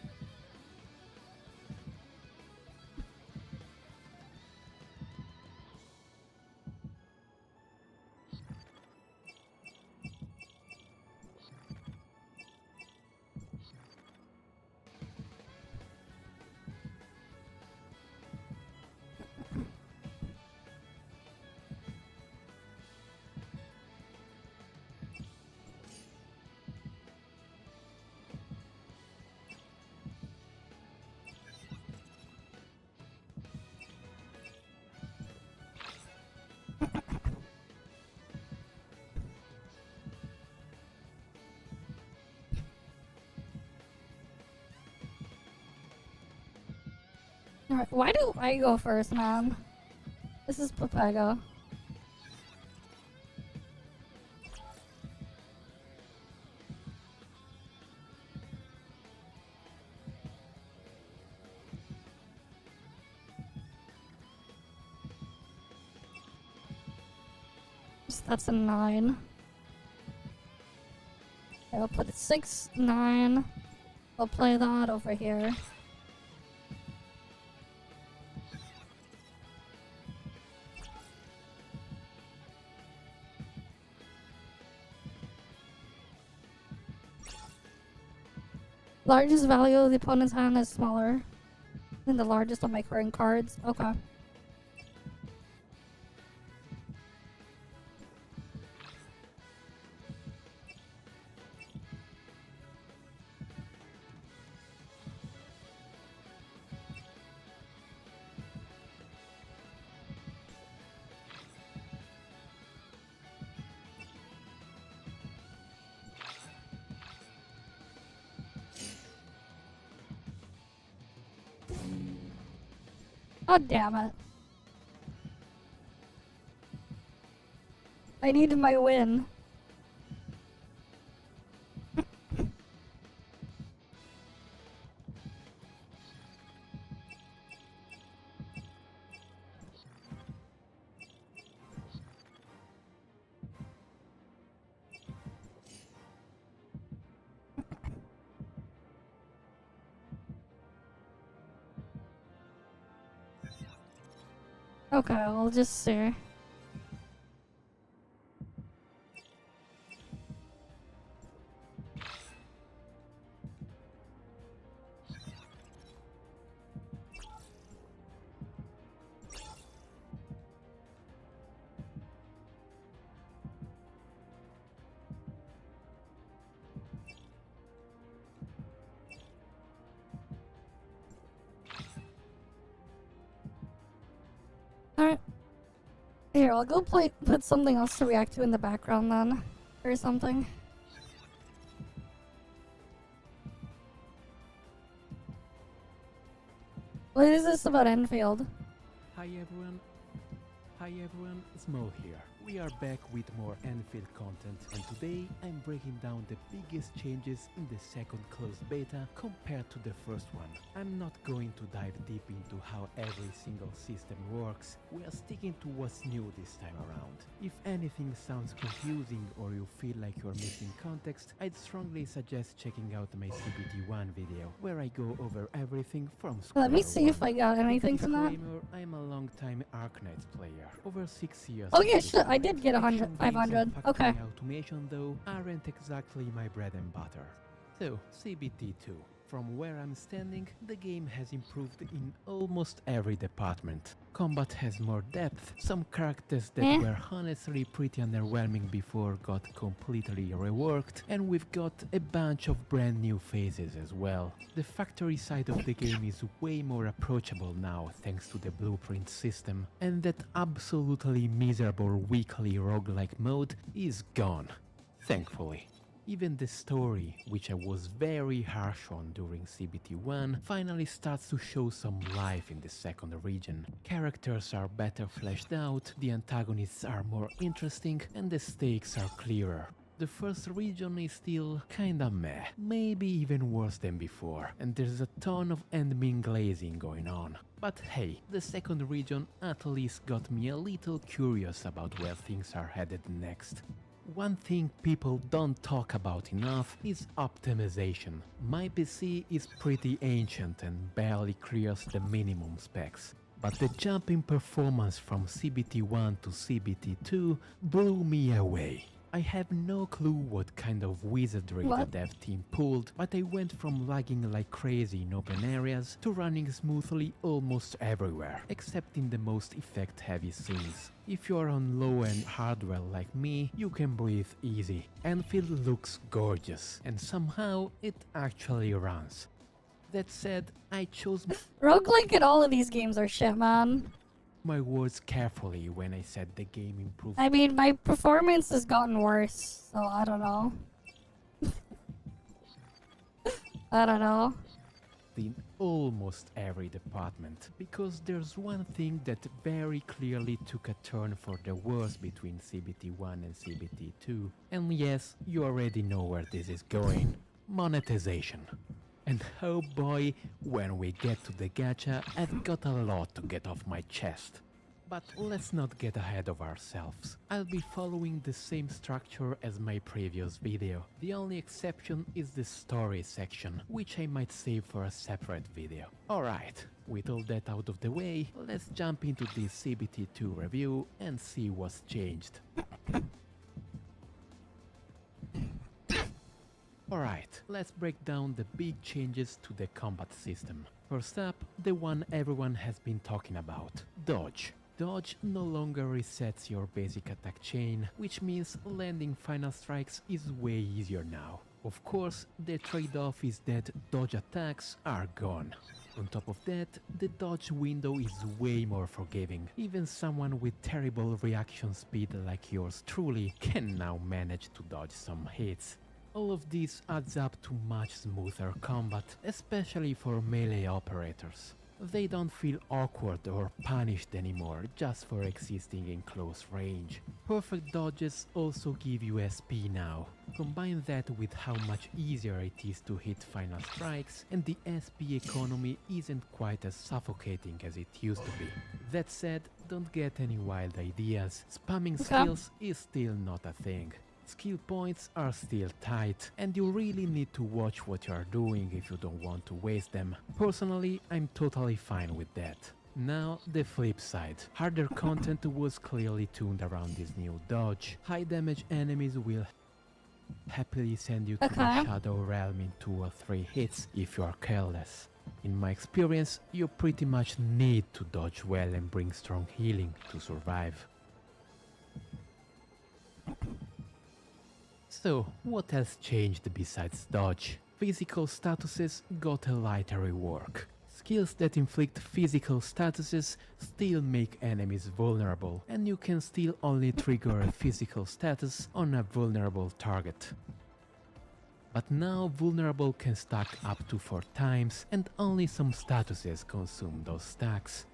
Alright, why do I go first, man? This is Papago. So that's a 9. Okay, I'll put it 6, 9. I'll play that over here. Largest value of the opponent's hand is smaller than the largest of my current cards. Okay. Oh, damn it. I needed my win. Okay, I'll just see. Alright. Here, I'll go put something else to react to in the background then. Or something. What is this about Enfield? Hi everyone. Hi everyone, Small here. We are back with more Enfield content, and today I'm breaking down the biggest changes in the second closed beta compared to the first one. I'm not going to dive deep into how every single system works. We are sticking to what's new this time around. If anything sounds confusing or you feel like you're missing context, I'd strongly suggest checking out my CBT1 video, where I go over everything from Let me square see if one. I got anything from that. Disclaimer, I'm a long-time Arknights player, over 6 years. Oh yeah, of shit, I did get 100, Action games and 500. Okay. factory automation, though, aren't exactly my bread and butter. So, CBT2. From where I'm standing, the game has improved in almost every department. Combat has more depth, some characters that were honestly pretty underwhelming before got completely reworked, and we've got a bunch of brand new phases as well. The factory side of the game is way more approachable now thanks to the blueprint system, and that absolutely miserable weekly roguelike mode is gone, thankfully. Even the story, which I was very harsh on during CBT1, finally starts to show some life in the second region. Characters are better fleshed out, the antagonists are more interesting, and the stakes are clearer. The first region is still kinda meh, maybe even worse than before, and there's a ton of endmin glazing going on. But hey, the second region at least got me a little curious about where things are headed next. One thing people don't talk about enough is optimization. My PC is pretty ancient and barely clears the minimum specs. But the jump in performance from CBT1 to CBT2 blew me away. I have no clue what kind of wizardry the dev team pulled, but I went from lagging like crazy in open areas to running smoothly almost everywhere, except in the most effect-heavy scenes. If you're on low-end hardware like me, you can breathe easy. Enfield looks gorgeous, and somehow it actually runs. That said, I chose Roguelike and all of these games are shit, man. my words carefully when I said the game improved. I mean, my performance has gotten worse, so I don't know. I don't know. In almost every department, because there's one thing that very clearly took a turn for the worse between CBT1 and CBT2, and yes, you already know where this is going: monetization. And oh boy, when we get to the gacha, I've got a lot to get off my chest. But let's not get ahead of ourselves. I'll be following the same structure as my previous video. The only exception is the story section, which I might save for a separate video. Alright, with all that out of the way, let's jump into this CBT2 review and see what's changed. Alright, let's break down the big changes to the combat system. First up, the one everyone has been talking about: dodge. Dodge no longer resets your basic attack chain, which means landing final strikes is way easier now. Of course, the trade-off is that dodge attacks are gone. On top of that, the dodge window is way more forgiving. Even someone with terrible reaction speed like yours truly can now manage to dodge some hits. All of this adds up to much smoother combat, especially for melee operators. They don't feel awkward or punished anymore just for existing in close range. Perfect dodges also give you SP now. Combine that with how much easier it is to hit final strikes, and the SP economy isn't quite as suffocating as it used to be. That said, don't get any wild ideas. Spamming skills is still not a thing. Skill points are still tight, and you really need to watch what you are doing if you don't want to waste them. Personally, I'm totally fine with that. Now the flip side. Harder content was clearly tuned around this new dodge. High damage enemies will happily send you to the Shadow Realm in 2 or 3 hits if you are careless. In my experience, you pretty much need to dodge well and bring strong healing to survive. So, what else changed besides dodge? Physical statuses got a lighter rework. Skills that inflict physical statuses still make enemies vulnerable, and you can still only trigger a physical status on a vulnerable target. But now vulnerable can stack up to 4 times, and only some statuses consume those stacks.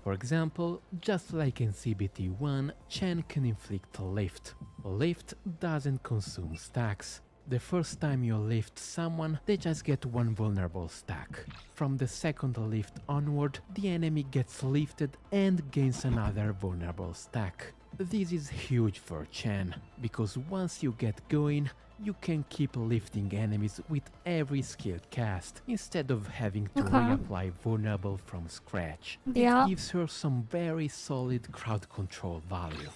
For example, just like in CBT1, Chen can inflict lift. Lift doesn't consume stacks. The first time you lift someone, they just get 1 vulnerable stack. From the second lift onward, the enemy gets lifted and gains another vulnerable stack. This is huge for Chen, because once you get going, you can keep lifting enemies with every skill cast, instead of having to reapply vulnerable from scratch. It gives her some very solid crowd control value.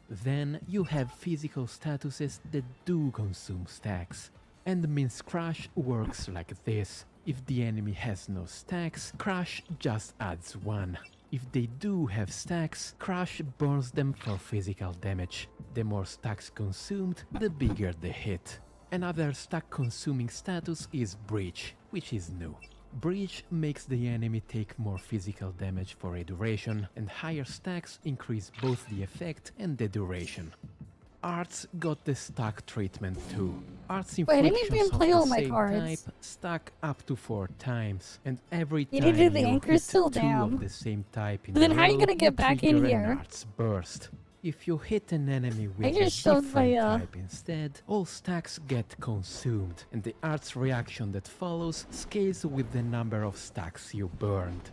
Then you have physical statuses that do consume stacks, and Mince Crush works like this. If the enemy has no stacks, Crush just adds 1. If they do have stacks, Crush burns them for physical damage. The more stacks consumed, the bigger the hit. Another stack consuming status is Breach, which is new. Breach makes the enemy take more physical damage for a duration, and higher stacks increase both the effect and the duration. Arts got the stack treatment too. Arts inflictions of the same type stack up to 4 times, and every time you hit 2 of the same type in a row, how are you gonna get back in here? Arts burst. If you hit an enemy with a different type instead, all stacks get consumed, and the art's reaction that follows scales with the number of stacks you burned.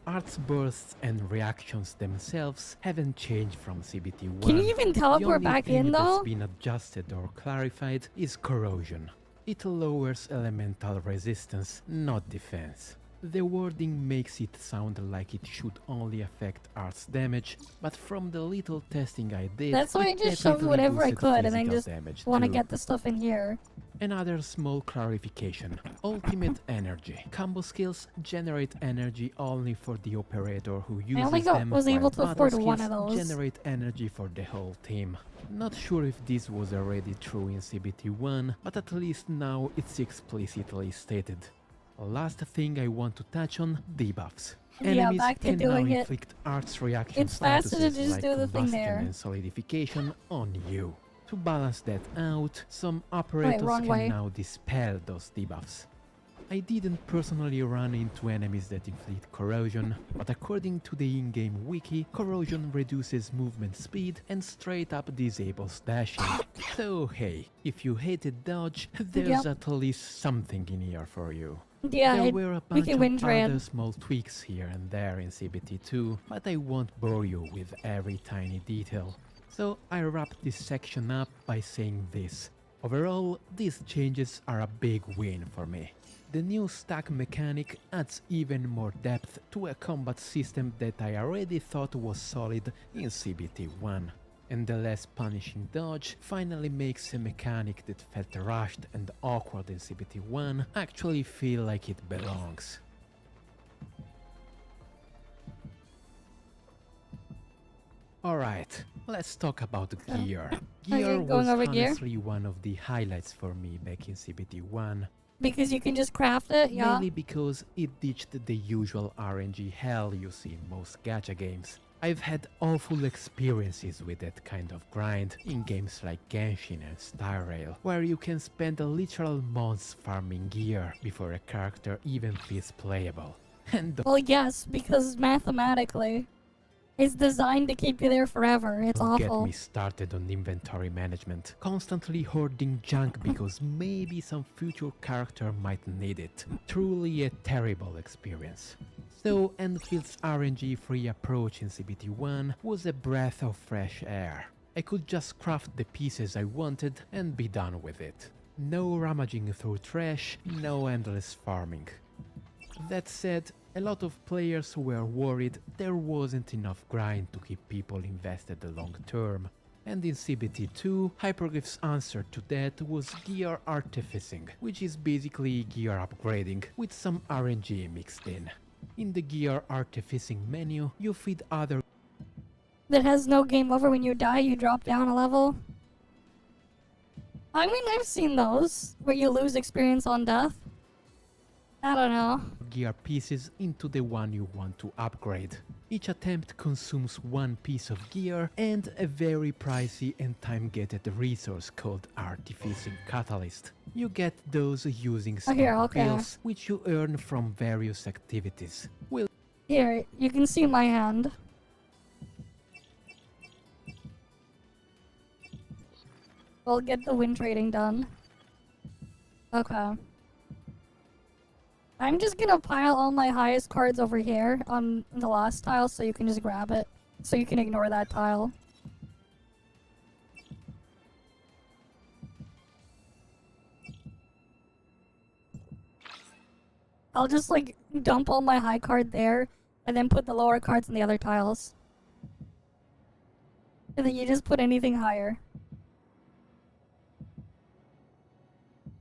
Art's bursts and reactions themselves haven't changed from CBT1. Can you even teleport back in though? The only thing that's been adjusted or clarified is corrosion. It lowers elemental resistance, not defense. The wording makes it sound like it should only affect art's damage, but from the little testing I did, that's why I just shoved whatever I could, and I just want to get the stuff in here. Another small clarification. Ultimate energy. Combo skills generate energy only for the operator who uses them, was able to while afford battle one of skills those. generate energy for the whole team. Not sure if this was already true in CBT1, but at least now it's explicitly stated. Last thing I want to touch on, debuffs. Enemies back to can now doing it. inflict arts reaction It's faster to statuses just like do the thing combustion there. and solidification on you. To balance that out, some operators can now dispel those debuffs. I didn't personally run into enemies that inflict corrosion, but according to the in-game wiki, corrosion reduces movement speed and straight up disables dashing. So hey, if you hated dodge, there's at least something in here for you. Yeah, there were a bunch of other trade. small tweaks here and there in CBT2, but I won't bore you with every tiny detail. So I wrap this section up by saying this. Overall, these changes are a big win for me. The new stack mechanic adds even more depth to a combat system that I already thought was solid in CBT1. And the less punishing dodge finally makes a mechanic that felt rushed and awkward in CBT1 actually feel like it belongs. Alright, let's talk about gear. Gear was honestly one of the highlights for me back in CBT1. Because you can just craft it, yeah? Mainly because it ditched the usual RNG hell you see in most gacha games. I've had awful experiences with that kind of grind in games like Genshin and Star Rail, where you can spend literal months farming gear before a character even feels playable. And well, yes, because mathematically, it's designed to keep you there forever. It's awful. Don't get me started on inventory management. Constantly hoarding junk because maybe some future character might need it. Truly a terrible experience. So EnVtuber's RNG-free approach in CBT1 was a breath of fresh air. I could just craft the pieces I wanted and be done with it. No rummaging through trash, no endless farming. That said, A lot of players were worried there wasn't enough grind to keep people invested long term. And in CBT2, Hyperglyph's answer to that was gear artificing, which is basically gear upgrading with some RNG mixed in. In the gear artificing menu, you feed other That has no game over. When you die, you drop down a level. I mean, I've seen those where you lose experience on death. I don't know. gear pieces into the one you want to upgrade. Each attempt consumes one piece of gear and a very pricey and time-gated resource called Artificing Catalyst. You get those using stock okay. bills, which you earn from various activities. Here, you can see my hand. We'll get the wind trading done. Okay. I'm just gonna pile all my highest cards over here on the last tile so you can just grab it. So you can ignore that tile. I'll just like dump all my high card there and then put the lower cards in the other tiles. And then you just put anything higher.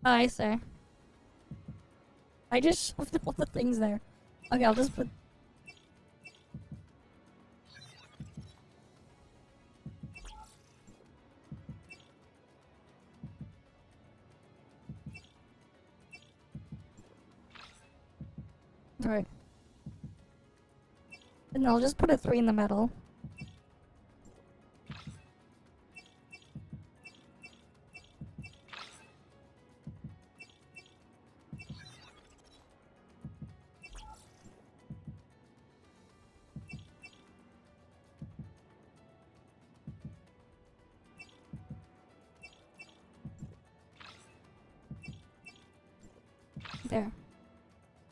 I see. I just shoved all the things there. Okay, I'll just put... Right. And I'll just put a 3 in the middle. There.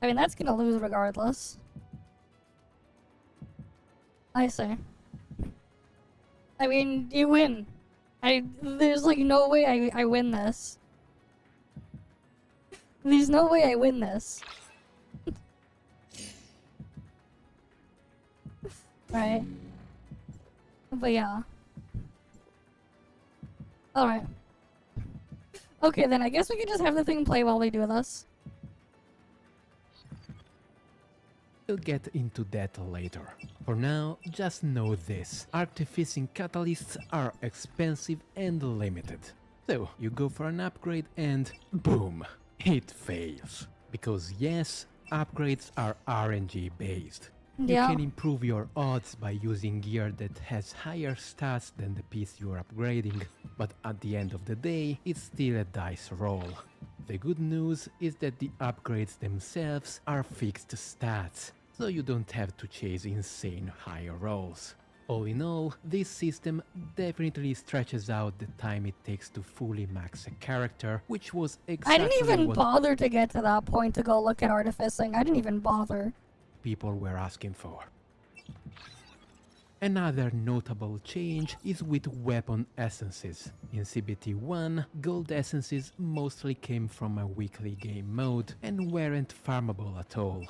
I mean, that's gonna lose regardless. I see. I mean, you win. There's like no way I win this. There's no way I win this. Right. But yeah. Alright. Okay, then I guess we can just have the thing play while we do this. We'll get into that later. For now, just know this. Artificing catalysts are expensive and limited. So, you go for an upgrade and boom, it fails. Because yes, upgrades are RNG based. Yeah. You can improve your odds by using gear that has higher stats than the piece you're upgrading, but at the end of the day, it's still a dice roll. The good news is that the upgrades themselves are fixed stats, so you don't have to chase insane high rolls. All in all, this system definitely stretches out the time it takes to fully max a character, which was exactly I didn't even what bother to get to that point to go look at artificing. I didn't even bother. people were asking for. Another notable change is with weapon essences. In CBT1, gold essences mostly came from a weekly game mode and weren't farmable at all.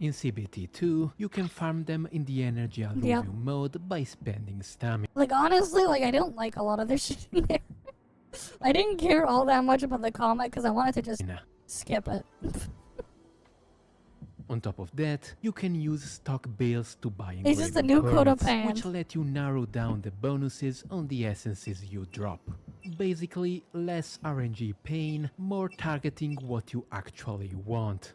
In CBT2, you can farm them in the energy alluvium mode by spending stamina. Like, honestly, like, I don't like a lot of this shit in there. I didn't care all that much about the combat because I wanted to just skip it. On top of that, you can use stock bales to buy It's just a engraving new coat of permits, paint. which let you narrow down the bonuses on the essences you drop. Basically, less RNG pain, more targeting what you actually want.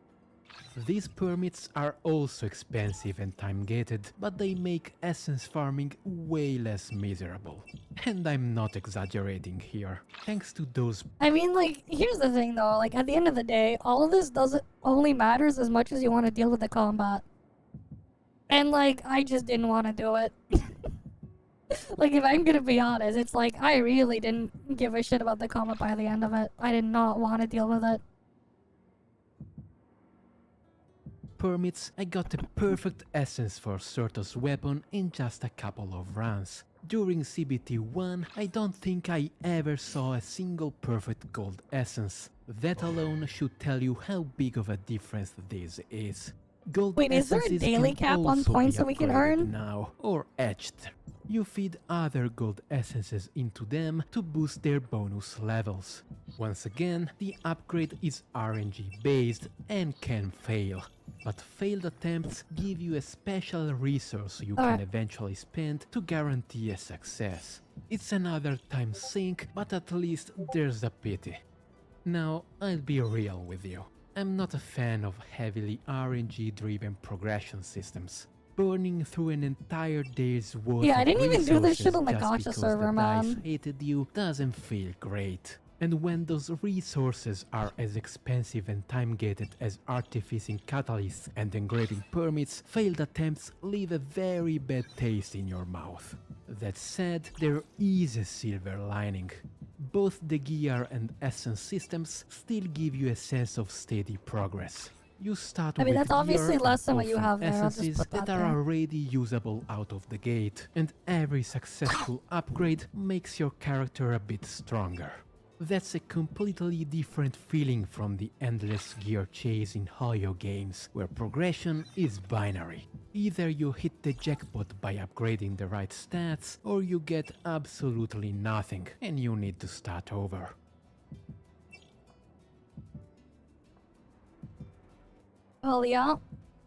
These permits are also expensive and time-gated, but they make essence farming way less miserable. And I'm not exaggerating here. Thanks to those I mean, like, here's the thing though, like, at the end of the day, all of this doesn't only matters as much as you want to deal with the combat. And, like, I just didn't want to do it. Like, if I'm gonna be honest, it's like, I really didn't give a shit about the combat by the end of it. I did not want to deal with it. permits, I got the perfect essence for Surto's weapon in just a couple of runs. During CBT1, I don't think I ever saw a single perfect gold essence. That alone should tell you how big of a difference this is. Gold Wait, is there a essences daily can cap on also points be that we can upgraded earn? now, or etched. You feed other gold essences into them to boost their bonus levels. Once again, the upgrade is RNG based and can fail, but failed attempts give you a special resource you can eventually spend to guarantee a success. It's another time sink, but at least there's a pity. Now, I'll be real with you. I'm not a fan of heavily RNG-driven progression systems. Burning through an entire day's worth Yeah, I of didn't even do this resources shit on the just gacha because server, the dice man. hated you doesn't feel great. And when those resources are as expensive and time-gated as artificing catalysts and engraving permits, failed attempts leave a very bad taste in your mouth. That said, there is a silver lining. Both the gear and essence systems still give you a sense of steady progress. You start with that's obviously gear less than what and you have there, I'll just essences put that that are there. already usable out of the gate, and every successful upgrade makes your character a bit stronger. That's a completely different feeling from the endless gear chase in Hoyo games, where progression is binary. Either you hit the jackpot by upgrading the right stats, or you get absolutely nothing, and you need to start over. Well, yeah.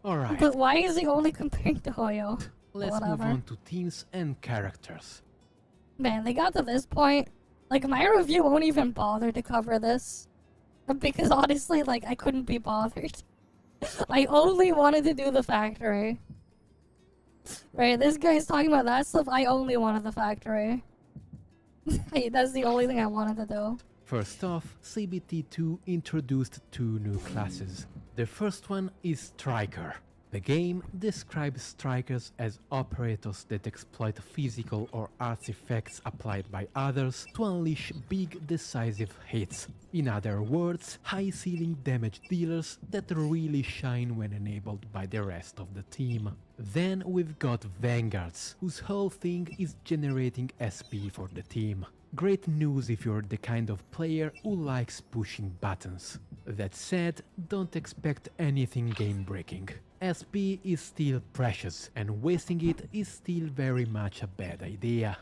Alright, But why is he only comparing to Hoyo? let's move Whatever. on to teams and characters. Man, they got to this point. Like, my review won't even bother to cover this. Because honestly, like, I couldn't be bothered. I only wanted to do the factory. Right, this guy's talking about that stuff, I only wanted the factory. Hey, that's the only thing I wanted to do. First off, CBT2 introduced two new classes. The first one is Striker. The game describes strikers as operators that exploit physical or artifacts applied by others to unleash big decisive hits. In other words, high ceiling damage dealers that really shine when enabled by the rest of the team. Then we've got Vanguards, whose whole thing is generating SP for the team. Great news if you're the kind of player who likes pushing buttons. That said, don't expect anything game-breaking. SP is still precious, and wasting it is still very much a bad idea.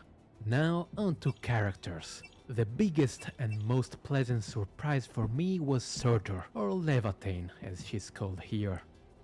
Now on to characters. The biggest and most pleasant surprise for me was Surtur, or Leviathan as she's called here.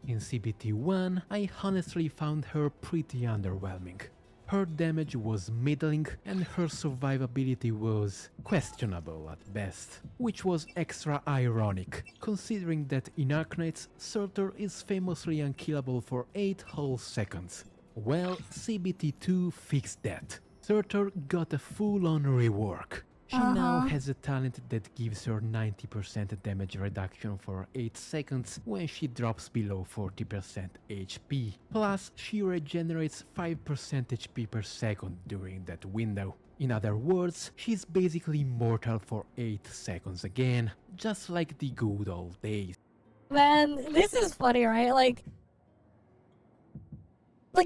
In CBT1, I honestly found her pretty underwhelming. Her damage was middling and her survivability was questionable at best, which was extra ironic, considering that in Arknights, Surtur is famously unkillable for 8 whole seconds. Well, CBT2 fixed that. Surtur got a full-on rework. She now has a talent that gives her 90% damage reduction for 8 seconds when she drops below 40% HP. Plus, she regenerates 5% HP per second during that window. In other words, she's basically mortal for 8 seconds again, just like the good old days. Man, this is funny, right? Like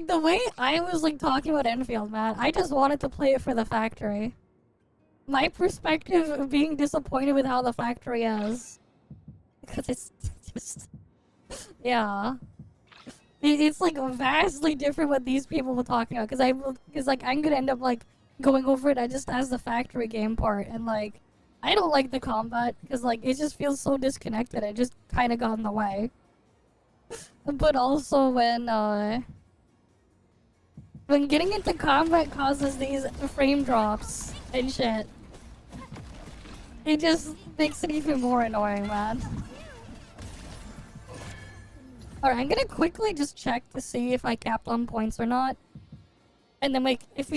the way I was like talking about Enfield, man, I just wanted to play it for the factory. My perspective of being disappointed with how the factory is. Because it's just... Yeah. It's like vastly different what these people were talking about. Because like, I'm gonna end up like going over it just as the factory game part. And like, I don't like the combat. Because like, it just feels so disconnected. It just kind of got in the way. But also when getting into combat causes these frame drops and shit. It just makes it even more annoying, man. Alright, I'm gonna quickly just check to see if I capped on points or not. And then like, if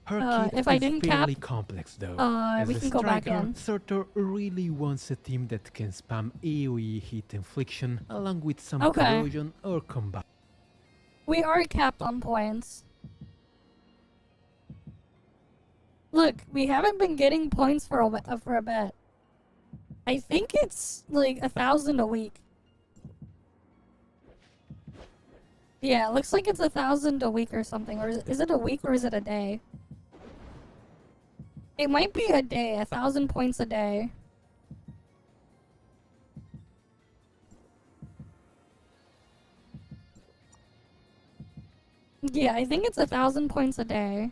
I didn't cap, fairly complex though. As we a can go back striker, in. Surtur really wants a team that can spam AoE hit infliction along with some Okay. corrosion or combat. We are capped on points. Look, we haven't been getting points for a bit. I think it's like 1,000 a week. Yeah, it looks like it's 1,000 a week or something. Or is it a week or is it a day? It might be a day, 1,000 points a day. Yeah, I think it's 1,000 points a day.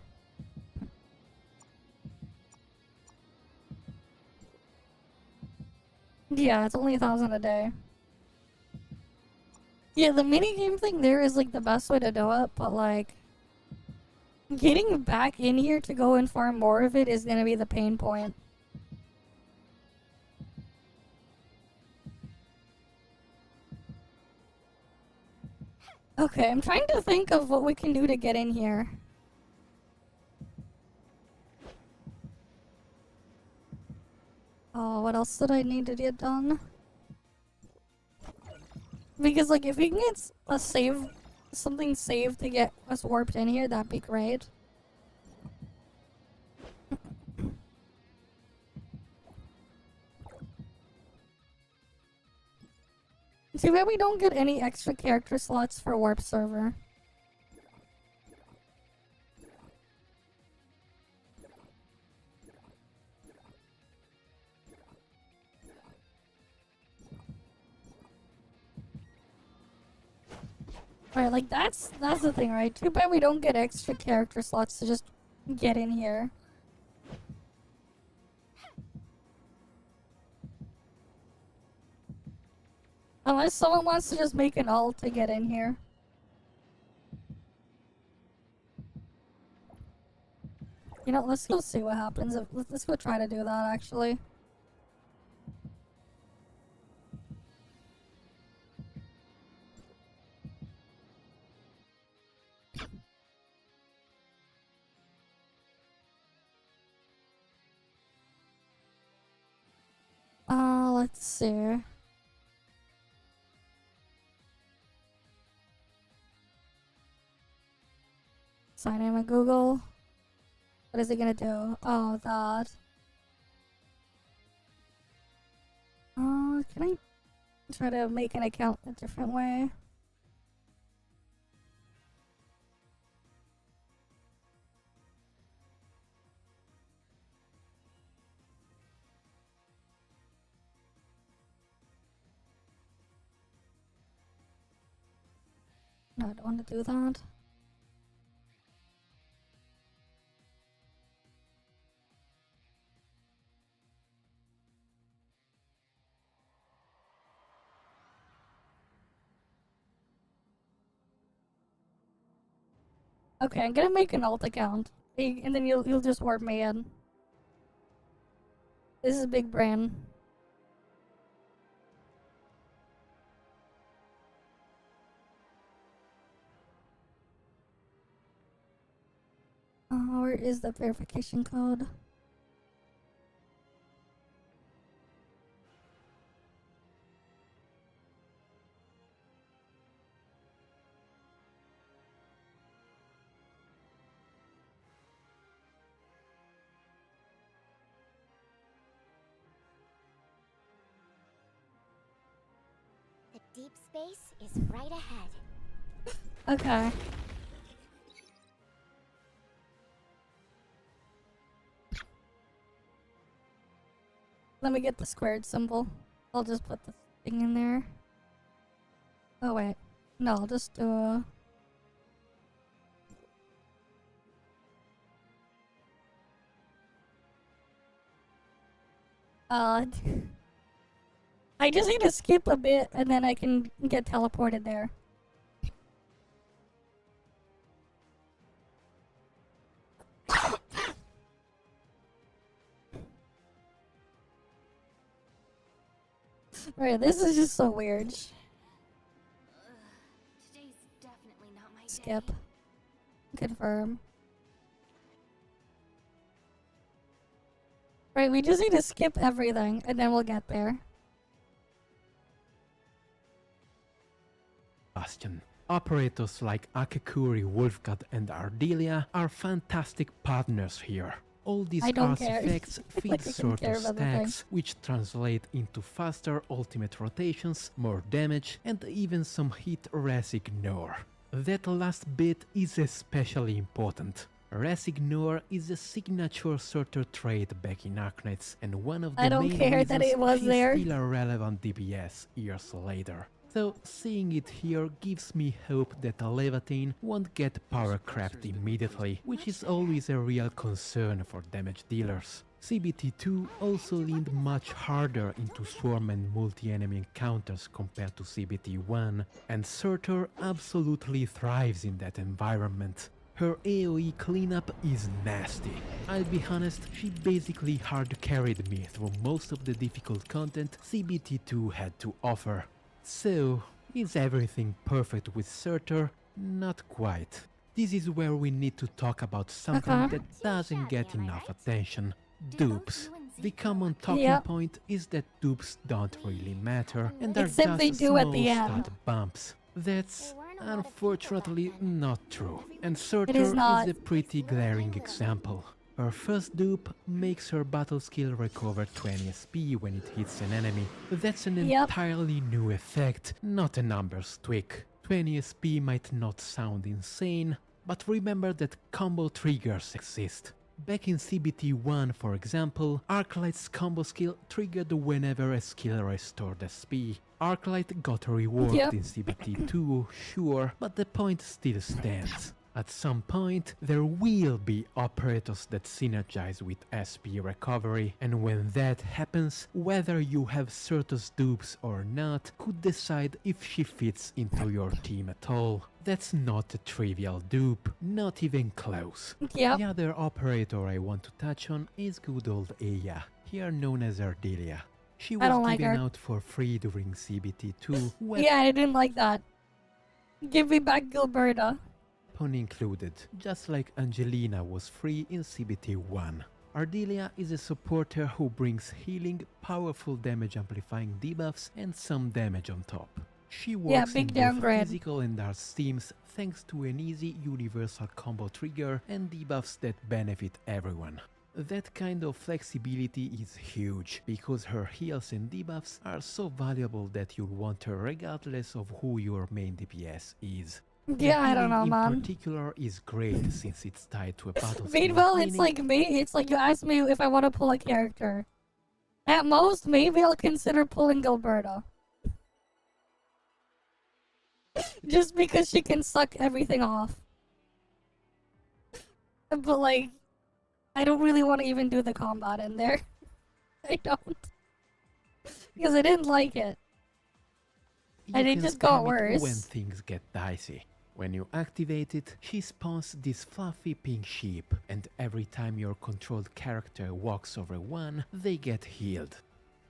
Yeah, it's only 1,000 a day. Yeah, the minigame thing there is like the best way to do it, but like getting back in here to go and farm more of it is gonna be the pain point. Okay, I'm trying to think of what we can do to get in here. Oh, what else did I need to get done? Because, like, if we can get a save, something saved to get us warped in here, that'd be great. Too bad we don't get any extra character slots for warp server. Right, like that's the thing, right? Too bad we don't get extra character slots to just get in here. Unless someone wants to just make an ult to get in here. You know, let's go see what happens. Let's go try to do that, actually. Let's see. Sign in with Google. What is it gonna do? Oh, that. Can I try to make an account a different way? No, I don't want to do that. Okay, I'm gonna make an alt account, and then you'll just warp me in. This is big brain. Where is the verification code? The deep space is right ahead. Okay. Let me get the squared symbol. I'll just put the thing in there. Oh wait. No, I'll just do a... I just need to skip a bit and then I can get teleported there. Right, this is just so weird. Today's definitely not my Skip. Confirm. Right, we just need to skip everything and then we'll get there. Bastion. Operators like Akakuri, Wolfgat and Ardelia are fantastic partners here. All these I don't care. artifacts feed Like I can sort care of about the thing. stacks, which translate into faster ultimate rotations, more damage, and even some hit Resignor. That last bit is especially important. Resignor is a signature sorter trait back in Arknights, and one of the I don't main care reasons that it was she's there. still a relevant DPS years later. So seeing it here gives me hope that Leviathan won't get power cracked immediately, which is always a real concern for damage dealers. CBT2 also leaned much harder into swarm and multi-enemy encounters compared to CBT1, and Surtur absolutely thrives in that environment. Her AoE cleanup is nasty. I'll be honest, she basically hard carried me through most of the difficult content CBT2 had to offer. So, is everything perfect with Surtur? Not quite. This is where we need to talk about something that doesn't get enough attention. Dupes. The common talking point is that dupes don't really matter and are Except just they do small at the end. stat bumps. That's unfortunately not true, and Surtur is not. is a pretty glaring example. Her first dupe makes her battle skill recover 20 SP when it hits an enemy. That's an entirely new effect, not a numbers tweak. 20 SP might not sound insane, but remember that combo triggers exist. Back in CBT1, for example, Arclight's combo skill triggered whenever a skill restored SP. Arclight got reworked in CBT2, sure, but the point still stands. At some point, there will be operators that synergize with SP recovery, and when that happens, whether you have Surtur's dupes or not could decide if she fits into your team at all. That's not a trivial dupe, not even close. The other operator I want to touch on is good old Aya, here known as Ardelia. She was given out for free during CBT2. Yeah, I didn't like that. Give me back Gilberta. Pun included, just like Angelina was free in CBT1. Ardelia is a supporter who brings healing, powerful damage amplifying debuffs and some damage on top. She works in both physical and arts teams thanks to an easy universal combo trigger and debuffs that benefit everyone. That kind of flexibility is huge, because her heals and debuffs are so valuable that you'll want her regardless of who your main DPS is. Yeah, I don't know, man. In particular is great since it's tied to a battle skill. Meanwhile, it's like me. It's like you ask me if I want to pull a character. At most, maybe I'll consider pulling Gilberta. Just because she can suck everything off. But like, I don't really want to even do the combat in there. I don't. Because I didn't like it. And it just got worse. When things get dicey. When you activate it, she spawns this fluffy pink sheep, and every time your controlled character walks over one, they get healed.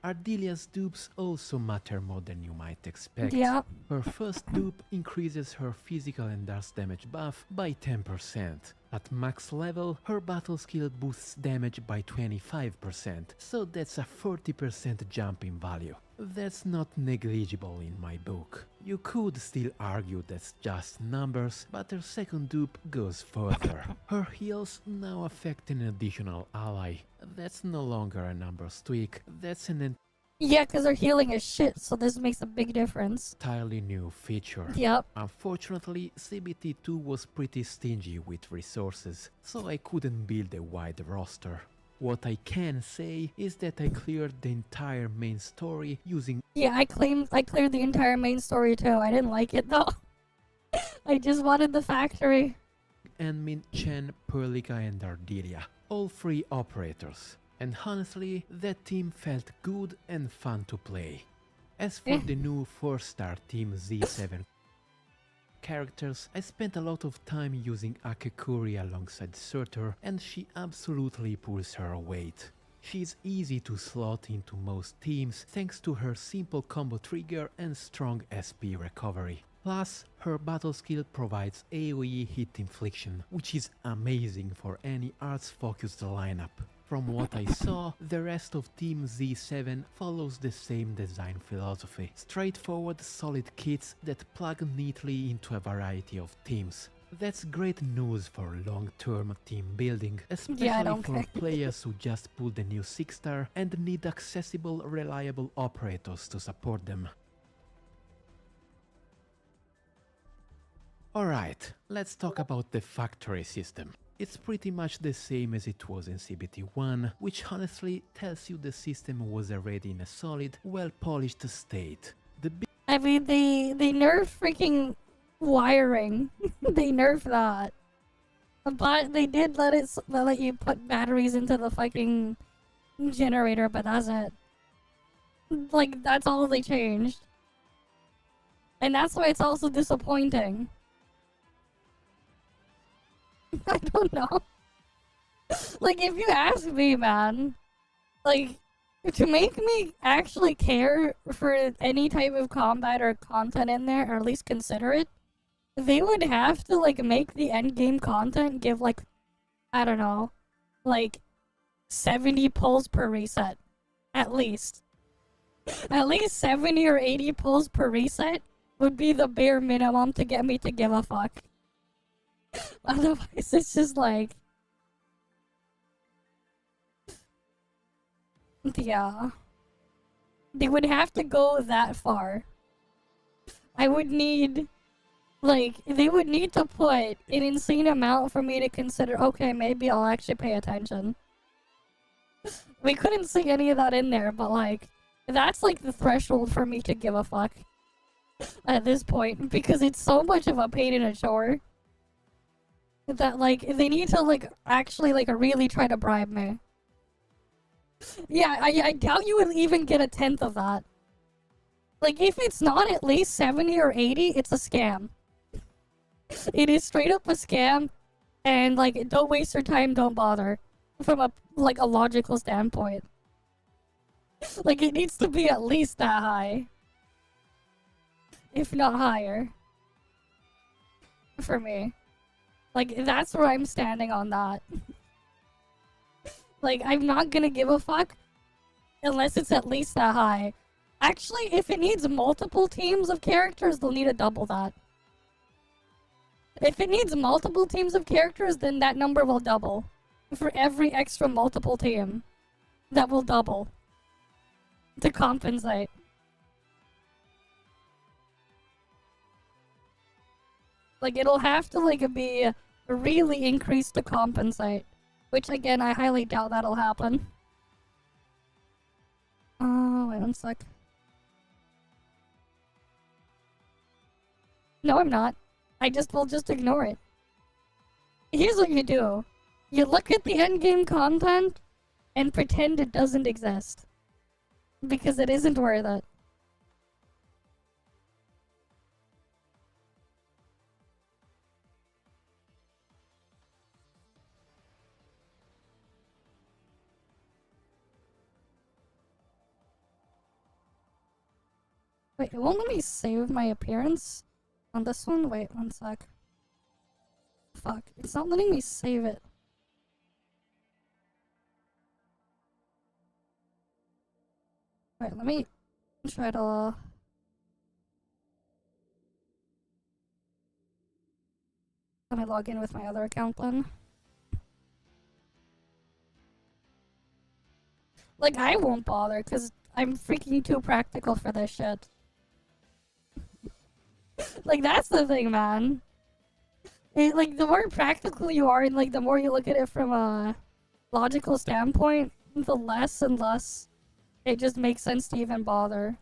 Ardelia's dupes also matter more than you might expect. Her first dupe increases her physical and arts damage buff by 10%. At max level, her battle skill boosts damage by 25%, so that's a 40% jump in value. That's not negligible in my book. You could still argue that's just numbers, but her second dupe goes further. Her heals now affect an additional ally. That's no longer a numbers tweak, that's an yeah, because her healing is shit, so this makes a big difference. Entirely new feature. Unfortunately, CBT2 was pretty stingy with resources, so I couldn't build a wide roster. What I can say is that I cleared the entire main story using... Yeah, I cleared the entire main story too. I didn't like it though. I just wanted the factory. Enmin, Chen, Perlica and Ardelia. All three operators. And honestly, that team felt good and fun to play. As for the new 4-star Team Z7 characters, I spent a lot of time using Akekuri alongside Surtur, and she absolutely pulls her weight. She's easy to slot into most teams thanks to her simple combo trigger and strong SP recovery. Plus, her battle skill provides AoE hit infliction, which is amazing for any arts-focused lineup. From what I saw, the rest of Team Z7 follows the same design philosophy. Straightforward, solid kits that plug neatly into a variety of teams. That's great news for long-term team building, especially for players who just pulled a new 6-star and need accessible, reliable operators to support them. Alright, let's talk about the factory system. It's pretty much the same as it was in CBT1, which honestly tells you the system was already in a solid, well-polished state. I mean, they nerfed freaking wiring. They nerfed that. But they did let you put batteries into the fucking generator, but that's it. Like, that's all they changed. And that's why it's also disappointing. I don't know. Like, if you ask me, man, like, to make me actually care for any type of combat or content in there, or at least consider it, they would have to, like, make the endgame content give, like, I don't know, like, 70 pulls per reset. At least. At least 70 or 80 pulls per reset would be the bare minimum to get me to give a fuck. Otherwise, it's just like... Yeah. They would have to go that far. I would need... Like, they would need to put an insane amount for me to consider, okay, maybe I'll actually pay attention. We couldn't see any of that in there, but like, that's like the threshold for me to give a fuck. At this point, because it's so much of a pain in a chore. That like, they need to like, actually like really try to bribe me. Yeah, I doubt you would even get a tenth of that. Like, if it's not at least 70 or 80, it's a scam. It is straight up a scam, and like, don't waste your time, don't bother. From a logical standpoint. Like, it needs to be at least that high. If not higher. For me. Like, that's where I'm standing on that. Like, I'm not gonna give a fuck unless it's at least that high. Actually, if it needs multiple teams of characters, they'll need to double that. If it needs multiple teams of characters, then that number will double. For every extra multiple team, that will double. To compensate. Like, it'll have to, like, be really increased to compensate. Which, again, I highly doubt that'll happen. Oh, wait one sec. No, I'm not. Will just ignore it. Here's what you do. You look at the endgame content and pretend it doesn't exist. Because it isn't worth it. Wait, it won't let me save my appearance on this one? Wait, one sec. Fuck, it's not letting me save it. Wait, let me try to... Let me log in with my other account then. Like, I won't bother, because I'm freaking too practical for this shit. Like, that's the thing, man. Like, the more practical you are, and, like, the more you look at it from a logical standpoint, the less and less it just makes sense to even bother.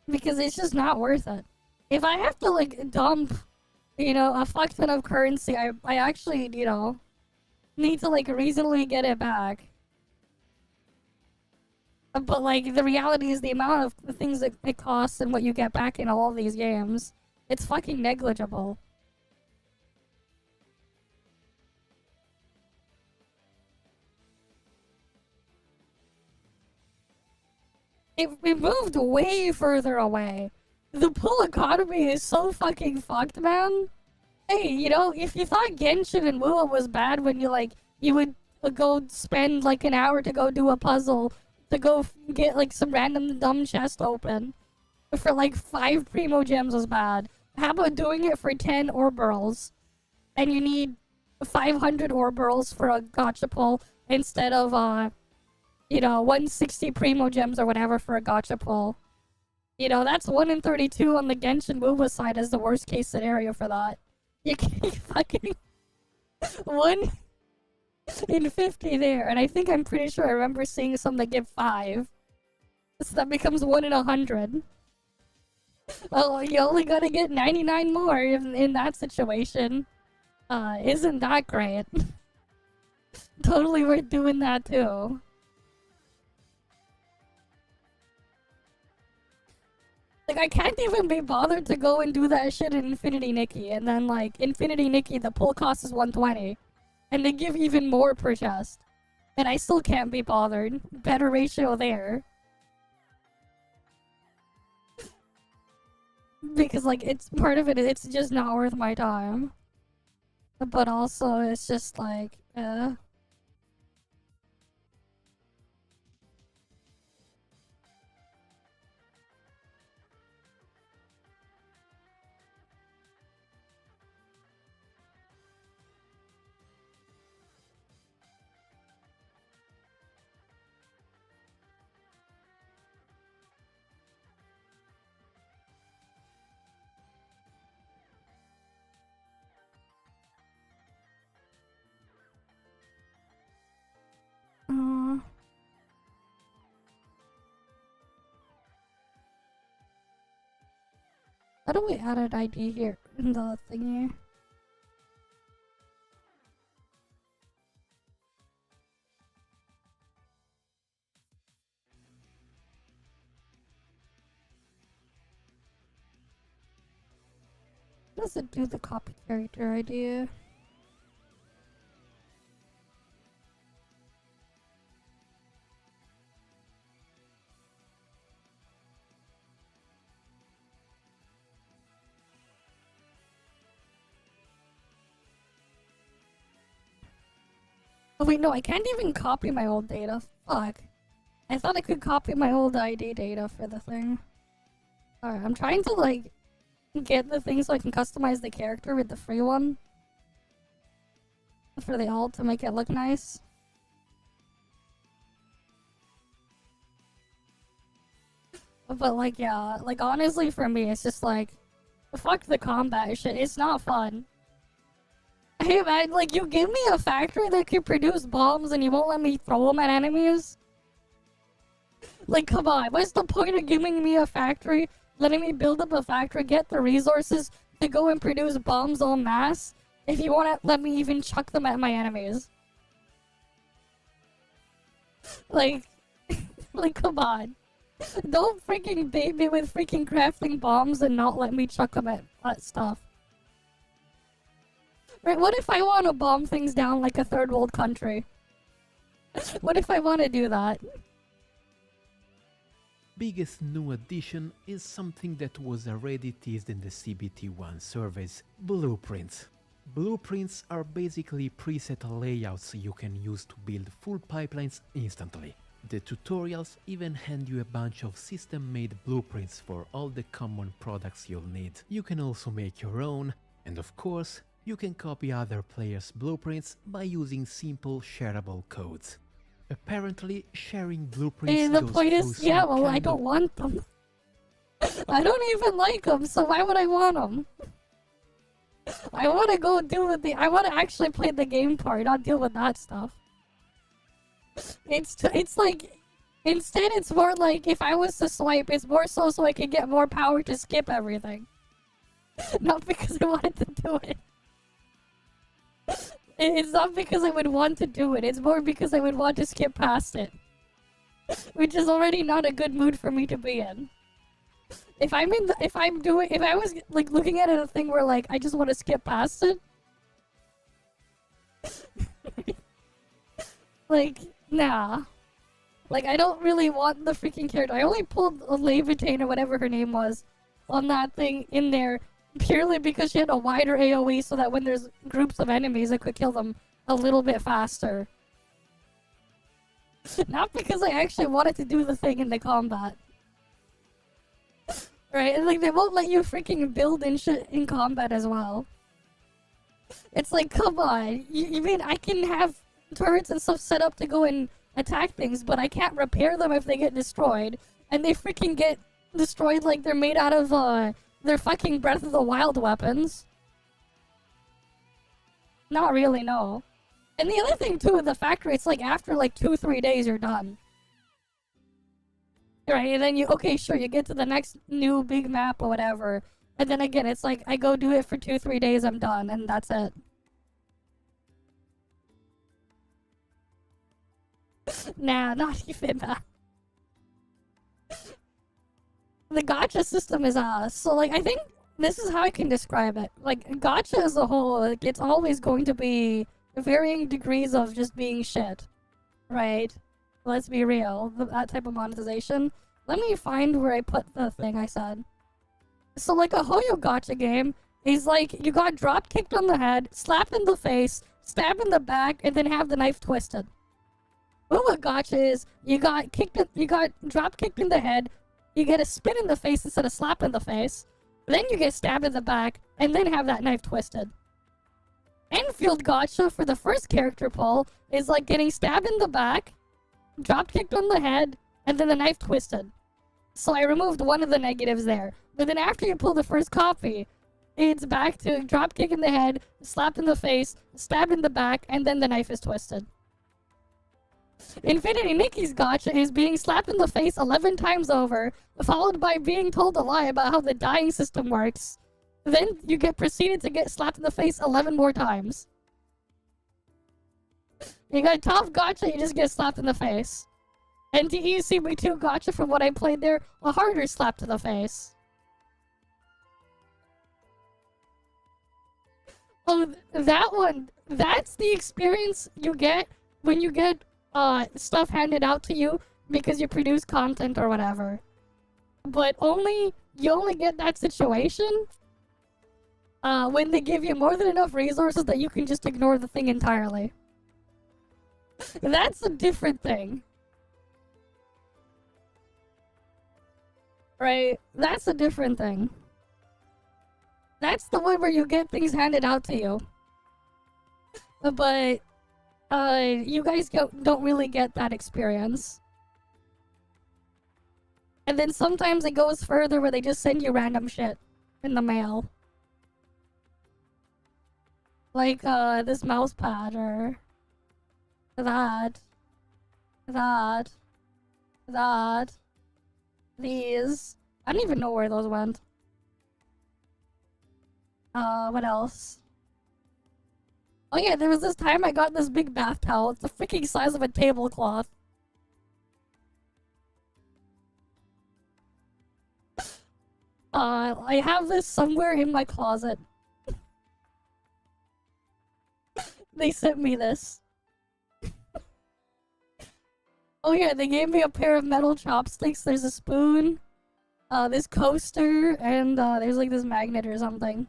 Because it's just not worth it. If I have to, like, dump, you know, a fuck ton of currency, I actually, you know, need to, like, reasonably get it back. But, like, the reality is the amount of the things that it costs and what you get back in all of these games, it's fucking negligible. It moved way further away. The pool economy is so fucking fucked, man. Hey, you know, if you thought Genshin and WoW was bad when you would go spend, like, an hour to go do a puzzle, to go get, like, some random dumb chest open, for, like, 5 Primo Gems was bad. How about doing it for 10 Orburls? And you need 500 Orburls for a gacha pull instead of, you know, 160 Primo Gems or whatever for a gacha pull. You know, that's 1 in 32 on the Genshin MOBA side as the worst case scenario for that. You can fucking 1 in 50 there, and I'm pretty sure I remember seeing some that give 5. So that becomes 1 in 100. Well, you only gotta get 99 more in that situation. Isn't that great? Totally worth doing that too. Like, I can't even be bothered to go and do that shit in Infinity Nikki, and then, like, Infinity Nikki, the pull cost is 120, and they give even more per chest. And I still can't be bothered. Better ratio there. Because, like, it's part of it, it's just not worth my time. But also, it's just like, how do we add an ID here in the thingy? Does it do the copy character ID? Oh wait, no, I can't even copy my old data. Fuck. I thought I could copy my old ID data for the thing. Alright, I'm trying to, like, get the thing so I can customize the character with the free one. For the alt to make it look nice. But, like, yeah, like, honestly for me, it's just like, fuck the combat shit, it's not fun. Hey man, like, you give me a factory that can produce bombs and you won't let me throw them at enemies? Like, come on, what's the point of giving me a factory, letting me build up a factory, get the resources to go and produce bombs en masse, if you wanna let me even chuck them at my enemies? Like, like, come on. Don't freaking bait me with freaking crafting bombs and not let me chuck them at stuff. Right, what if I want to bomb things down like a third world country? What if I want to do that? Biggest new addition is something that was already teased in the CBT1 surveys, blueprints. Blueprints are basically preset layouts you can use to build full pipelines instantly. The tutorials even hand you a bunch of system-made blueprints for all the common products you'll need. You can also make your own, and of course, you can copy other players' blueprints by using simple shareable codes. Apparently, sharing blueprints And the goes point through is, some yeah, well, I kind don't want them. I don't even like them, so why would I want them? I want to go deal with I want to actually play the game part, not deal with that stuff. It's like, instead it's more like, if I was to swipe, it's more so I could get more power to skip everything. Not because I wanted to do it. It's not because I would want to do it, it's more because I would want to skip past it. Which is already not a good mood for me to be in. If I was like looking at it a thing where like I just want to skip past it. Like, nah. Like, I don't really want the freaking character. I only pulled a Levitane or whatever her name was on that thing in there purely because she had a wider AoE so that when there's groups of enemies I could kill them a little bit faster. Not because I actually wanted to do the thing in the combat. Right? And like, they won't let you freaking build and shit in combat as well. It's like, come on. You mean I can have turrets and stuff set up to go and attack things, but I can't repair them if they get destroyed, and they freaking get destroyed like they're made out of their fucking Breath of the Wild weapons. Not really, no. And the other thing too, the factory, it's like after like 2-3 days you're done. Right, and then you, okay, sure, you get to the next new big map or whatever. And then again, it's like, I go do it for 2-3 days, I'm done, and that's it. Nah, not even that. The gacha system is so like, I think this is how I can describe it. Like, gacha as a whole, like, it's always going to be varying degrees of just being shit. Right? Let's be real. That type of monetization. Let me find where I put the thing I said. So, like, a Hoyo gacha game is like, you got drop kicked on the head, slapped in the face, stabbed in the back, and then have the knife twisted. What gacha is, you got drop kicked in the head, you get a spin in the face instead of slap in the face, then you get stabbed in the back, and then have that knife twisted. EnVtuber gacha for the first character pull is like getting stabbed in the back, drop kicked on the head, and then the knife twisted. So I removed one of the negatives there. But then after you pull the first copy, it's back to drop kick in the head, slap in the face, stab in the back, and then the knife is twisted. Infinity Nikki's gacha is being slapped in the face 11 times over, followed by being told a lie about how the dying system works. Then you get proceeded to get slapped in the face 11 more times. You got ToF gacha, you just get slapped in the face. And TECB2 gacha, from what I played there, a harder slap to the face. Oh, that one, that's the experience you get when you get stuff handed out to you because you produce content or whatever. But you only get that situation when they give you more than enough resources that you can just ignore the thing entirely. That's a different thing. Right? That's a different thing. That's the one where you get things handed out to you. But you guys don't really get that experience. And then sometimes it goes further where they just send you random shit in the mail. Like, this mouse pad, or that, these. I don't even know where those went. What else? Oh yeah, there was this time I got this big bath towel. It's the freaking size of a tablecloth. I have this somewhere in my closet. They sent me this. Oh yeah, they gave me a pair of metal chopsticks. There's a spoon, this coaster, and there's like this magnet or something.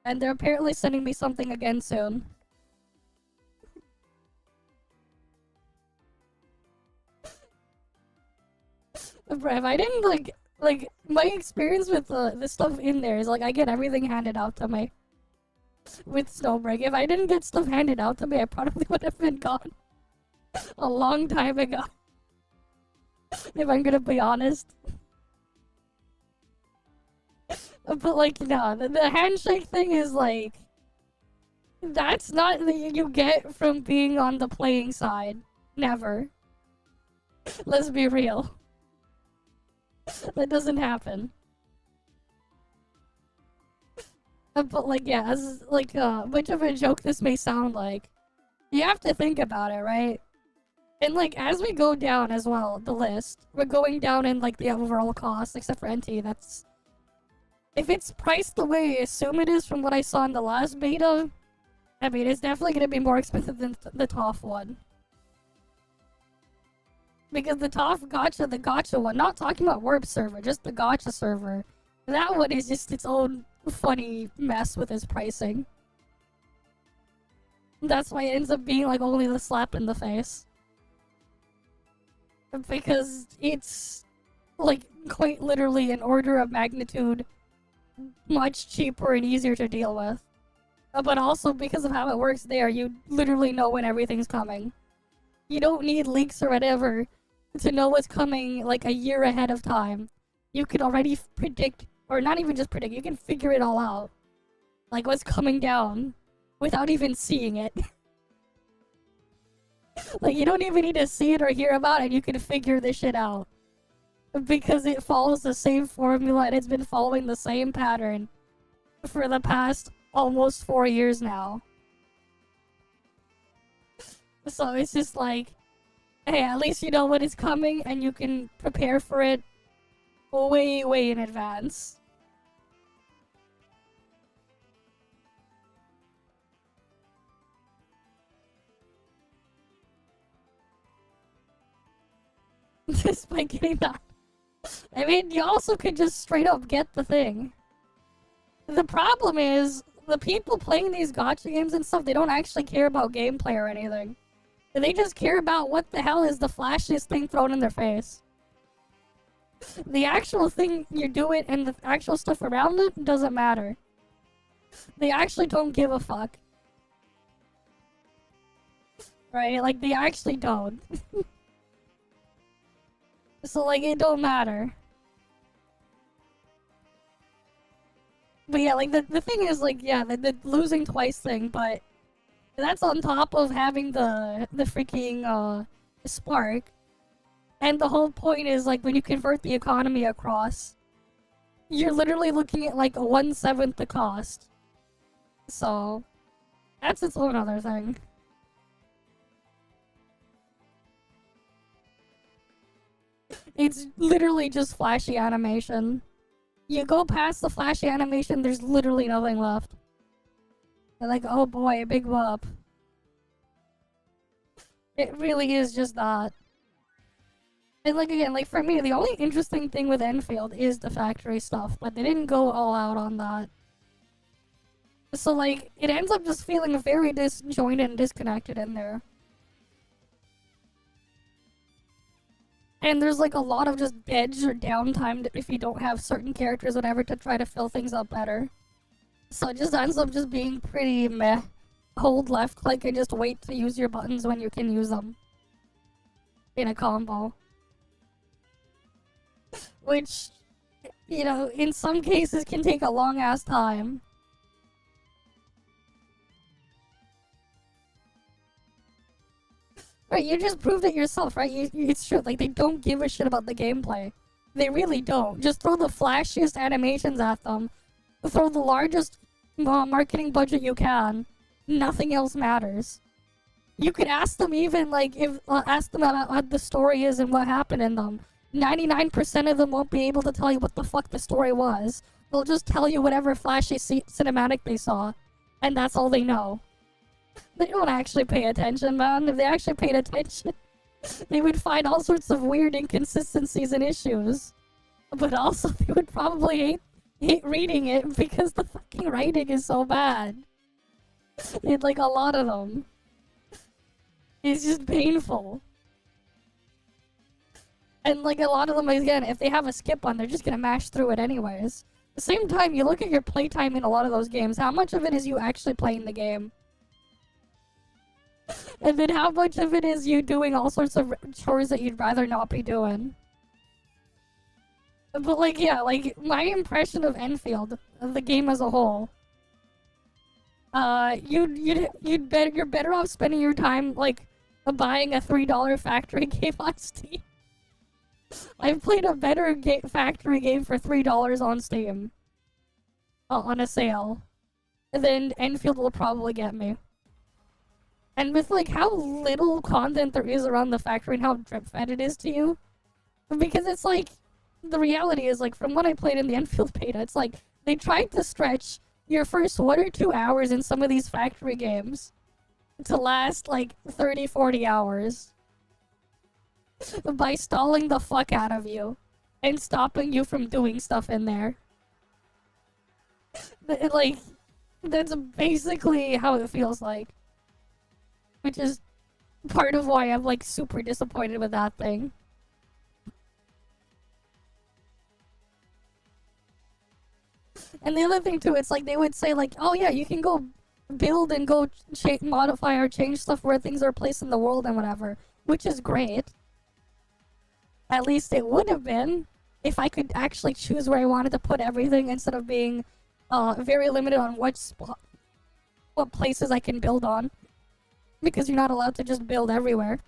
And they're apparently sending me something again soon. Bruh, I didn't like my experience with the stuff in there is like I get everything handed out to me. With Snowbreak, if I didn't get stuff handed out to me, I probably would have been gone a long time ago. If I'm gonna be honest. But like, no, the handshake thing is like, that's not the you get from being on the playing side. Never. Let's be real. That doesn't happen. But like, yeah, as like much of a joke this may sound like, you have to think about it, right? And like, as we go down as well, the list, we're going down in like the overall cost, except for NT, that's... If it's priced the way I assume it is from what I saw in the last beta, I mean, it's definitely gonna be more expensive than the ToF one. Because the ToF gacha, the gacha one, not talking about Warp server, just the gacha server, that one is just its own funny mess with its pricing. That's why it ends up being like only the slap in the face. Because it's like quite literally an order of magnitude much cheaper and easier to deal with. But also because of how it works there, you literally know when everything's coming. You don't need leaks or whatever to know what's coming like a year ahead of time. You can already predict, or not even just predict, you can figure it all out. Like what's coming down without even seeing it. Like you don't even need to see it or hear about it, you can figure this shit out. Because it follows the same formula and it's been following the same pattern for the past almost 4 years now. So it's just like, hey, at least you know when it's coming and you can prepare for it way, way in advance. Just by getting that. I mean, you also could just straight up get the thing. The problem is, the people playing these gacha games and stuff, they don't actually care about gameplay or anything. They just care about what the hell is the flashiest thing thrown in their face. The actual thing you're doing and the actual stuff around it doesn't matter. They actually don't give a fuck. Right? Like, they actually don't. So, like, it don't matter. But yeah, like, the thing is, like, yeah, the losing twice thing, but that's on top of having the freaking, spark. And the whole point is, like, when you convert the economy across, you're literally looking at, like, 1/7 the cost. So, that's its own other thing. It's literally just flashy animation. You go past the flashy animation, there's literally nothing left. You're like, oh boy, big whoop. It really is just that. And like, again, like for me, the only interesting thing with Enfield is the factory stuff, but they didn't go all out on that. So like, it ends up just feeling very disjointed and disconnected in there. And there's like a lot of just edge or downtime if you don't have certain characters, whatever, to try to fill things up better. So it just ends up just being pretty meh. Hold left click and just wait to use your buttons when you can use them. In a combo. Which, you know, in some cases can take a long ass time. Right, you just proved it yourself, right? It's true, like, they don't give a shit about the gameplay. They really don't. Just throw the flashiest animations at them. Throw the largest marketing budget you can. Nothing else matters. You could ask them even, like, ask them about what the story is and what happened in them. 99% of them won't be able to tell you what the fuck the story was. They'll just tell you whatever flashy cinematic they saw. And that's all they know. They don't actually pay attention, man. If they actually paid attention, they would find all sorts of weird inconsistencies and issues. But also, they would probably hate reading it because the fucking writing is so bad. And like a lot of them. It's just painful. And like a lot of them, again, if they have a skip on, they're just gonna mash through it anyways. At the same time, you look at your playtime in a lot of those games, how much of it is you actually playing the game? And then how much of it is you doing all sorts of chores that you'd rather not be doing? But like, yeah, like, my impression of Enfield, of the game as a whole, you're better off spending your time, like, buying a $3 factory game on Steam. I've played a better factory game for $3 on Steam. On a sale. Than Enfield will probably get me. And with, like, how little content there is around the factory and how drip-fed it is to you. Because it's, like, the reality is, like, from what I played in the Enfield beta, it's, like, they tried to stretch your first 1 or 2 hours in some of these factory games to last, like, 30, 40 hours. By stalling the fuck out of you. And stopping you from doing stuff in there. Like, that's basically how it feels like. Which is part of why I'm, like, super disappointed with that thing. And the other thing, too, it's like they would say, like, oh yeah, you can go build and go modify or change stuff where things are placed in the world and whatever. Which is great. At least it would have been if I could actually choose where I wanted to put everything instead of being very limited on what places I can build on. Because you're not allowed to just build everywhere.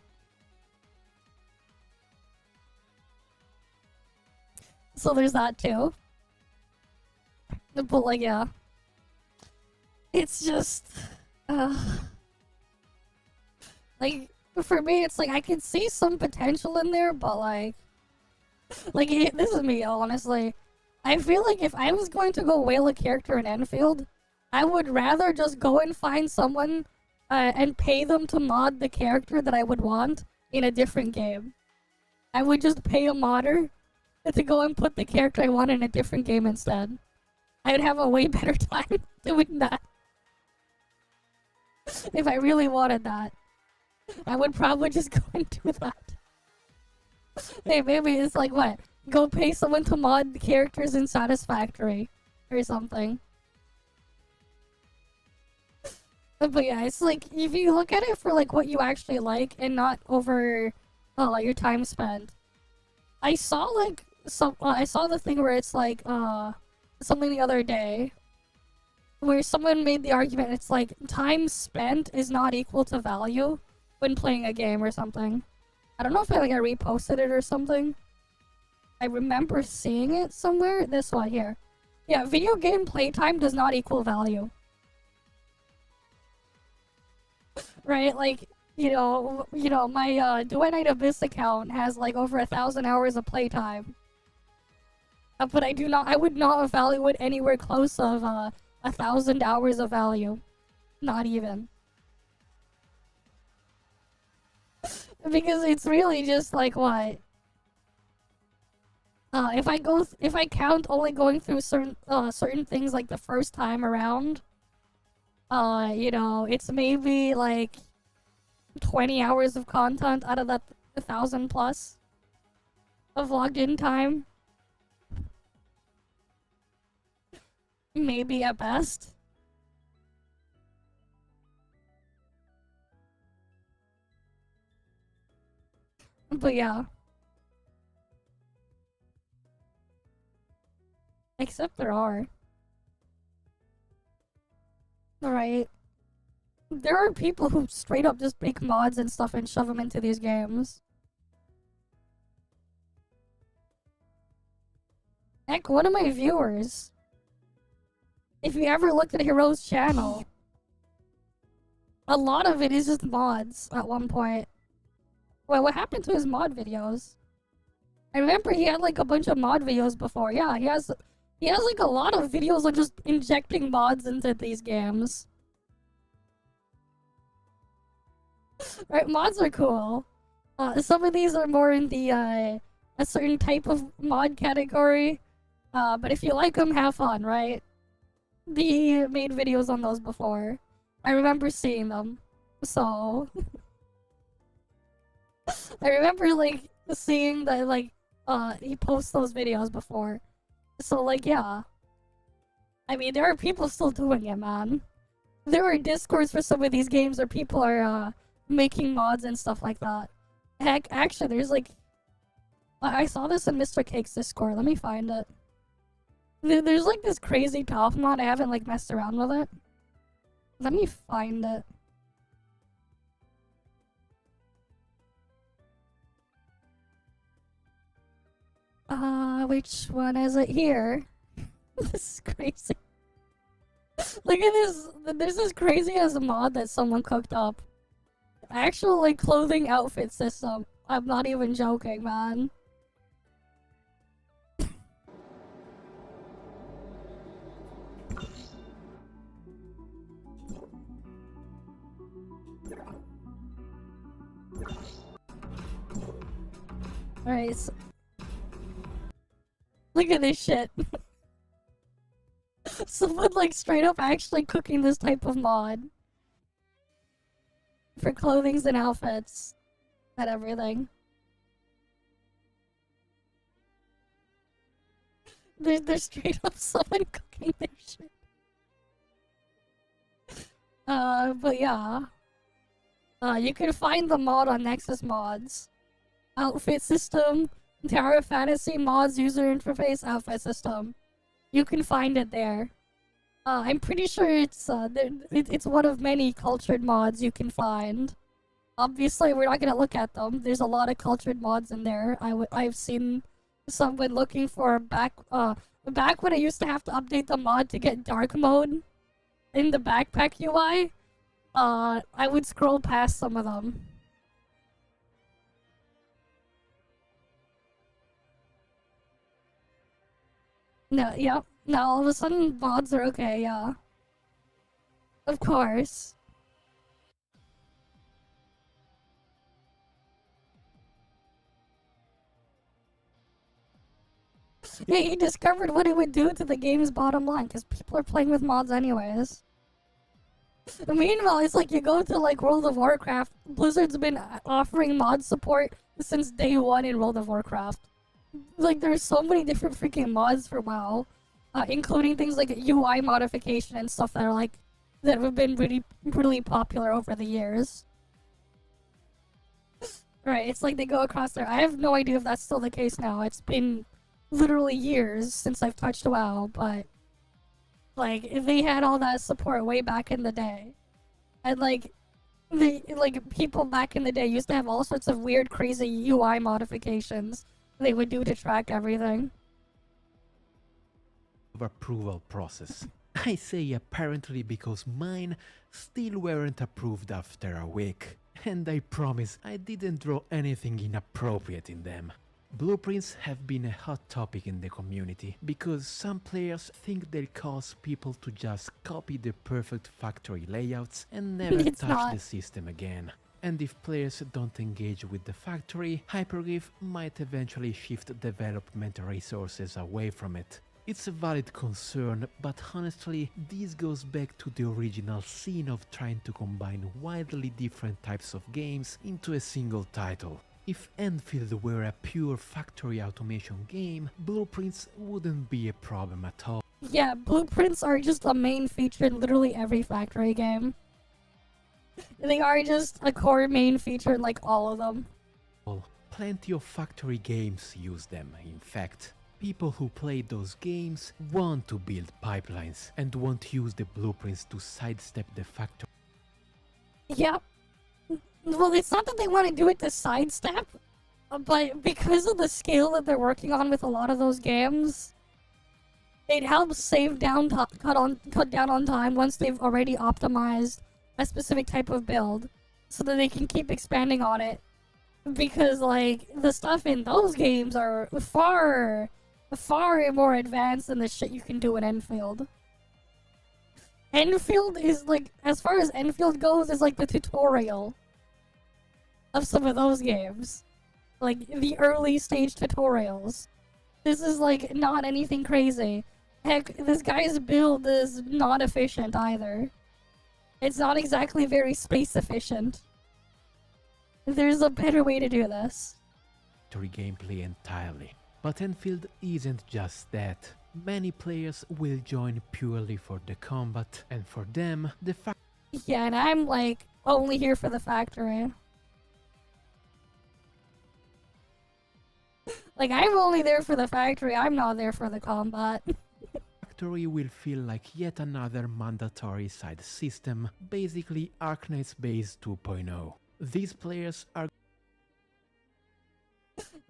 So there's that too. But like, yeah. It's just... like, for me, it's like, I can see some potential in there, but like... this is me, honestly. I feel like if I was going to go whale a character in Enfield, I would rather just go and find someone and pay them to mod the character that I would want in a different game. I would just pay a modder to go and put the character I want in a different game instead. I would have a way better time doing that. If I really wanted that, I would probably just go and do that. Hey, maybe it's like, what? Go pay someone to mod the characters in Satisfactory or something. But yeah, it's like, if you look at it for like what you actually like and not over like your time spent. I saw like I saw the thing where it's like something the other day where someone made the argument it's like time spent is not equal to value when playing a game or something. I don't know if I reposted it or something. I remember seeing it somewhere. This one here. Yeah, video game playtime does not equal value. Right, like, you know, my Duet Abyss account has like over 1,000 hours of playtime. But I would not evaluate anywhere close of 1,000 hours of value. Not even. Because it's really just like what? If I count only going through certain things like the first time around, you know, it's maybe like 20 hours of content out of that 1,000 plus of logged in time. Maybe at best. But yeah. Except there are. Right. There are people who straight up just make mods and stuff and shove them into these games. Heck, one of my viewers, if you ever looked at Hero's channel, a lot of it is just mods at one point. Well, what happened to his mod videos? I remember he had like a bunch of mod videos before. Yeah, he has like a lot of videos of just injecting mods into these games. Right, mods are cool. Some of these are more in the a certain type of mod category. But if you like them, have fun, right? He made videos on those before. I remember seeing them. So I remember like seeing that like he posts those videos before. So like yeah. I mean there are people still doing it, man. There are discords for some of these games where people are making mods and stuff like that. Heck, actually there's like I saw this in Mr. Cake's Discord. Let me find it. There's like this crazy ToF mod. I haven't like messed around with it. Let me find it. Which one is it here? This is crazy. Look at this. There's this crazy ass mod that someone cooked up. Actual like clothing outfit system. I'm not even joking, man. Alright, so look at this shit. Someone like straight up actually cooking this type of mod. For clothings and outfits. And everything. There's straight up someone cooking their shit. But yeah. You can find the mod on Nexus Mods. Outfit system, Tower of Fantasy mods user interface alpha system. You can find it there. I'm pretty sure it's it's one of many cultured mods you can find. Obviously, we're not gonna look at them. There's a lot of cultured mods in there. I've seen someone looking for back when I used to have to update the mod to get dark mode in the backpack UI. I would scroll past some of them. No, yep. No, all of a sudden mods are okay, yeah. Of course. Yeah, he discovered what it would do to the game's bottom line, because people are playing with mods anyways. Meanwhile, it's like you go to like World of Warcraft, Blizzard's been offering mod support since day one in World of Warcraft. Like, there's so many different freaking mods for WoW, including things like UI modification and stuff that are like, that have been really popular over the years. Right, it's like they go across there. I have no idea if that's still the case now. It's been literally years since I've touched WoW, but like they had all that support way back in the day, and like people back in the day used to have all sorts of weird, crazy UI modifications they would do to track everything. Approval process. I say apparently because mine still weren't approved after a week. And I promise I didn't draw anything inappropriate in them. Blueprints have been a hot topic in the community because some players think they'll cause people to just copy the perfect factory layouts and never touch the system again. And if players don't engage with the factory, Hyperglyph might eventually shift development resources away from it. It's a valid concern, but honestly, this goes back to the original scene of trying to combine wildly different types of games into a single title. If EnVtuber were a pure factory automation game, Blueprints wouldn't be a problem at all. Yeah, Blueprints are just a main feature in literally every factory game. They are just a core main feature in like all of them. Plenty of factory games use them, in fact. People who play those games want to build pipelines and won't use the blueprints to sidestep the factory. Yeah. Well, it's not that they want to do it to sidestep, but because of the scale that they're working on with a lot of those games, it helps save down cut down on time once they've already optimized a specific type of build, so that they can keep expanding on it. Because like the stuff in those games are far more advanced than the shit you can do in EnVtuber. EnVtuber is like, as far as EnVtuber goes, is like the tutorial of some of those games. Like the early stage tutorials. This is like not anything crazy. Heck, this guy's build is not efficient either. It's not exactly very space efficient. There's a better way to do this. Gameplay entirely. But EnVtuber isn't just that. Many players will join purely for the combat, and for them, the yeah, and I'm like only here for the factory. Like, I'm only there for the factory, I'm not there for the combat. factory will feel like yet another mandatory side system, basically Arknight's Base 2.0. These players are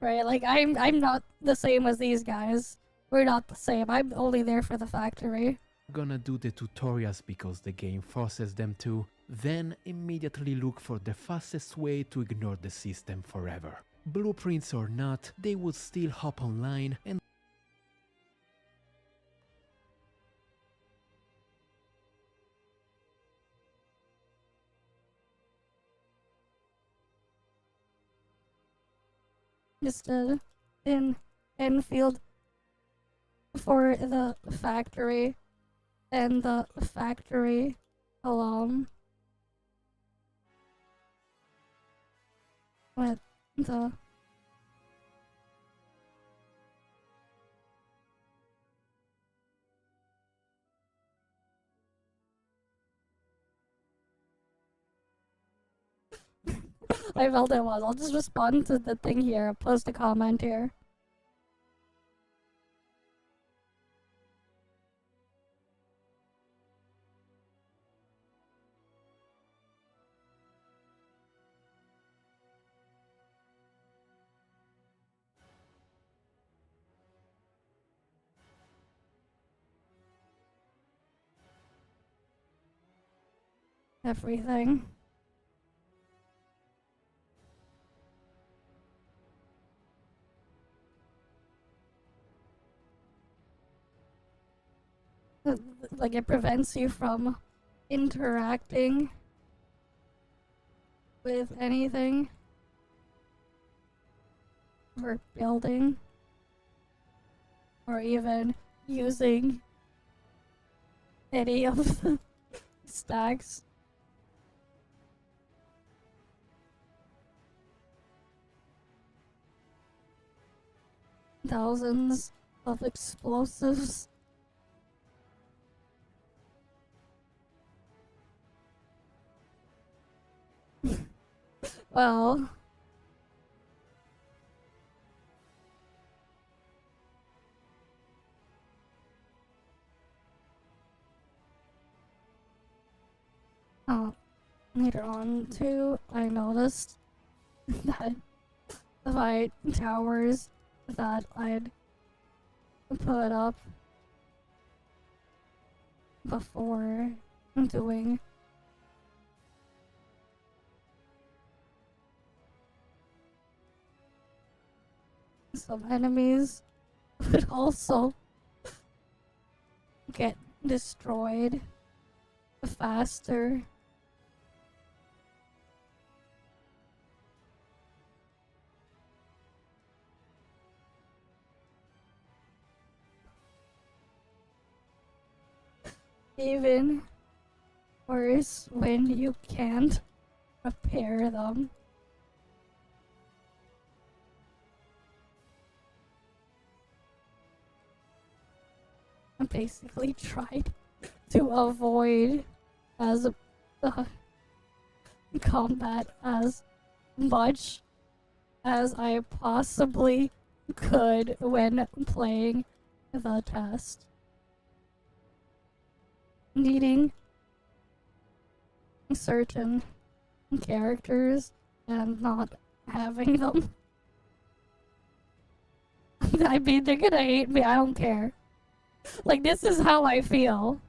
right, like I'm not the same as these guys. We're not the same. I'm only there for the factory. Gonna do the tutorials because the game forces them to, then immediately look for the fastest way to ignore the system forever. Blueprints or not, they would still hop online and just in EnVtuber for the factory and the factory alone. With the I felt it was. I'll just respond to the thing here, post a comment here. Everything. Like, it prevents you from interacting with anything or building or even using any of the stacks. Thousands of explosives. Well, later on too, I noticed that my towers that I'd put up before doing some enemies would also get destroyed faster. Even worse when you can't repair them. I basically tried to avoid as combat as much as I possibly could when playing the test. Needing certain characters and not having them. I mean, they're gonna hate me, I don't care. Like, this is how I feel.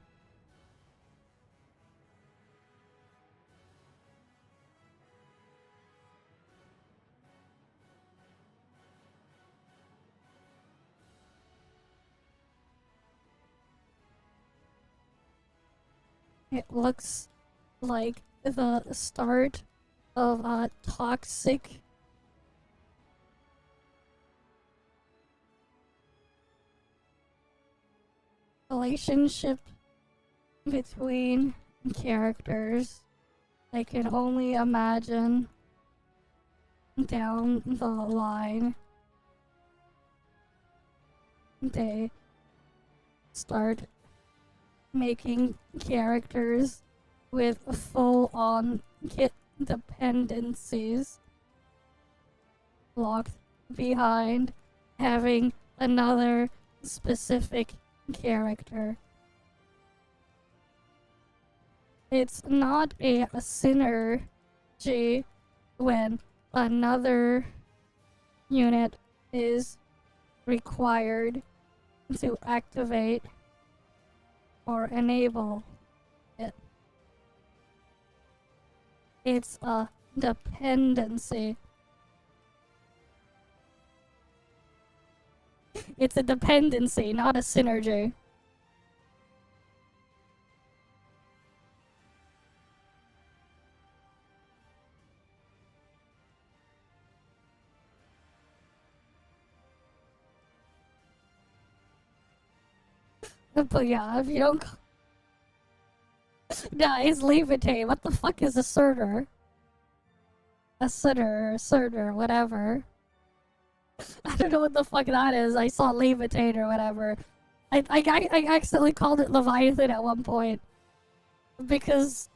It looks like the start of a toxic relationship between characters. I can only imagine down the line they start making characters with full-on kit dependencies locked behind having another specific character. It's not a synergy when another unit is required to activate or enable it. It's a dependency. It's a dependency, not a synergy. But yeah, if you don't... Guys, levitate. What the fuck is a surter? A surter, whatever. I don't know what the fuck that is. I saw levitate or whatever. I accidentally called it Leviathan at one point. Because...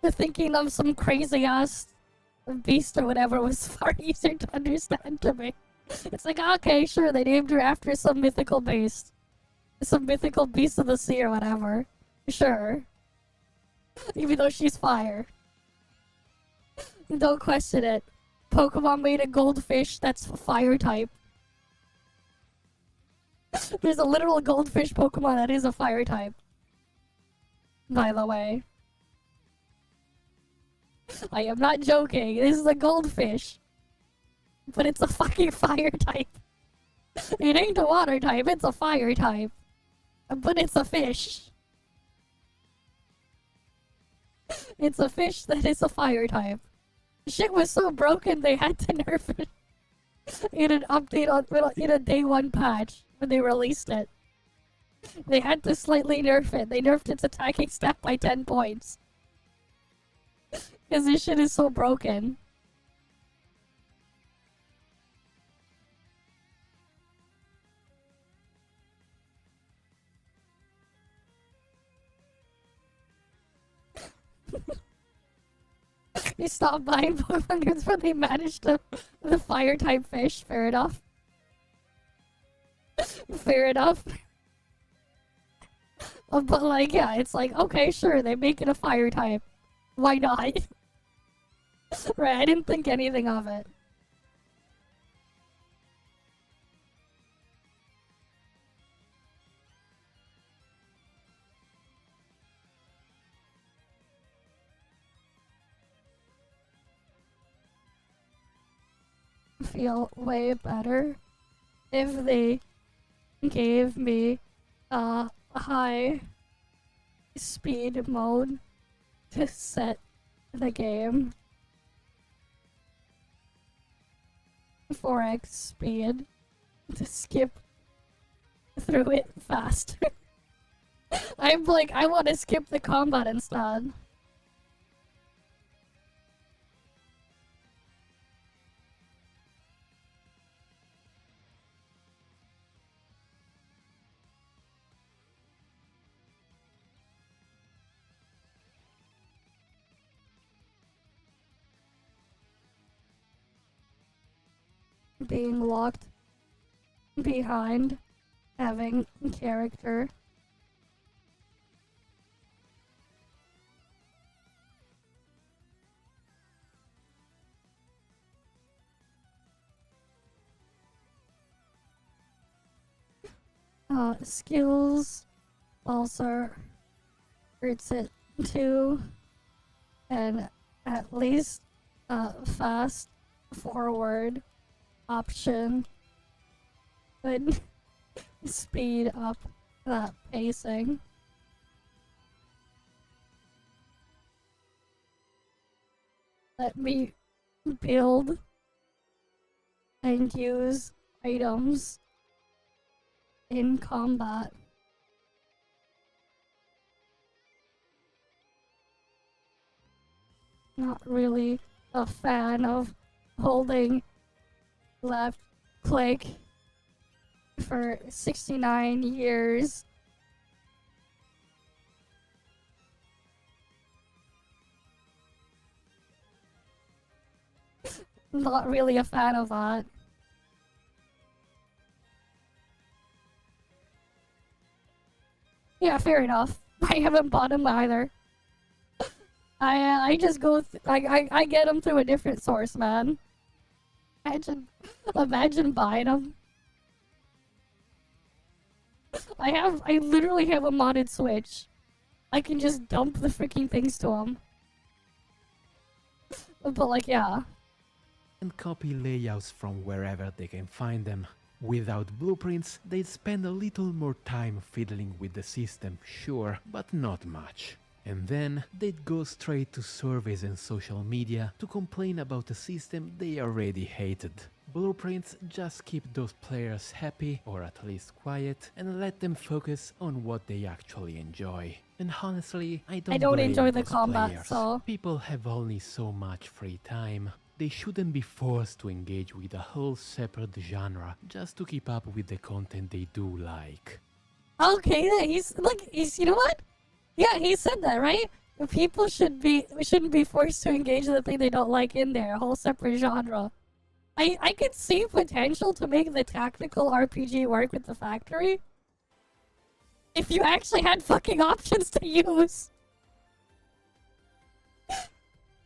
thinking of some crazy ass beast or whatever was far easier to understand to me. It's like, okay, sure, they named her after some mythical beast. Some mythical beast of the sea or whatever. Sure. Even though she's fire. Don't question it. Pokemon made a goldfish that's fire type. There's a literal goldfish Pokemon that is a fire type. By the way. I am not joking. This is a goldfish. But it's a fucking fire type. It ain't a water type, it's a fire type. But it's a fish. It's a fish that is a fire type. Shit was so broken they had to nerf it in an update in a day 1 patch when they released it. They had to slightly nerf it. They nerfed its attacking stat by 10 points. Because this shit is so broken. You stop buying Pokemon cards where they managed the fire type fish. Fair enough. Fair enough. But like, yeah, it's like, okay, sure, they make it a fire type. Why not? Right, I didn't think anything of it. Feel way better if they gave me a high speed mode to set the game 4x speed to skip through it faster. I'm like, I want to skip the combat instead. Being locked behind having character. Skills also hurts it too, and at least fast forward option would speed up that pacing. Let me build and use items in combat. Not really a fan of holding left click for 69 years. Not really a fan of that. Yeah, fair enough. I haven't bought them either. I just go I get them through a different source, man. Imagine buying them. I literally have a modded Switch. I can just dump the freaking things to them. But like, yeah. And copy layouts from wherever they can find them. Without blueprints, they'd spend a little more time fiddling with the system, sure, but not much. And then they'd go straight to surveys and social media to complain about a system they already hated. Blueprints just keep those players happy, or at least quiet, and let them focus on what they actually enjoy. And honestly, I don't blame enjoy the those combat, players. so People have only so much free time. They shouldn't be forced to engage with a whole separate genre just to keep up with the content they do like. Okay, yeah, he's you know what? Yeah, he said that, right? People shouldn't be forced to engage in the thing they don't like in there, a whole separate genre. I could see potential to make the tactical RPG work with the factory. If you actually had fucking options to use.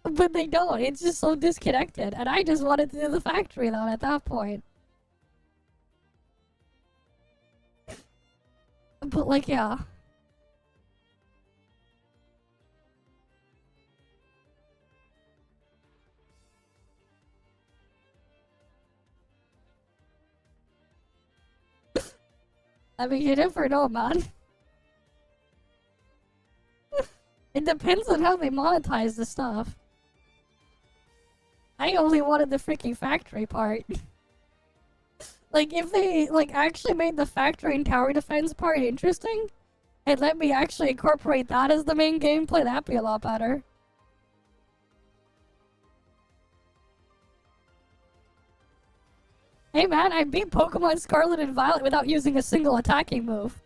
But they don't, it's just so disconnected, and I just wanted to do the factory though at that point. But like, yeah. I mean, you never know, man. It depends on how they monetize the stuff. I only wanted the freaking factory part. Like, if they, like, actually made the factory and tower defense part interesting, and let me actually incorporate that as the main gameplay, that'd be a lot better. Hey man, I beat Pokemon Scarlet and Violet without using a single attacking move.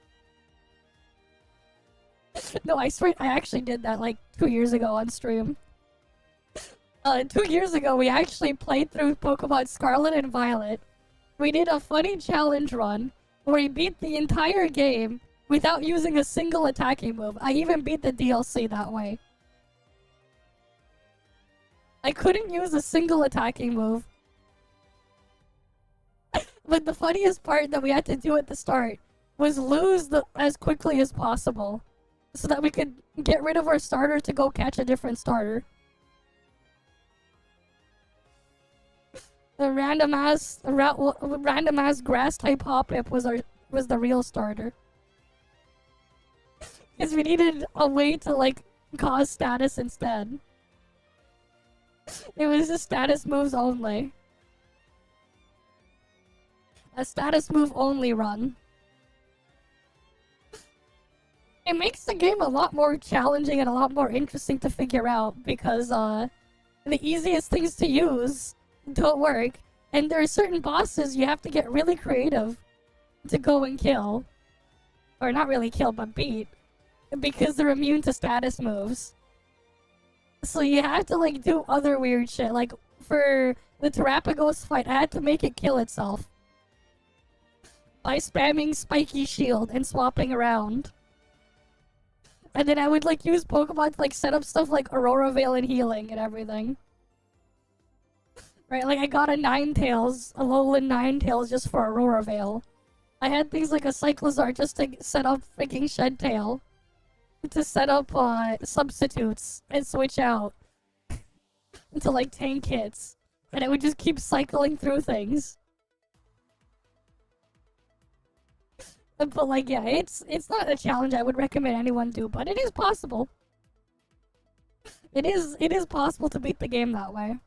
No, I swear, I actually did that like 2 years ago on stream. 2 years ago, we actually played through Pokemon Scarlet and Violet. We did a funny challenge run where we beat the entire game without using a single attacking move. I even beat the DLC that way. I couldn't use a single attacking move. But the funniest part that we had to do at the start was lose as quickly as possible so that we could get rid of our starter to go catch a different starter. The random ass grass type Hoppip was the real starter. Because we needed a way to like cause status instead. It was just status moves only. A status move only run. It makes the game a lot more challenging and a lot more interesting to figure out because the easiest things to use don't work, and there are certain bosses you have to get really creative to go and kill. Or not really kill, but beat. Because they're immune to status moves. So you have to like do other weird shit. Like for the Terrapagos fight, I had to make it kill itself. By spamming Spiky Shield and swapping around. And then I would like use Pokemon to like set up stuff like Aurora Veil and healing and everything. Right, like I got a Ninetales, a Alolan Ninetales just for Aurora Veil. I had things like a Cyclizar just to set up freaking Shed-Tail. To set up substitutes and switch out. To like tank hits. And it would just keep cycling through things. But like, yeah, it's not a challenge I would recommend anyone do, but it is possible. It is possible to beat the game that way.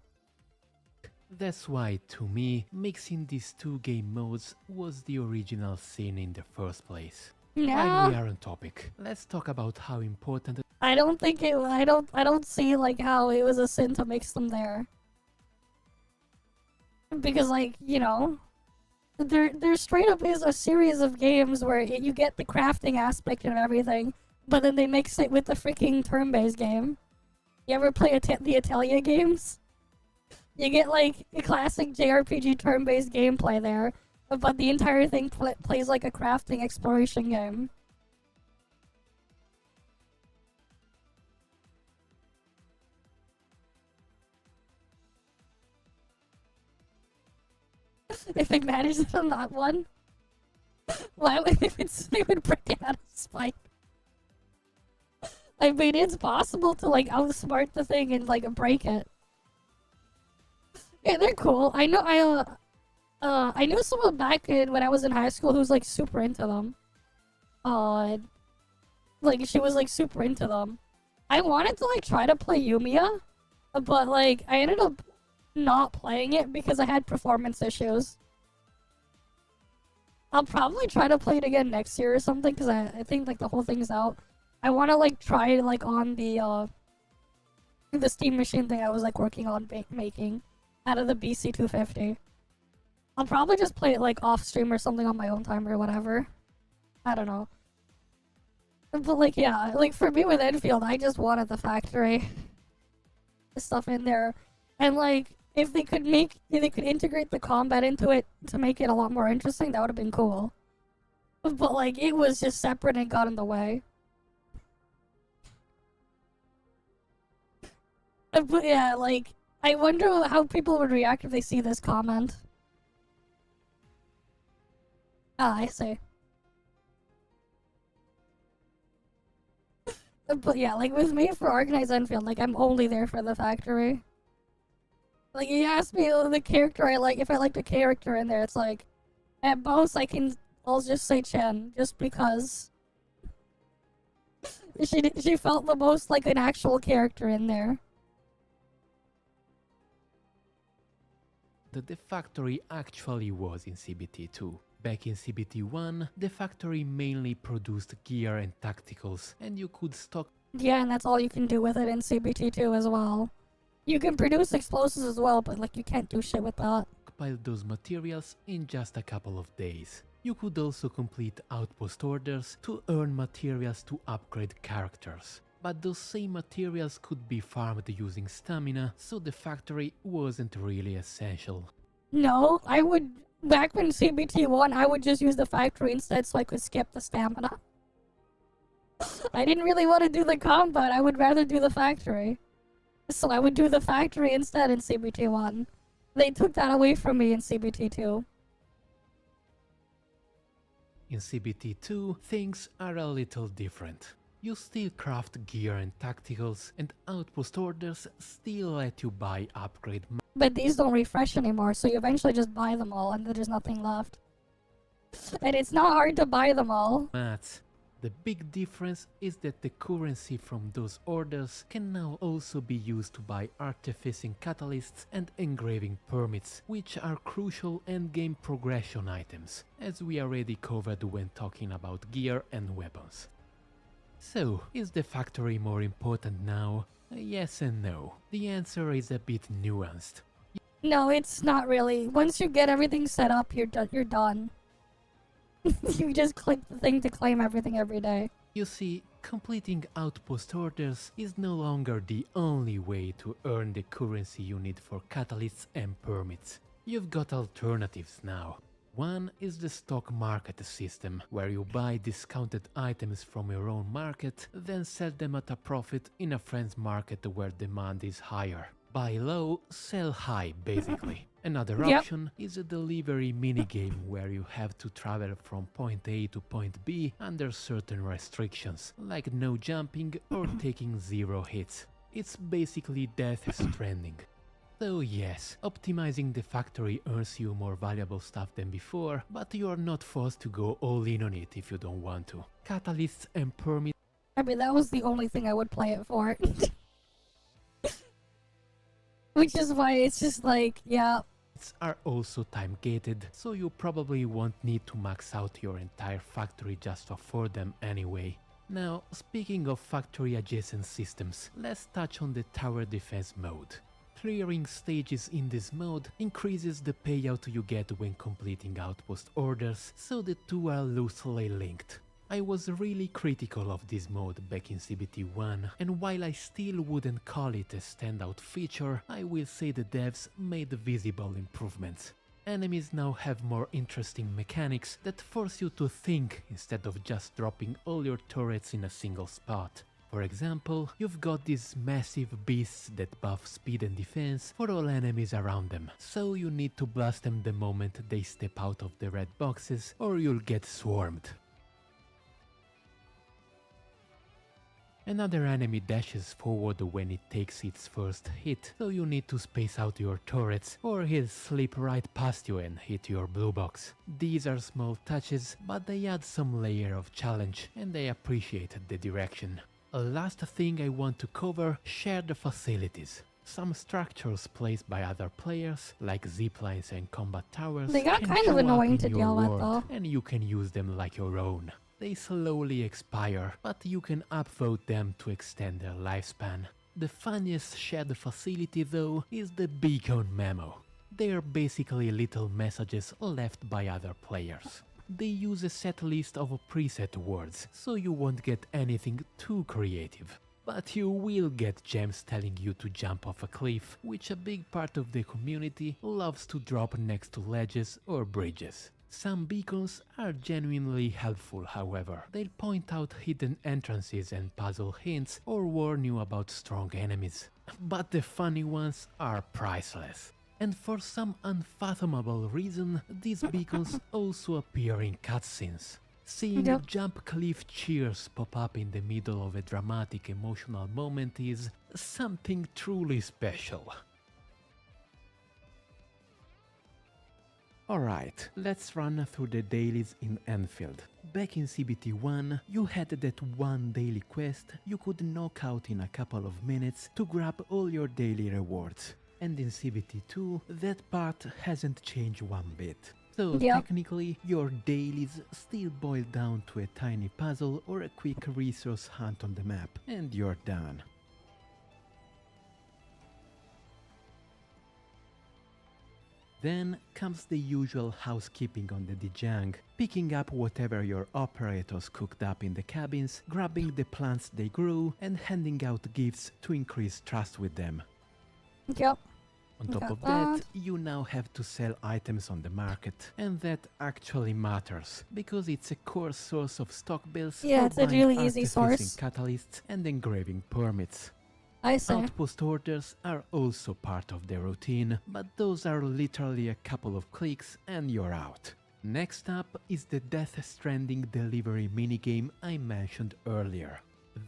That's why, to me, mixing these two game modes was the original sin in the first place. Yeah. While we are on topic, let's talk about how important. I don't see like how it was a sin to mix them there. Because like, you know, there straight up is a series of games where you get the crafting aspect and everything, but then they mix it with the freaking turn-based game. You ever play the Atelier games? You get like a classic JRPG turn-based gameplay there, but the entire thing plays like a crafting exploration game. If it manages on that one, why would it would break it out of spite? I mean, it's possible to like outsmart the thing and like break it. Yeah, they're cool. I knew someone back when I was in high school who was like super into them. Like she was like super into them. I wanted to like try to play Yumiya, but like I ended up not playing it because I had performance issues. I'll probably try to play it again next year or something because I think like the whole thing's out. I want to like try it like on the Steam machine thing I was like working on making out of the BC250. I'll probably just play it like off stream or something on my own time or whatever. I don't know. But like, yeah, like for me with Enfield, I just wanted the factory stuff in there, and like if they could integrate the combat into it to make it a lot more interesting, that would have been cool. But like it was just separate and got in the way. But yeah, like I wonder how people would react if they see this comment. Ah, I see. But yeah, like with me for Organized Enfield, like I'm only there for the factory. Like you asked me the character I like, if I like the character in there, it's like at most I'll just say Chen, just because she felt the most like an actual character in there. The factory actually was in CBT2. Back in CBT1, the factory mainly produced gear and tacticals, and you could stock. Yeah, and that's all you can do with it in CBT2 as well. You can produce explosives as well, but like you can't do shit with that. Stockpile those materials in just a couple of days. You could also complete outpost orders to earn materials to upgrade characters. But those same materials could be farmed using stamina, so the factory wasn't really essential. No, I would. Back when CBT1, I would just use the factory instead so I could skip the stamina. I didn't really want to do the combat, I would rather do the factory. So I would do the factory instead in CBT1. They took that away from me in CBT2. In CBT2, things are a little different. You still craft gear and tacticals, and outpost orders still let you buy upgrade. But these don't refresh anymore, so you eventually just buy them all and there's nothing left. And it's not hard to buy them all. Mats. The big difference is that the currency from those orders can now also be used to buy artificing catalysts and engraving permits, which are crucial endgame progression items, as we already covered when talking about gear and weapons. So, is the factory more important now? Yes and no. The answer is a bit nuanced. No, it's not really. Once you get everything set up, you're done. You just click the thing to claim everything every day. You see, completing outpost orders is no longer the only way to earn the currency you need for catalysts and permits. You've got alternatives now. One is the stock market system, where you buy discounted items from your own market, then sell them at a profit in a friend's market where demand is higher. Buy low, sell high, basically. Another option is a delivery minigame where you have to travel from point A to point B under certain restrictions, like no jumping or taking 0 hits. It's basically Death Stranding. So yes, optimizing the factory earns you more valuable stuff than before, but you're not forced to go all in on it if you don't want to. Catalysts and permits. I mean, that was the only thing I would play it for. Which is why it's just like, yeah. Are also time gated, so you probably won't need to max out your entire factory just to afford them anyway. Now, speaking of factory adjacent systems, let's touch on the tower defense mode. Clearing stages in this mode increases the payout you get when completing outpost orders, so the two are loosely linked. I was really critical of this mode back in CBT1, and while I still wouldn't call it a standout feature, I will say the devs made visible improvements. Enemies now have more interesting mechanics that force you to think instead of just dropping all your turrets in a single spot. For example, you've got these massive beasts that buff speed and defense for all enemies around them, so you need to blast them the moment they step out of the red boxes or you'll get swarmed. Another enemy dashes forward when it takes its first hit, so you need to space out your turrets or he'll slip right past you and hit your blue box. These are small touches, but they add some layer of challenge and I appreciate the direction. A last thing I want to cover, shared facilities. Some structures placed by other players, like ziplines and combat towers, They got can kind show of up annoying in to your deal with world, though. and you can use them like your own. They slowly expire, but you can upvote them to extend their lifespan. The funniest shared facility though is the beacon memo. They are basically little messages left by other players. they use a set list of preset words, so you won't get anything too creative. But you will get gems telling you to jump off a cliff, which a big part of the community loves to drop next to ledges or bridges. Some beacons are genuinely helpful, however. They'll point out hidden entrances and puzzle hints or warn you about strong enemies. But the funny ones are priceless. And for some unfathomable reason, these beacons also appear in cutscenes. Seeing Yep. jump cliff cheers pop up in the middle of a dramatic emotional moment is something truly special. Alright, let's run through the dailies in Enfield. Back in CBT1, you had that one daily quest you could knock out in a couple of minutes to grab all your daily rewards. And in CBT2, that part hasn't changed one bit. So Yep. technically, your dailies still boil down to a tiny puzzle or a quick resource hunt on the map, and you're done. Then comes the usual housekeeping on the Djang, picking up whatever your operators cooked up in the cabins, grabbing the plants they grew, and handing out gifts to increase trust with them. Yep. On top Got of that, that. you now have to sell items on the market, and that actually matters, because it's a core source of stock bills Yeah, for it's a buying really easy artificing source. catalysts and engraving permits. I see. Outpost orders are also part of the routine, but those are literally a couple of clicks and you're out. Next up is the Death Stranding delivery minigame I mentioned earlier.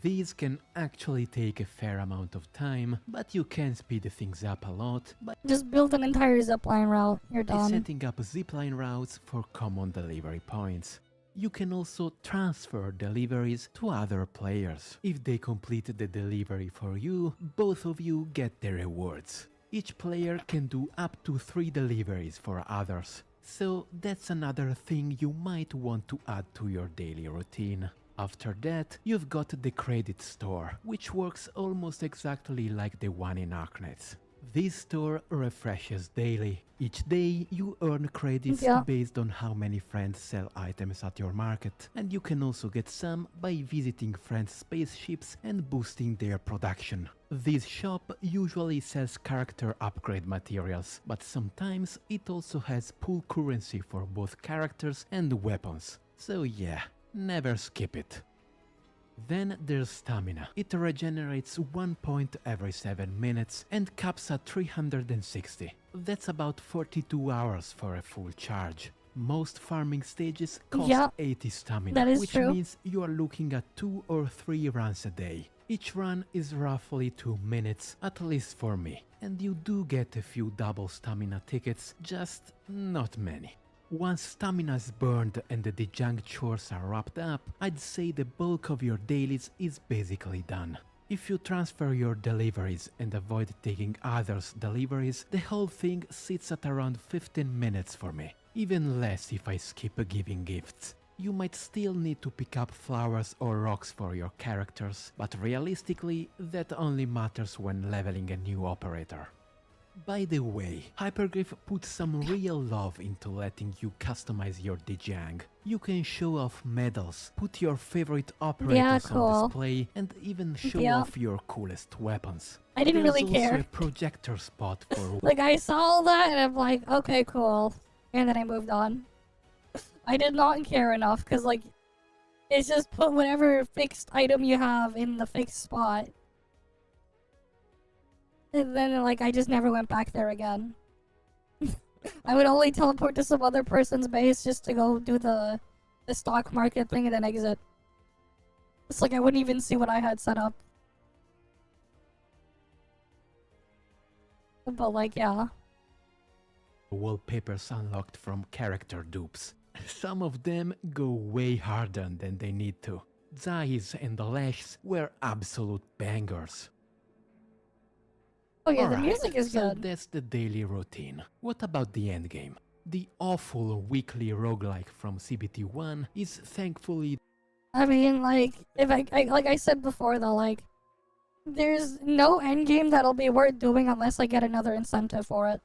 These can actually take a fair amount of time, but you can speed things up a lot by Just build an entire zipline route. You're done. setting up zipline routes for common delivery points. You can also transfer deliveries to other players. If they complete the delivery for you, both of you get the rewards. Each player can do up to 3 deliveries for others, so that's another thing you might want to add to your daily routine. After that, you've got the credit store, which works almost exactly like the one in Arknets. This store refreshes daily. Each day you earn credits Yeah. based on how many friends sell items at your market, and you can also get some by visiting friends' spaceships and boosting their production. This shop usually sells character upgrade materials, but sometimes it also has pool currency for both characters and weapons. So yeah, never skip it. Then there's stamina. It regenerates 1 point every 7 minutes and caps at 360. That's about 42 hours for a full charge. Most farming stages cost Yeah, 80 stamina, that is which true. means you are looking at 2 or 3 runs a day. Each run is roughly 2 minutes, at least for me, and you do get a few double stamina tickets, just not many. Once stamina is burned and the Djang chores are wrapped up, I'd say the bulk of your dailies is basically done. If you transfer your deliveries and avoid taking others' deliveries, the whole thing sits at around 15 minutes for me. Even less if I skip giving gifts. You might still need to pick up flowers or rocks for your characters, but realistically, that only matters when leveling a new operator. By the way, Hypergriff put some real love into letting you customize your Djang. You can show off medals, put your favorite operators cool. on display, and even show Yeah. off your coolest weapons. I didn't There's really also care. a projector spot for Like, I saw all that and I'm like, okay, cool. And then I moved on. I did not care enough because, like, it's just put whatever fixed item you have in the fixed spot. And then, like, I just never went back there again. I would only teleport to some other person's base just to go do the stock market thing and then exit. It's like I wouldn't even see what I had set up. But, like, yeah. wallpapers unlocked from character dupes. Some of them go way harder than they need to. Zai's and the Lash's were absolute bangers. Oh yeah, the Alright, music is so good. that's the daily routine. What about the endgame? The awful weekly roguelike from CBT1 is thankfully I mean, like, if I like I said before though, like, there's no endgame that'll be worth doing unless I get another incentive for it.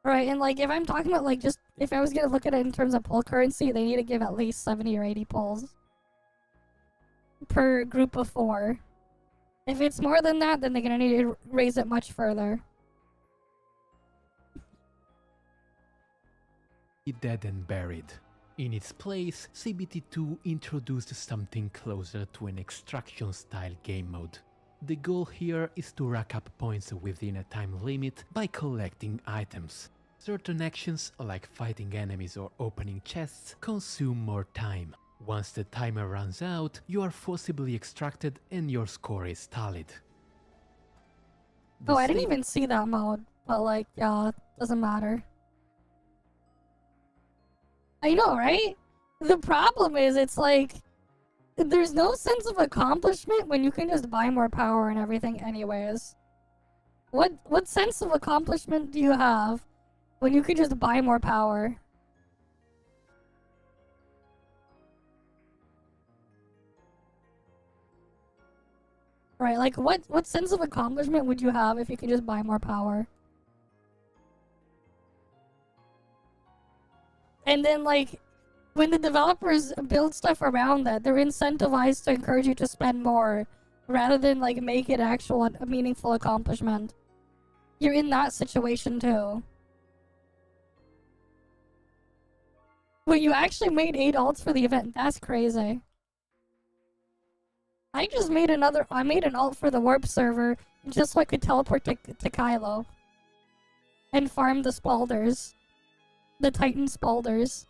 Right, and like if I'm talking about like just if I was gonna look at it in terms of pull currency, they need to give at least 70 or 80 pulls per group of 4. If it's more than that, then they're gonna need to raise it much further. Dead and buried. In its place, CBT2 introduced something closer to an extraction-style game mode. The goal here is to rack up points within a time limit by collecting items. Certain actions, like fighting enemies or opening chests, consume more time. Once the timer runs out, you are forcibly extracted and your score is tallied. Oh, I didn't even see that mode, but like, yeah, doesn't matter. I know, right? The problem is, it's like, there's no sense of accomplishment when you can just buy more power and everything anyways. What sense of accomplishment do you have when you can just buy more power? Right, like what sense of accomplishment would you have if you could just buy more power? And then like when the developers build stuff around that, they're incentivized to encourage you to spend more rather than like make it a meaningful accomplishment. You're in that situation too. Wait, you actually made 8 alts for the event? That's crazy. I just made an alt for the warp server just so I could teleport to Kylo. And farm the Spalders. The Titan Spalders.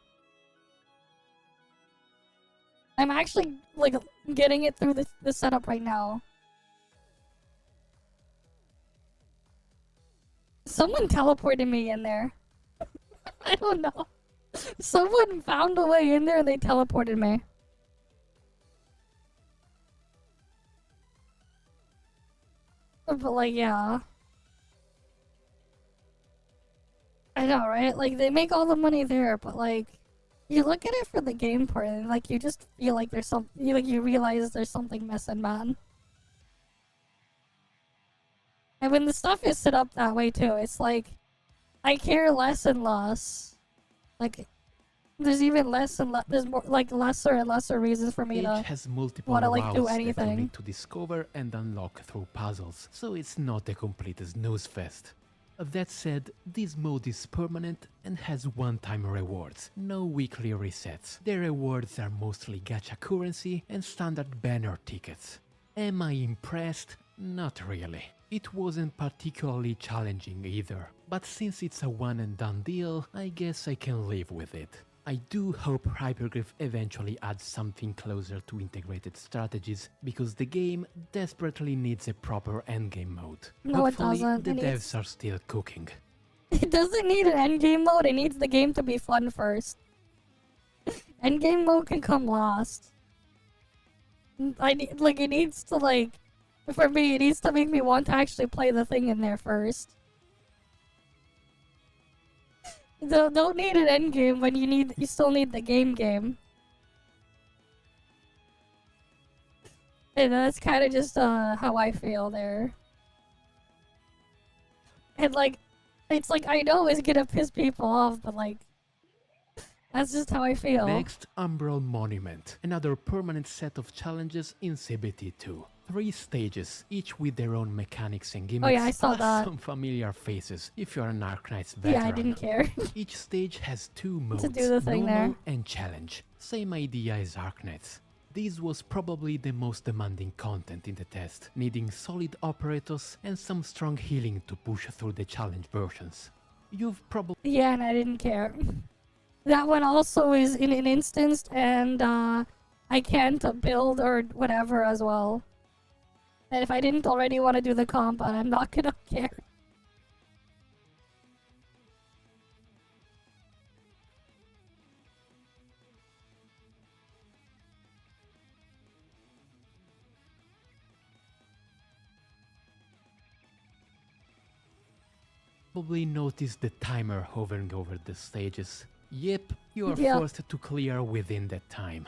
I'm actually, like, getting it through the setup right now. Someone teleported me in there. I don't know. Someone found a way in there and they teleported me. But like, yeah. I know, right? Like, they make all the money there, but like, you look at it for the game part, and like, you just feel like there's you realize there's something missing, man. And when the stuff is set up that way too, it's like, I care less and less. Like, there's even less and there's more, like, lesser and lesser reasons for me Each to has multiple wanna, like, do routes that you anything. need to discover and unlock through puzzles, so it's not a complete snooze fest. That said, this mode is permanent and has one-time rewards, no weekly resets. The rewards are mostly gacha currency and standard banner tickets. Am I impressed? Not really. It wasn't particularly challenging either, but since it's a one and done deal, I guess I can live with it. I do hope Hyperglyph eventually adds something closer to integrated strategies, because the game desperately needs a proper endgame mode. No, it Hopefully, doesn't. the It needs- devs are still cooking. It doesn't need an endgame mode, it needs the game to be fun first. Endgame mode can come last. It needs to, like, for me, it needs to make me want to actually play the thing in there first. Don't need an endgame when you still need the game. And that's kind of just how I feel there. And like, it's like, I know it's gonna piss people off, but like, that's just how I feel. Next, Umbral Monument, another permanent set of challenges in CBT2. 3 stages, each with their own mechanics and gimmicks, Oh yeah, I saw plus that. some familiar faces if you're an Arknight's veteran. Yeah, I didn't care. Each stage has 2 modes, To do the thing normal there. and challenge. Same idea as Arknights. This was probably the most demanding content in the test, needing solid operators and some strong healing to push through the challenge versions. You've probably Yeah, and I didn't care. That one also is in an instance, and I can't build or whatever as well. And if I didn't already want to do the combat, I'm not gonna care. noticed the timer hovering over the stages. Yep, you are Yeah. forced to clear within that time.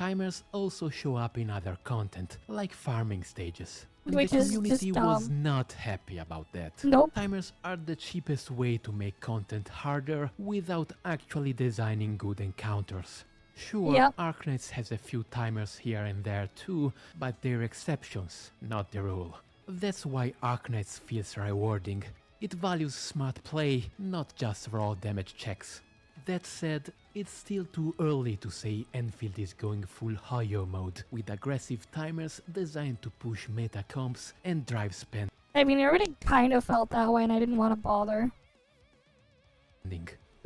Timers also show up in other content, like farming stages. And Which the is just community was dumb. not happy about that. Nope. Timers are the cheapest way to make content harder without actually designing good encounters. Sure, Yep. Arknights has a few timers here and there too, but they're exceptions, not the rule. That's why Arknights feels rewarding. It values smart play, not just raw damage checks. That said, it's still too early to say EnVtuber is going full Hoyo mode, with aggressive timers designed to push meta comps and drive spending. I mean, I already kind of felt that way and I didn't want to bother.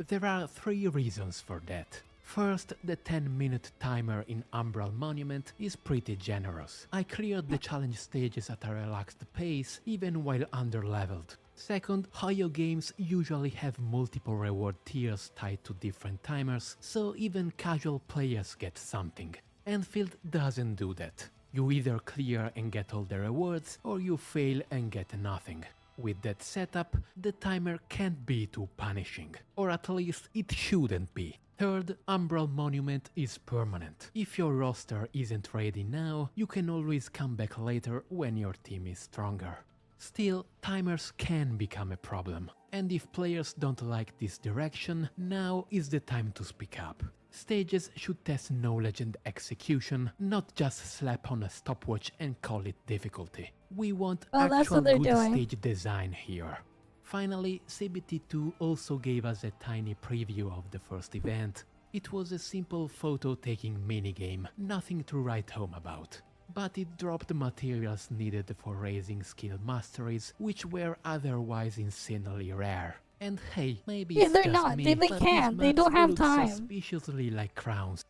There are 3 reasons for that. First, the 10-minute timer in Umbral Monument is pretty generous. I cleared the challenge stages at a relaxed pace, even while underleveled. Second, Hoyo games usually have multiple reward tiers tied to different timers, so even casual players get something. EnVtuber doesn't do that. You either clear and get all the rewards, or you fail and get nothing. With that setup, the timer can't be too punishing, or at least it shouldn't be. Third, Umbral Monument is permanent. If your roster isn't ready now, you can always come back later when your team is stronger. Still, timers can become a problem, and if players don't like this direction, now is the time to speak up. Stages should test knowledge and execution, not just slap on a stopwatch and call it difficulty. We want Well, that's actual what they're good doing. stage design here. Finally, CBT2 also gave us a tiny preview of the first event. It was a simple photo-taking minigame, nothing to write home about. But it dropped the materials needed for raising skill masteries, which were otherwise insanely rare. And hey, maybe Yeah, it's they're just not. me, They but can't. these They don't maps have look time. suspiciously like crowns.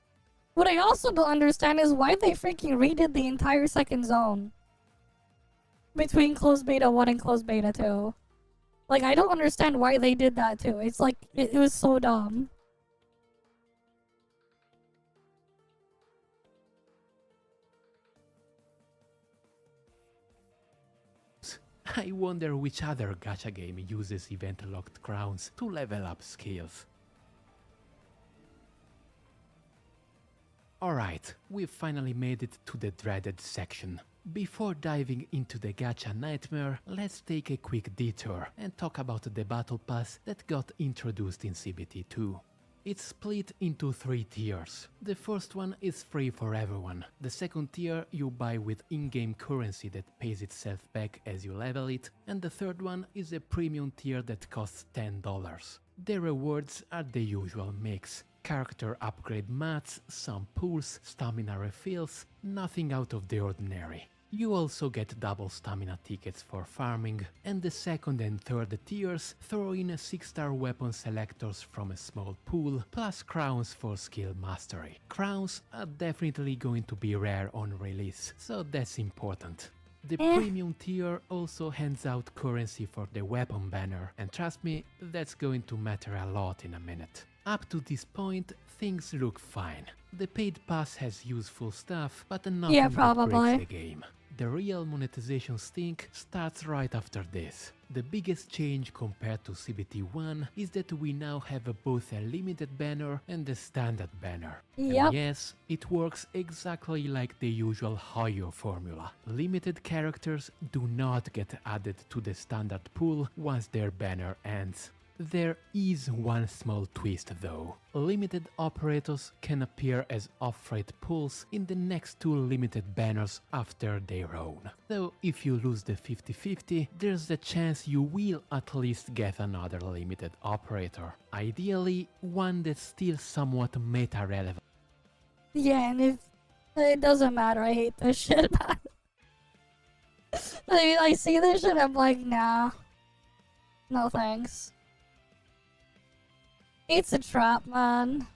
What I also don't understand is why they freaking redid the entire second zone. Between closed beta 1 and closed beta 2. Like, I don't understand why they did that too. It's like, it was so dumb. I wonder which other gacha game uses event-locked crowns to level up skills. Alright, we've finally made it to the dreaded section. Before diving into the gacha nightmare, let's take a quick detour and talk about the battle pass that got introduced in CBT2. It's split into 3 tiers. The first one is free for everyone. The second tier you buy with in-game currency that pays itself back as you level it, and the third one is a premium tier that costs $10. The rewards are the usual mix. Character upgrade mats, some pulls, stamina refills, nothing out of the ordinary. You also get double stamina tickets for farming, and the second and third tiers throw in 6-star weapon selectors from a small pool, plus crowns for skill mastery. Crowns are definitely going to be rare on release, so that's important. The premium tier also hands out currency for the weapon banner, and trust me, that's going to matter a lot in a minute. Up to this point, things look fine. The paid pass has useful stuff, but nothing that probably. breaks the game. The real monetization stink starts right after this. The biggest change compared to CBT1 is that we now have both a limited banner and a standard banner. Yep. And yes, it works exactly like the usual Hoyo formula. Limited characters do not get added to the standard pool once their banner ends. There is one small twist though. Limited operators can appear as off-rate pulls in the next 2 limited banners after their own. So if you lose the 50-50, there's a chance you will at least get another limited operator. Ideally, one that's still somewhat meta-relevant. Yeah, and if it doesn't matter, I hate this shit. I see this shit, I'm like, nah. No thanks. It's a trap, man.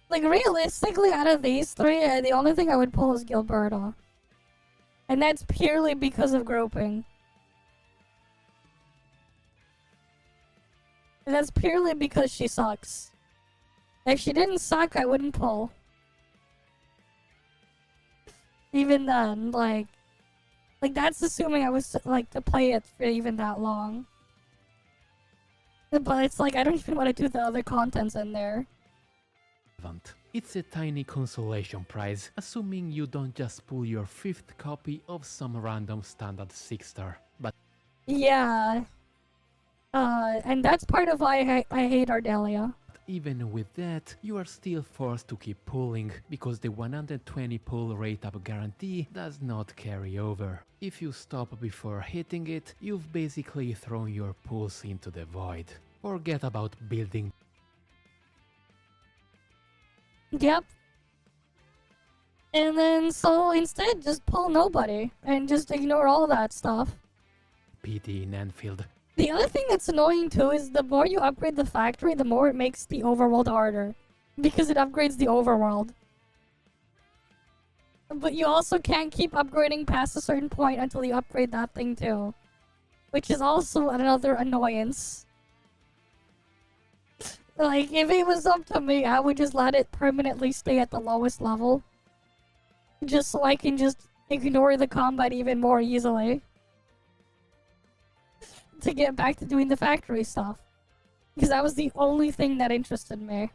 Like, realistically, out of these 3, the only thing I would pull is Gilberta. And that's purely because of grouping. And that's purely because she sucks. If she didn't suck, I wouldn't pull. Even then, like that's assuming I was, like, to play it for even that long. But it's like, I don't even want to do the other contents in there. It's a tiny consolation prize, assuming you don't just pull your 5th copy of some random standard 6-star. But Yeah. And that's part of why I hate Ardelia. even with that, you are still forced to keep pulling, because the 120 pull rate up guarantee does not carry over. If you stop before hitting it, you've basically thrown your pulls into the void. Forget about building Yep. And then, so instead, just pull nobody and just ignore all that stuff. PD in Enfield. The other thing that's annoying too is the more you upgrade the factory, the more it makes the overworld harder. Because it upgrades the overworld. But you also can't keep upgrading past a certain point until you upgrade that thing too. Which is also another annoyance. Like, if it was up to me, I would just let it permanently stay at the lowest level. Just so I can just ignore the combat even more easily. To get back to doing the factory stuff. Because that was the only thing that interested me.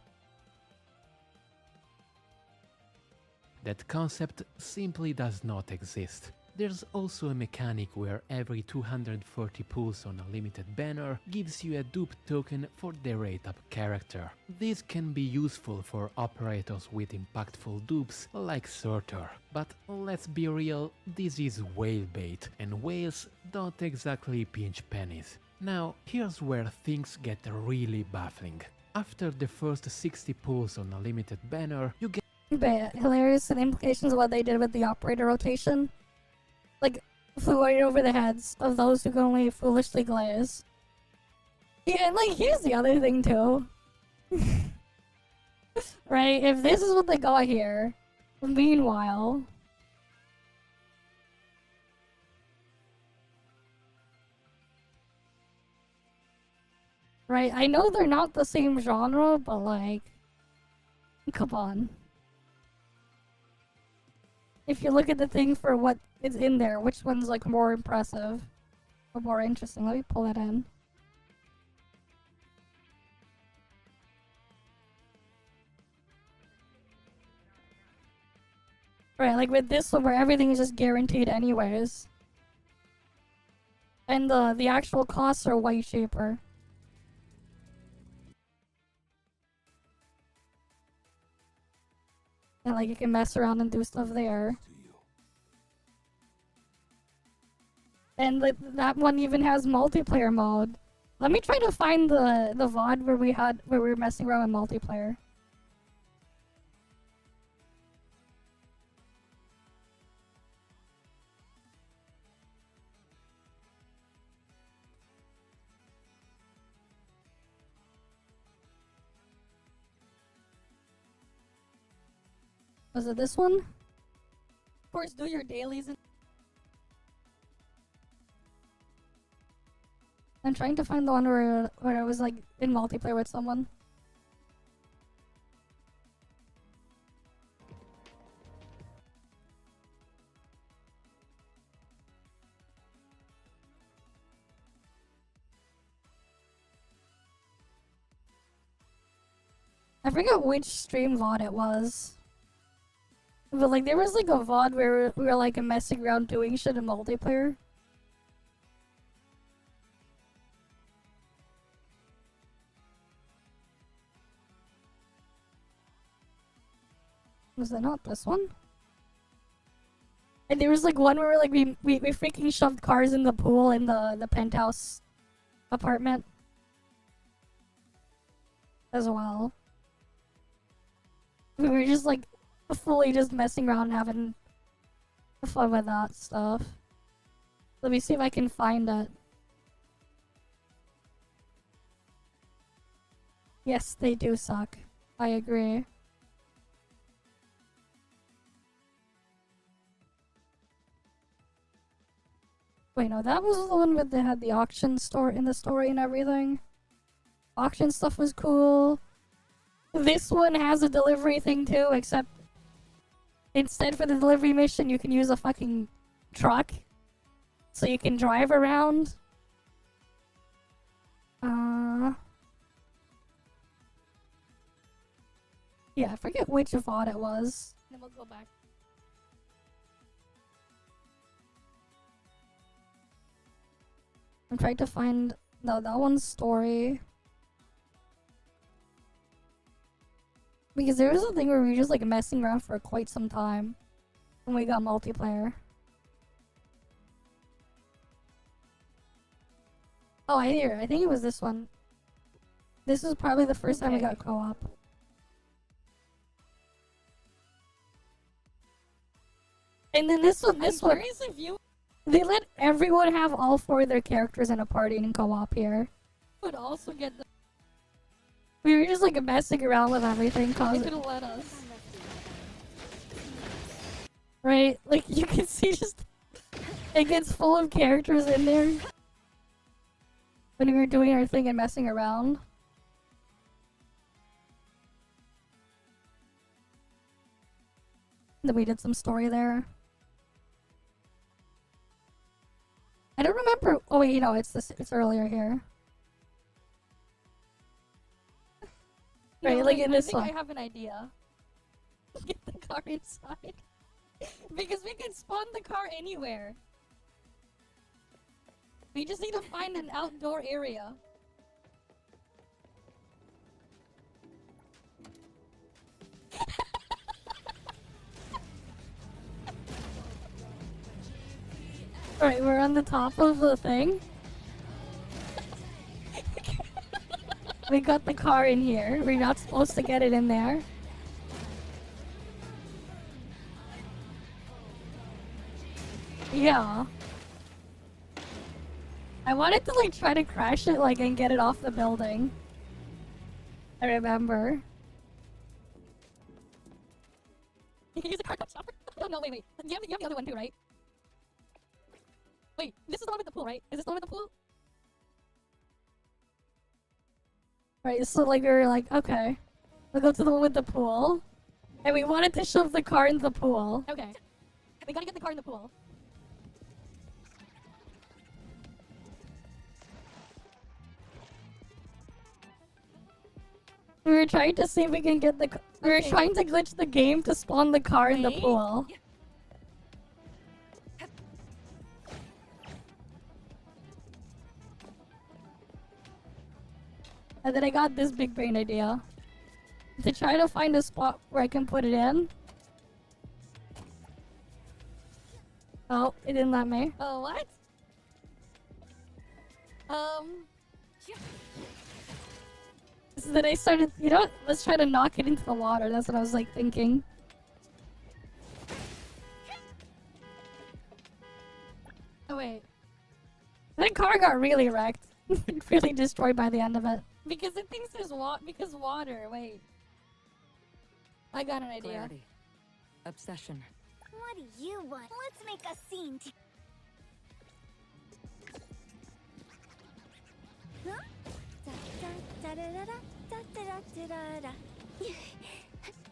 That concept simply does not exist. There's also a mechanic where every 240 pulls on a limited banner gives you a dupe token for the rate up character. This can be useful for operators with impactful dupes like Sorter, but let's be real, this is whale bait, and whales don't exactly pinch pennies. Now, here's where things get really baffling. After the first 60 pulls on a limited banner, you get Hilarious and implications of what they did with the operator rotation. Like, flew right over the heads of those who can only foolishly glaze. Yeah, and like, here's the other thing too. Right, if this is what they got here, meanwhile... Right, I know they're not the same genre, but like... Come on. If you look at the thing for what is in there, which one's like more impressive or more interesting? Let me pull it in. Right, like with this one where everything is just guaranteed anyways. And the actual costs are way cheaper. And like you can mess around and do stuff there. And like, that one even has multiplayer mode. Let me try to find the VOD where we were messing around with multiplayer. Was it this one? Of course, do your dailies. I'm trying to find the one where I was like in multiplayer with someone. I forget which stream VOD it was. But like there was like a VOD where we were like messing around doing shit in multiplayer. Was it not this one? And there was like one where like we freaking shoved cars in the pool in the penthouse apartment as well. We were just like fully just messing around having fun with that stuff. Let me see if I can find it. Yes, they do suck. I agree. Wait, no, that was the one where they had the auction store in the story and everything. Auction stuff was cool. This one has a delivery thing too, except instead for the delivery mission, you can use a fucking truck. So you can drive around. Yeah, I forget which VOD it was. Then we'll go back. I'm trying to find no that one's story. Because there was a thing where we were just like messing around for quite some time when we got multiplayer. Oh, I hear. I think it was this one. This was probably the first time we got co-op. And then this one, they let everyone have all 4 of their characters in a party in co-op here. Would also get the. We were just like messing around with everything, cause it let us. Right, like you can see, just it gets full of characters in there when we were doing our thing and messing around. Then we did some story there. I don't remember. Oh wait, it's earlier here. Right, like in this one. I have an idea. Get the car inside. Because we can spawn the car anywhere. We just need to find an outdoor area. Alright, we're on the top of the thing. We got the car in here. We're not supposed to get it in there. Yeah. I wanted to like try to crash it like and get it off the building. I remember. You can use the car stopper. Oh no, wait. You have the other one too, right? Wait, this is the one with the pool, right? Is this the one with the pool? Right, so like we were like, okay, we'll go to the one with the pool. And we wanted to shove the car in the pool. Okay. We gotta get the car in the pool. We were trying to see if we can get the we were trying to glitch the game to spawn the car in the pool. And then I got this big brain idea. To try to find a spot where I can put it in. Oh, it didn't let me. Oh, what? So then I started, you know what? Let's try to knock it into the water. That's what I was like thinking. Oh, wait. That car got really wrecked. Really destroyed by the end of it. Because it thinks there's water. Wait. I got an idea. Clarity. Obsession. What do you want? Let's make a scene. Huh?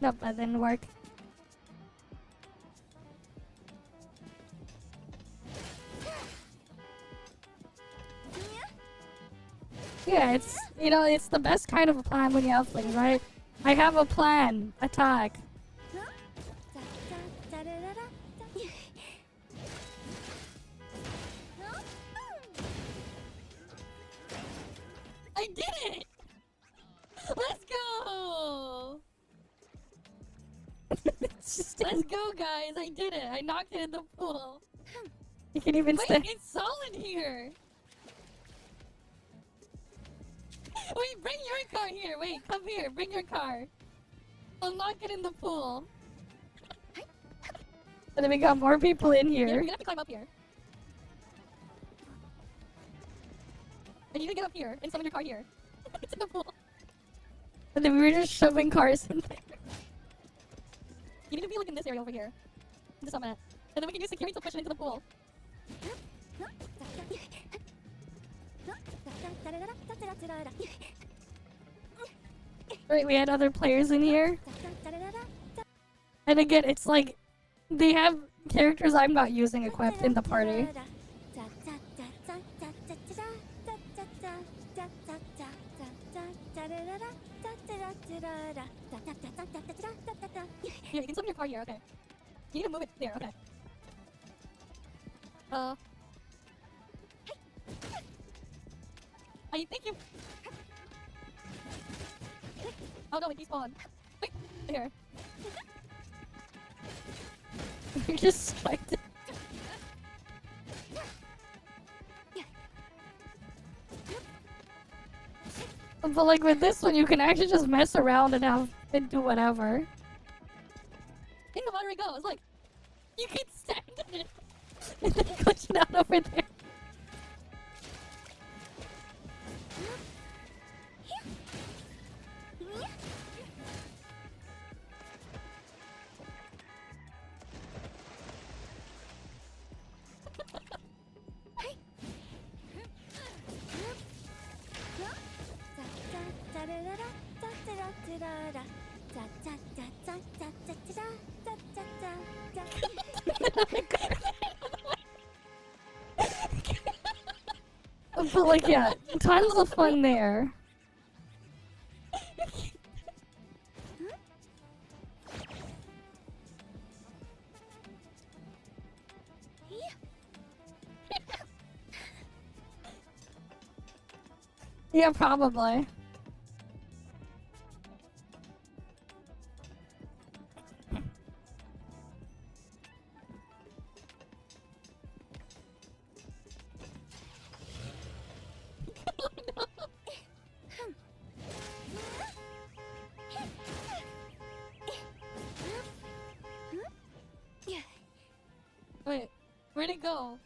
Nope, that didn't work. Yeah, it's, you know, it's the best kind of a plan when you have things, right? I have a plan. Attack. I did it! Let's go! Let's go, guys! I did it! I knocked it in the pool. You can even stay. Wait, it's solid here! Wait, bring your car here! Wait, come here, bring your car. I'll knock it in the pool. And then we got more people in here. You're gonna have to climb up here. And you need to get up here and summon your car here. It's in the pool. And then we were just shoving cars in there. You need to be like in this area over here. To summon it. And then we can use security to push it into the pool. Right, we had other players in here. And again, it's like they have characters I'm not using equipped in the party. Here, you can swim your car here, okay. You need to move it there, okay. Thank you! Oh no, it despawned. Wait, here. You're distracted. But like with this one, you can actually just mess around and do whatever. Think about where it goes. Like, you can stand in it and then push it out over there. But like, yeah, tons of fun there. Yeah, probably. Wait, where'd it go?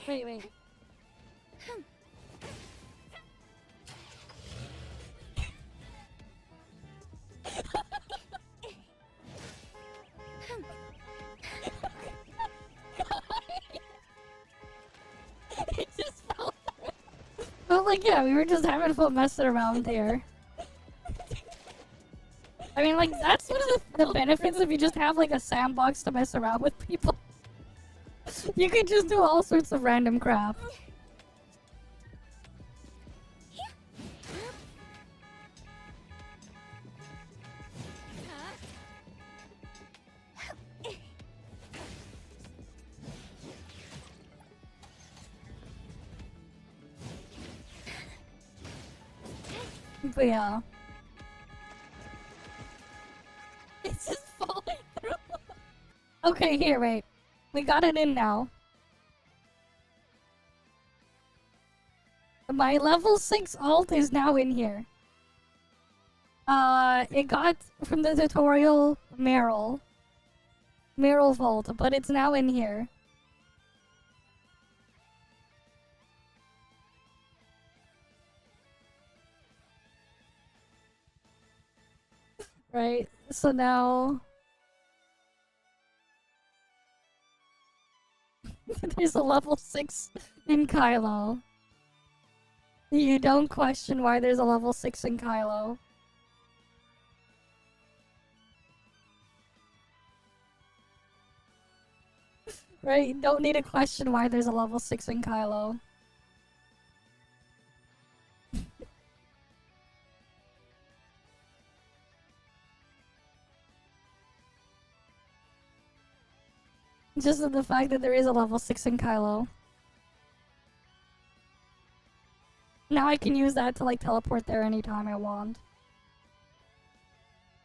Wait. It just fell through. But like, yeah, we were just having fun messing around here. I mean, like, that's one of the benefits if you just have like a sandbox to mess around with people. You can just do all sorts of random crap. But yeah. It's just falling through. Okay, here, wait. We got it in now. My level 6 alt is now in here. It got from the tutorial Meryl Vault, but it's now in here. Right, so now... There's a level 6 in Kylo. You don't question why there's a level 6 in Kylo. Right, you don't need to question why there's a level 6 in Kylo. Just the fact that there is a level 6 in Kylo. Now I can use that to like teleport there anytime I want.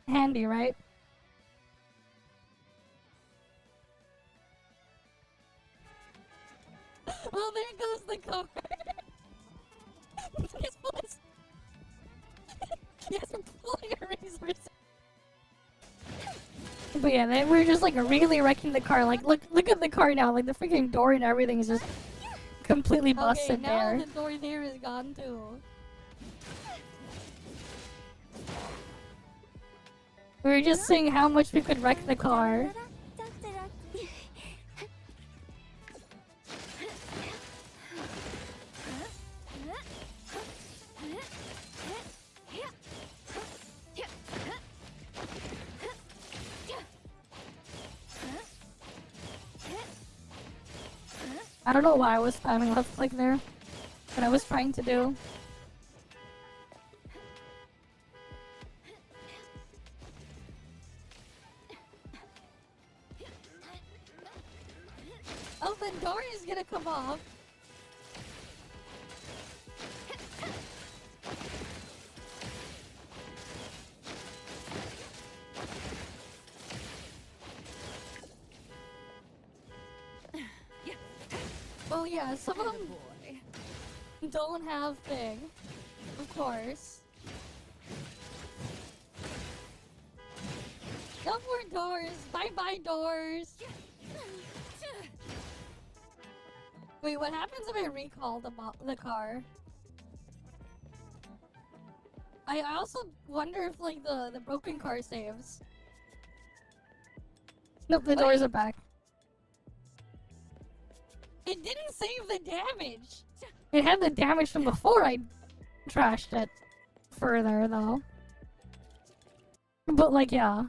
Handy, right? Oh, there goes the car. Yes, I'm pulling a resource. But yeah, we're just like really wrecking the car. Like, look at the car now. Like the freaking door and everything is just completely busted there. Now the door there is gone too. We were just seeing how much we could wreck the car. I don't know why I was spamming left click there, but I was trying to do. Oh, the door is gonna come off. Well, yeah, some of them don't have thing, of course. No more doors! Bye-bye doors! Wait, what happens if I recall the car? I also wonder if, like, the broken car saves. Nope, the doors are back. It didn't save the damage! It had the damage from before I trashed it further, though. But, like, yeah.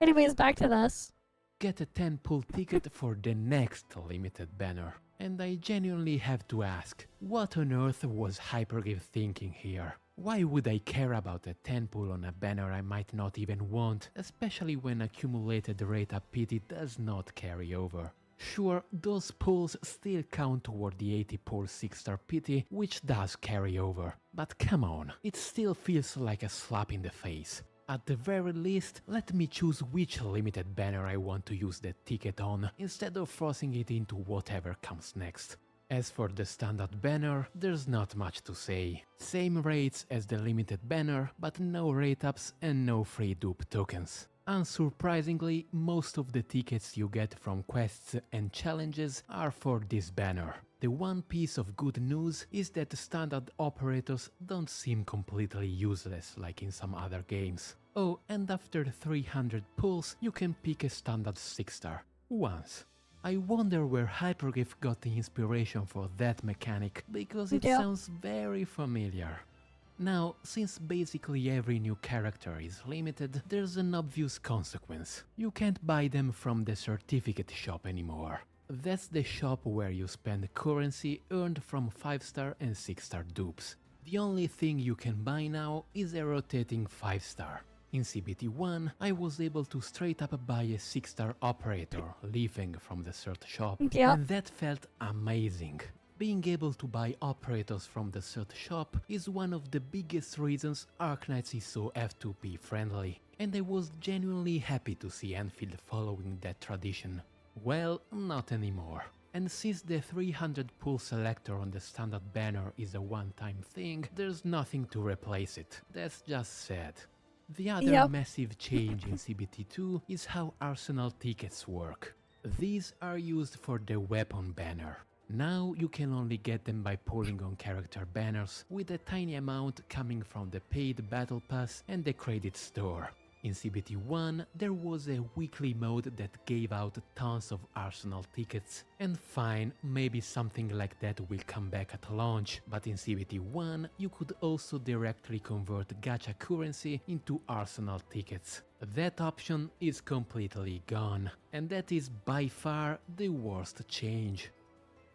Anyways, back to this. Get a 10-pull ticket for the next limited banner. And I genuinely have to ask, what on earth was Hypergive thinking here? Why would I care about a 10-pull on a banner I might not even want, especially when accumulated rate up pity does not carry over? Sure, those pulls still count toward the 80 pull 6-star pity, which does carry over. But come on, it still feels like a slap in the face. At the very least, let me choose which limited banner I want to use the ticket on, instead of forcing it into whatever comes next. As for the standard banner, there's not much to say. Same rates as the limited banner, but no rate ups and no free dupe tokens. Unsurprisingly, most of the tickets you get from quests and challenges are for this banner. The one piece of good news is that standard operators don't seem completely useless like in some other games. Oh, and after 300 pulls you can pick a standard 6-star. Once. I wonder where Hypergive got the inspiration for that mechanic, because it sounds very familiar. Now, since basically every new character is limited, there's an obvious consequence. You can't buy them from the certificate shop anymore. That's the shop where you spend currency earned from 5-star and 6-star dupes. The only thing you can buy now is a rotating 5-star. In CBT1, I was able to straight up buy a 6-star operator leaving from the cert shop, and that felt amazing. Being able to buy operators from the cert shop is one of the biggest reasons Arknights is so F2P friendly, and I was genuinely happy to see Enfield following that tradition. Well, not anymore. And since the 300 pull selector on the standard banner is a one-time thing, there's nothing to replace it. That's just sad. The other massive change in CBT2 is how arsenal tickets work. These are used for the weapon banner. Now you can only get them by pulling on character banners, with a tiny amount coming from the paid battle pass and the credit store. In CBT1 there was a weekly mode that gave out tons of arsenal tickets, and fine, maybe something like that will come back at launch, but in CBT1 you could also directly convert gacha currency into arsenal tickets. That option is completely gone, and that is by far the worst change.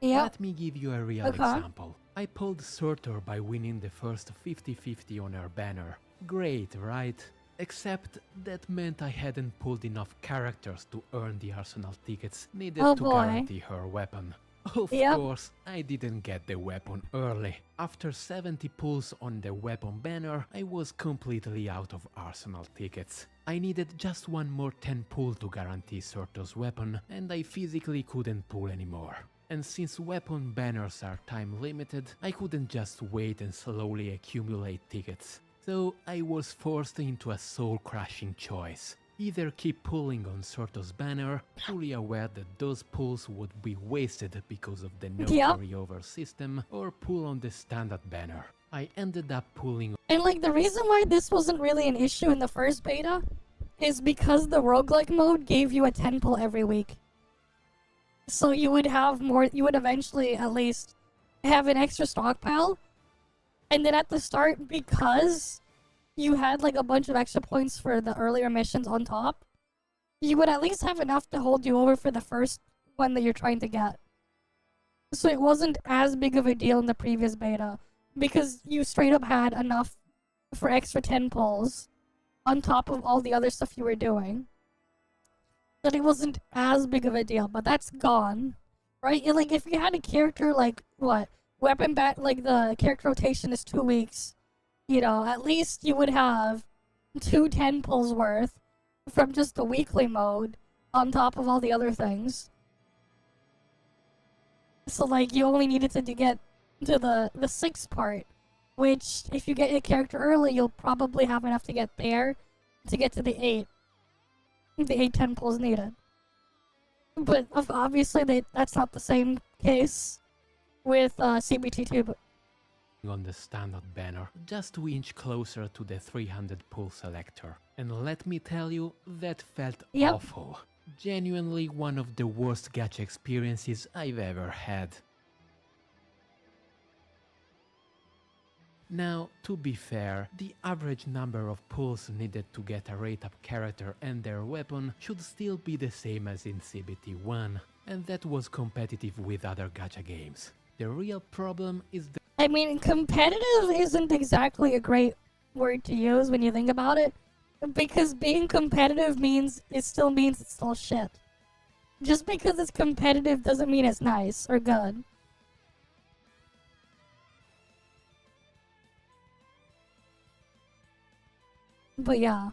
Let me give you a real example. I pulled Surtur by winning the first 50-50 on her banner. Great, right? Except that meant I hadn't pulled enough characters to earn the arsenal tickets needed to guarantee her weapon. Of course, I didn't get the weapon early. After 70 pulls on the weapon banner, I was completely out of arsenal tickets. I needed just one more 10 pull to guarantee Surtur's weapon, and I physically couldn't pull anymore. And since weapon banners are time limited, I couldn't just wait and slowly accumulate tickets. So I was forced into a soul-crushing choice. Either keep pulling on Surtur's banner, fully aware that those pulls would be wasted because of the no carryover system, or pull on the standard banner. I ended up pulling. And like the reason why this wasn't really an issue in the first beta is because the roguelike mode gave you a 10 pull every week. So you would have more, you would eventually at least have an extra stockpile. And then at the start, because you had like a bunch of extra points for the earlier missions on top, you would at least have enough to hold you over for the first one that you're trying to get. So it wasn't as big of a deal in the previous beta, because you straight up had enough for extra 10 pulls on top of all the other stuff you were doing. That it wasn't as big of a deal, but that's gone. Right? Like, if you had a character like, what? Weapon bat, like the character rotation is 2 weeks. You know, at least you would have 2 10 pulls worth from just the weekly mode on top of all the other things. So, like, you only needed to get to the 6th part, which, if you get your character early, you'll probably have enough to get there to get to the 8. The 8 10 pulls needed. But obviously, that's not the same case with CBT2. On the standard banner, just to inch closer to the 300 pull selector. And let me tell you, that felt awful. Genuinely one of the worst gacha experiences I've ever had. Now, to be fair, the average number of pulls needed to get a rate up character and their weapon should still be the same as in CBT1, and that was competitive with other gacha games. The real problem is that I mean, competitive isn't exactly a great word to use when you think about it, because being competitive means it's still shit. Just because it's competitive doesn't mean it's nice or good. But yeah.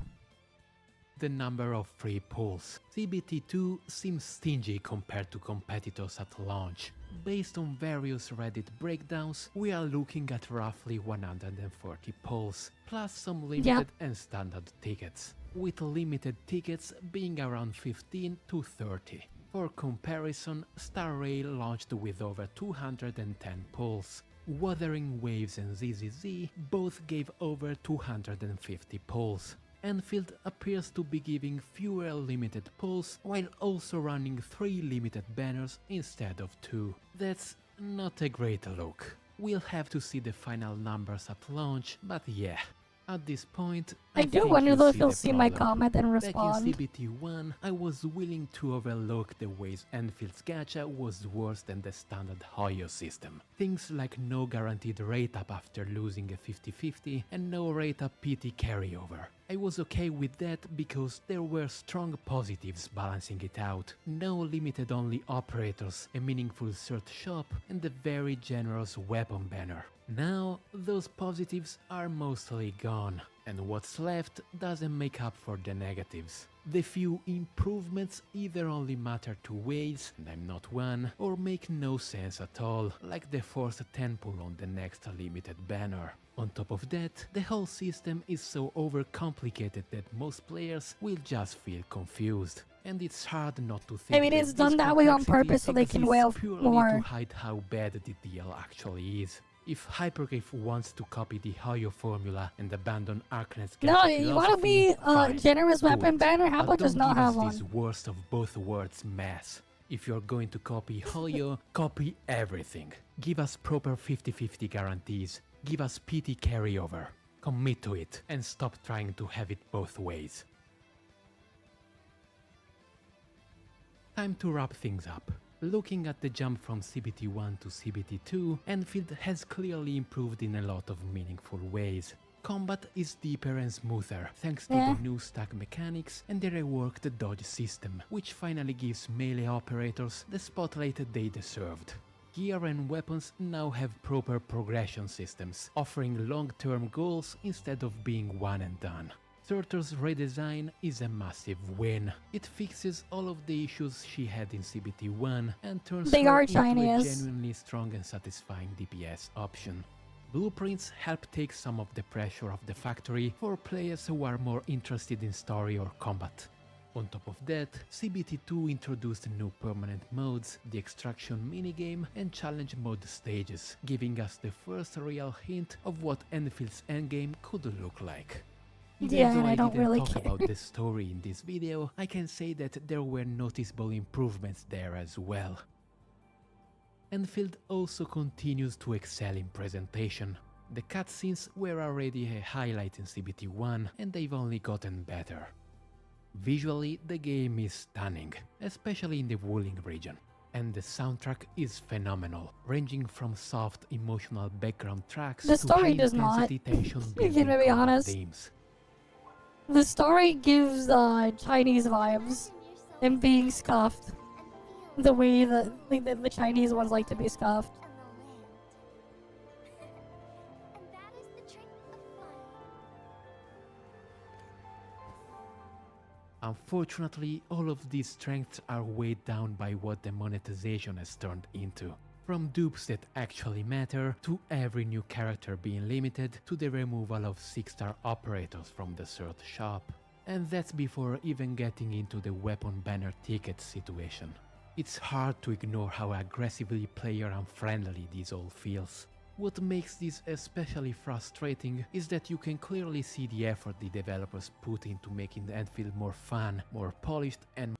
the number of free pulls. CBT2 seems stingy compared to competitors at launch. Based on various Reddit breakdowns, we are looking at roughly 140 pulls, plus some limited and standard tickets, with limited tickets being around 15 to 30. For comparison, Star Rail launched with over 210 pulls. Wuthering Waves and ZZZ both gave over 250 pulls. EnVtuber appears to be giving fewer limited pulls while also running 3 limited banners instead of 2. That's not a great look. We'll have to see the final numbers at launch, but yeah. At this point, I do wonder though if you'll see my problem. comment and respond. Back in CBT1, I was willing to overlook the ways EnVtuber's gacha was worse than the standard Hoyo system. Things like no guaranteed rate up after losing a 50-50 and no rate up PT carryover. I was okay with that because there were strong positives balancing it out. No limited only operators, a meaningful cert shop, and a very generous weapon banner. Now, those positives are mostly gone, and what's left doesn't make up for the negatives. The few improvements either only matter to whales, and I'm not one, or make no sense at all, like the forced 10 pull on the next limited banner. On top of that, the whole system is so overcomplicated that most players will just feel confused. And it's hard not to think I mean, it's done that way on purpose so they can wail more. To hide how bad the deal actually is. If Hypergraph wants to copy the Hoyo formula and abandon Arknet's No, you want to be a generous weapon banner? How about just not have one? This worst of both worlds mess. If you're going to copy Hoyo, copy everything. Give us proper 50-50 guarantees. Give us PT carryover. Commit to it and stop trying to have it both ways. Time to wrap things up. Looking at the jump from CBT1 to CBT2, EnVtuber has clearly improved in a lot of meaningful ways. Combat is deeper and smoother thanks to the new stack mechanics and the reworked dodge system, which finally gives melee operators the spotlight they deserved. Gear and weapons now have proper progression systems, offering long-term goals instead of being one and done. Surtur's redesign is a massive win. It fixes all of the issues she had in CBT1 and turns her into a genuinely strong and satisfying DPS option. Blueprints help take some of the pressure off the factory for players who are more interested in story or combat. On top of that, CBT2 introduced new permanent modes, the extraction minigame and challenge mode stages, giving us the first real hint of what EnVtuber's endgame could look like. Even though I don't really talk about the story in this video, I can say that there were noticeable improvements there as well. EnVtuber also continues to excel in presentation. The cutscenes were already a highlight in CBT1 and they've only gotten better. Visually, the game is stunning, especially in the Wuling region. And the soundtrack is phenomenal, ranging from soft emotional background tracks The to story does not. high-intensity tension You building can be combat honest. themes. The story gives Chinese vibes and being scuffed the way that the Chinese ones like to be scuffed. And that is the trick of flying. Unfortunately, all of these strengths are weighed down by what the monetization has turned into. From dupes that actually matter, to every new character being limited, to the removal of 6-star operators from the third shop. And that's before even getting into the weapon banner ticket situation. It's hard to ignore how aggressively player unfriendly this all feels. What makes this especially frustrating is that you can clearly see the effort the developers put into making EnVtuber more fun, more polished, and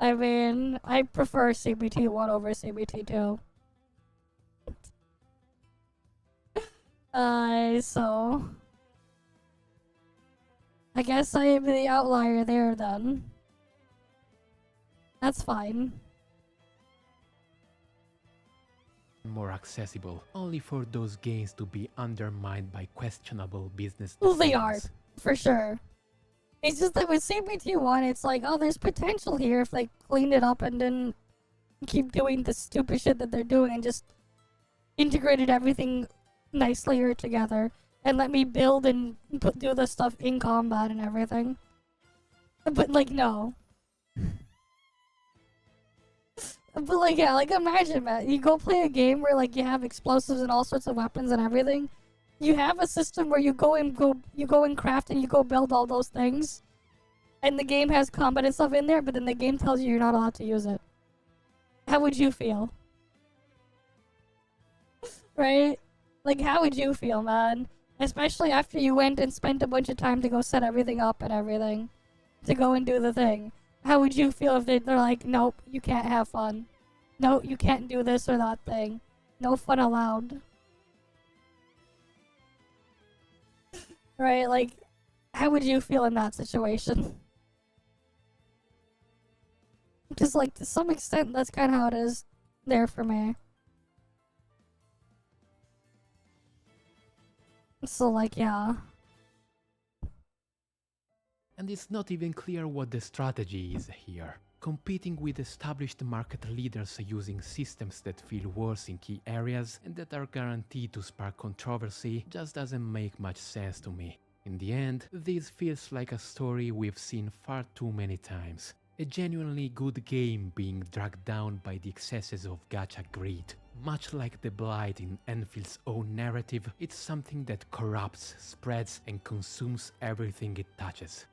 I mean, I prefer CBT1 over CBT2. So I guess I am the outlier there then. That's fine. more accessible, only for those gains to be undermined by questionable business Well, they are, decisions. for sure. It's just that with CBT1, it's like, oh, there's potential here if they cleaned it up and didn't keep doing the stupid shit that they're doing and just integrated everything nicely together and let me build and do the stuff in combat and everything. But, like, no. But, like, yeah, like, imagine, Matt, you go play a game where, like, you have explosives and all sorts of weapons and everything. You have a system where you go and craft and you go build all those things. And the game has combat and stuff in there, but then the game tells you you're not allowed to use it. How would you feel? Right? Like, how would you feel, man? Especially after you went and spent a bunch of time to go set everything up and everything. To go and do the thing. How would you feel if they're like, nope, you can't have fun. No, you can't do this or that thing. No fun allowed. Right? Like, how would you feel in that situation? Just like, to some extent, that's kind of how it is there for me. So, like, yeah. And it's not even clear what the strategy is here. Competing with established market leaders using systems that feel worse in key areas and that are guaranteed to spark controversy just doesn't make much sense to me. In the end, this feels like a story we've seen far too many times. A genuinely good game being dragged down by the excesses of gacha greed. Much like the blight in EnVtuber's own narrative, it's something that corrupts, spreads, and consumes everything it touches.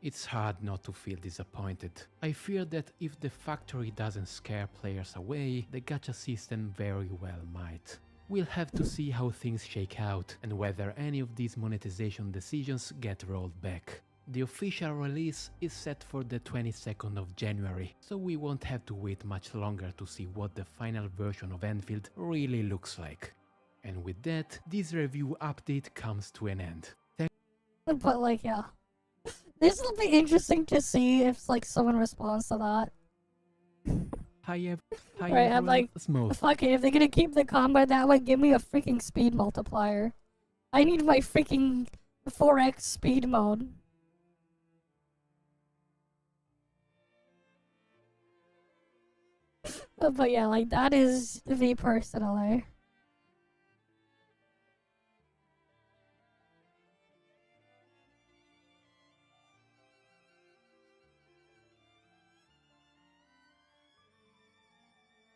It's hard not to feel disappointed. I fear that if the factory doesn't scare players away, the gacha system very well might. We'll have to see how things shake out and whether any of these monetization decisions get rolled back. The official release is set for the 22nd of January, so we won't have to wait much longer to see what the final version of EnVtuber really looks like. And with that, this review update comes to an end. But, like, yeah. This will be interesting to see if, like, someone responds to that. Hi Right, I'm everyone, like, Smooth. fuck it, if they're gonna keep the combat that way, give me a freaking speed multiplier. I need my freaking 4x speed mode. But yeah, like, that is me personally.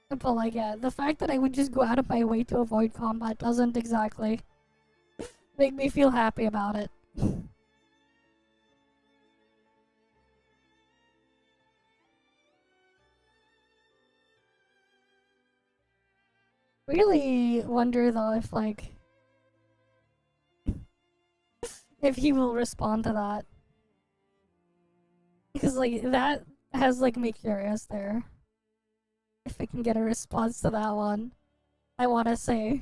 But like, yeah, the fact that I would just go out of my way to avoid combat doesn't exactly make me feel happy about it. Really wonder though if, like, if he will respond to that. Because, like, that has, like, me curious there. If I can get a response to that one, I want to say.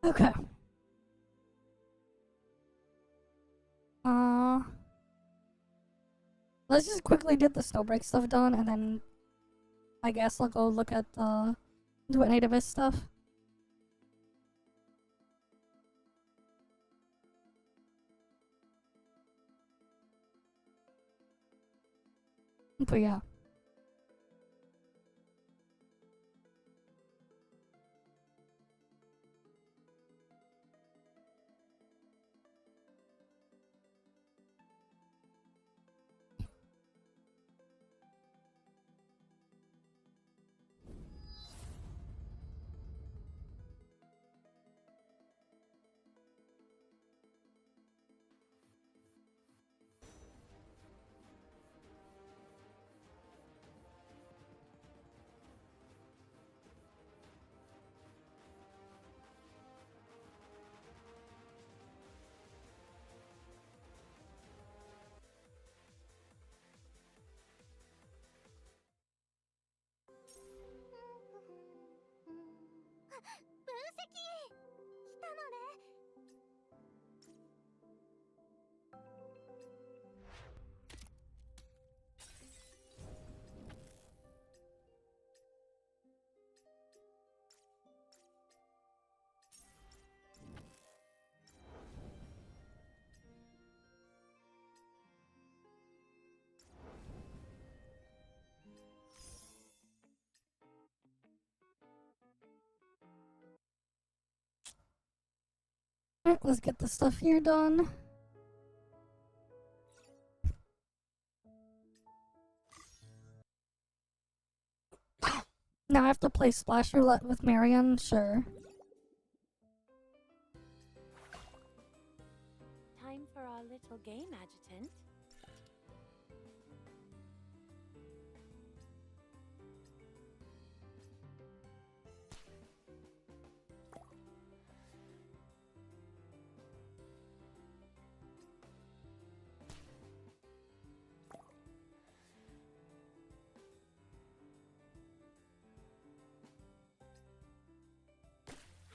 Okay. Let's just quickly get the Snowbreak stuff done, and then I guess I'll go look at the do any of his stuff. But yeah. Alright, let's get the stuff here done. Now I have to play Splash Roulette with Marion, sure. Time for our little game, Adjutant.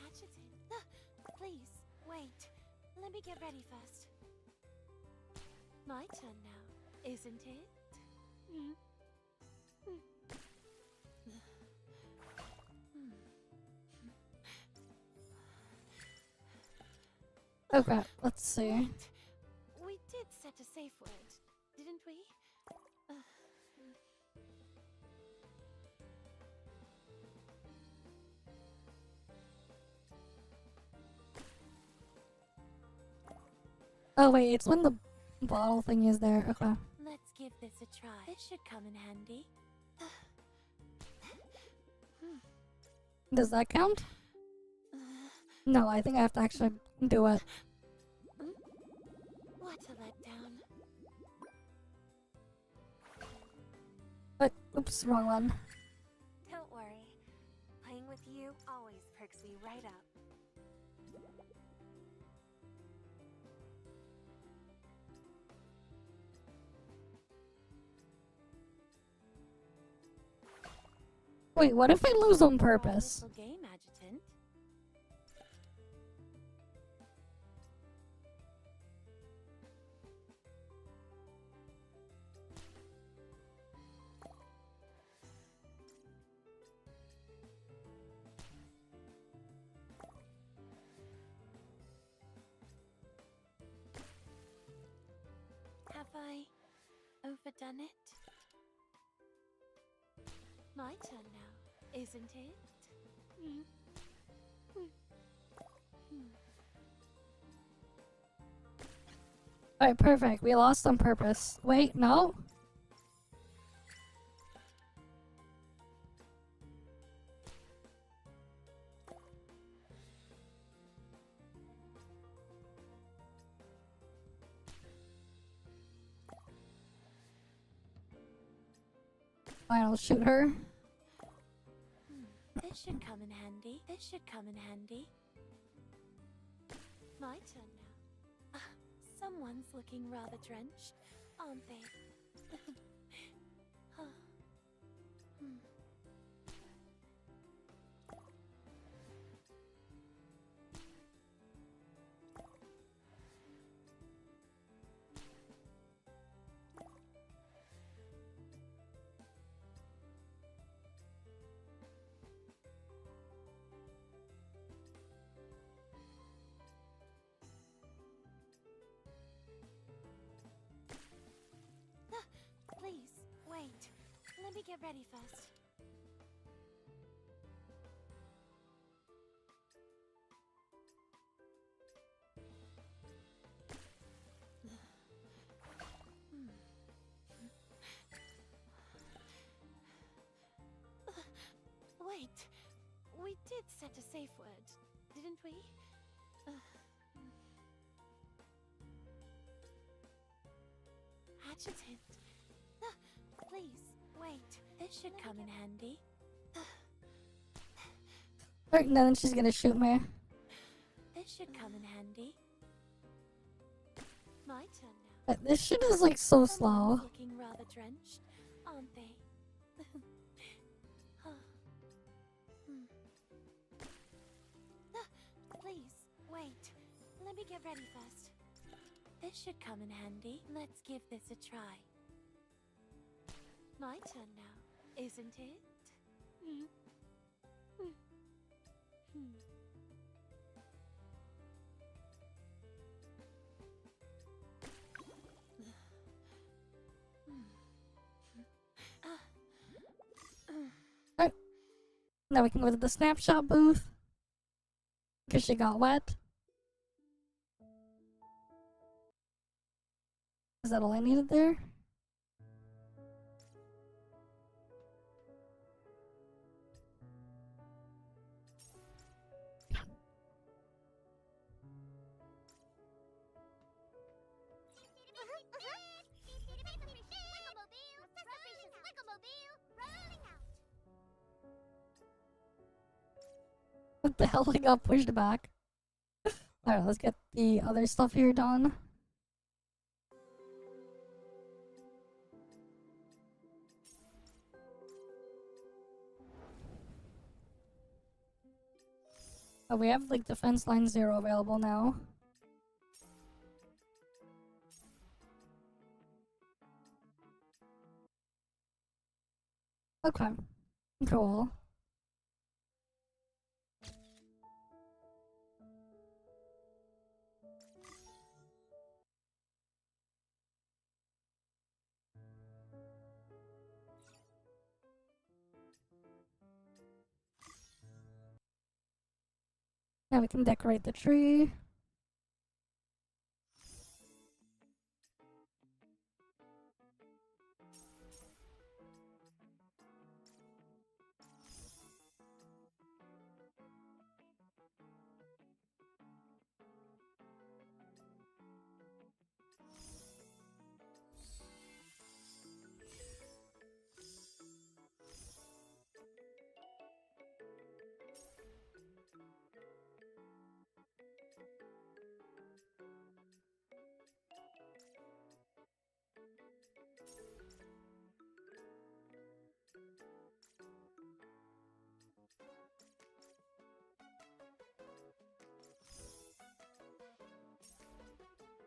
Adjutant, please, wait. Let me get ready first. My turn now, isn't it? Okay, let's see. Wait. We did set a safe word, didn't we? Oh wait, it's when the bottle thing is there. Okay. Let's give this a try. This should come in handy. Does that count? No, I think I have to actually do it. What a letdown. But, oops, wrong one. Don't worry. Playing with you always perks me right up. Wait, what if I lose on purpose? Little game, Adjutant. Have I overdone it? My turn now, isn't it? Alright, perfect. We lost on purpose. Wait, no? Fine, I'll shoot her. This should come in handy. This should come in handy. My turn now. Someone's looking rather drenched, aren't they? me get ready first. Wait, we did set a safe word, didn't we? Adjutant. Please, wait. This should come in handy. Right, now then she's gonna shoot me. This should come in handy. My turn now. This shit is like so slow. Someone's looking rather drenched, aren't they? Please, wait. Let me get ready first. This should come in handy. Let's give this a try. My turn now, isn't it? Alright. Now we can go to the snapshot booth. Because she got wet. Is that all I needed there? What the hell? I got pushed back. Alright, let's get the other stuff here done. Oh, we have like defense line 0 available now. Okay, cool. Now we can decorate the tree.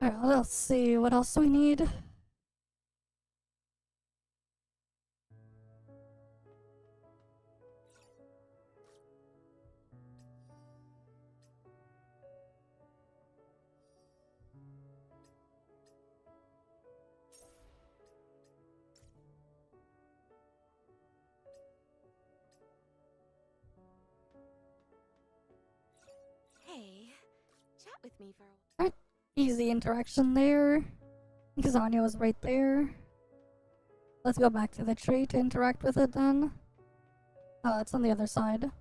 Alright, let's see, what else do we need? Hey, chat with me for a while. Alright, easy interaction there. Kazania was right there. Let's go back to the tree to interact with it then. It's on the other side.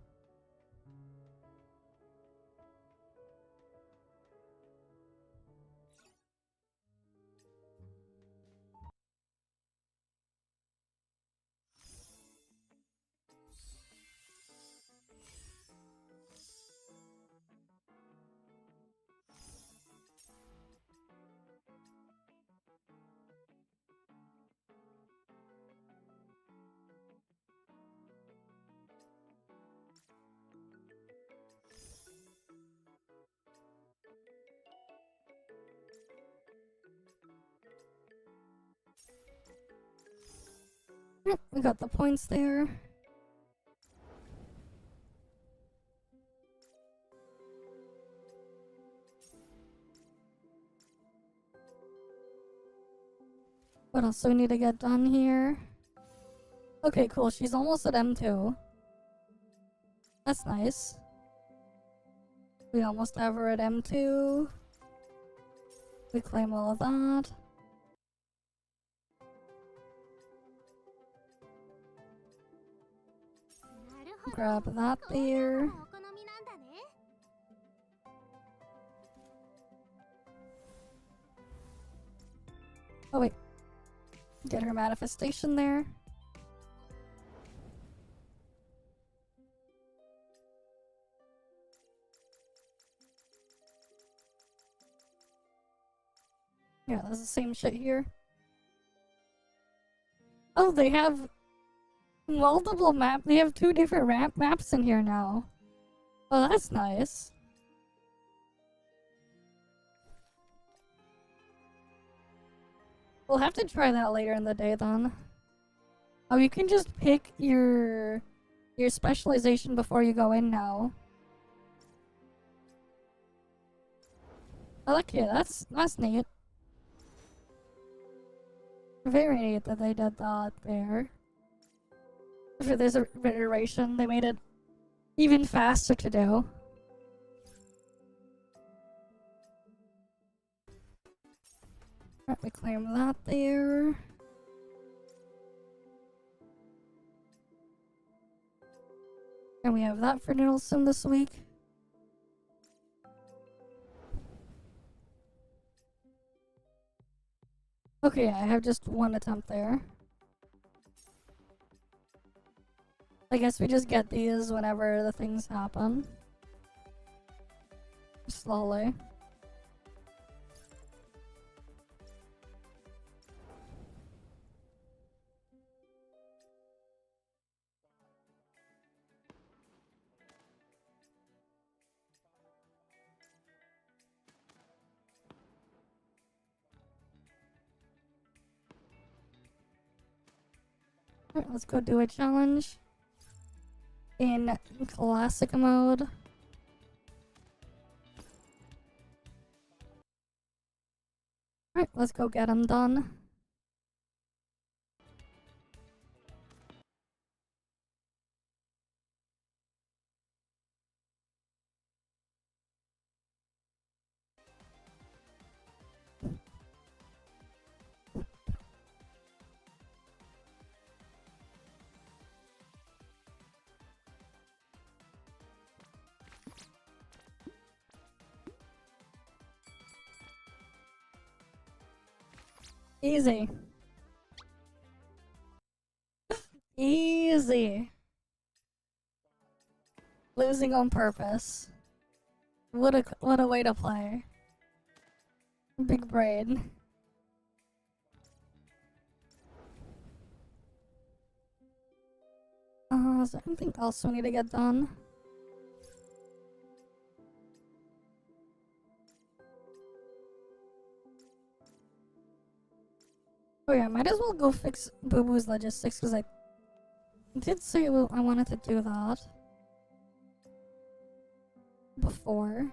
Yep, we got the points there. What else do we need to get done here? Okay, cool. She's almost at M2. That's nice. We almost have her at M2. We claim all of that. Grab that there. Oh wait. Get her manifestation there. Yeah, that's the same shit here. Oh, they have multiple maps. They have 2 different maps in here now. Oh, that's nice. We'll have to try that later in the day then. Oh, you can just pick your specialization before you go in now. Oh, okay, that's neat. Very neat that they did that there. For this iteration, they made it even faster to do. Alright, we claim that there. And we have that for Nielsen this week. Okay, I have just 1 attempt there. I guess we just get these whenever the things happen. Slowly. Alright, let's go do a challenge in classic mode. Alright, let's go get them done. Easy. Easy. Losing on purpose. What a way to play. Big brain. Is there anything else we need to get done? Oh yeah, might as well go fix Boo Boo's logistics because I did say I wanted to do that before.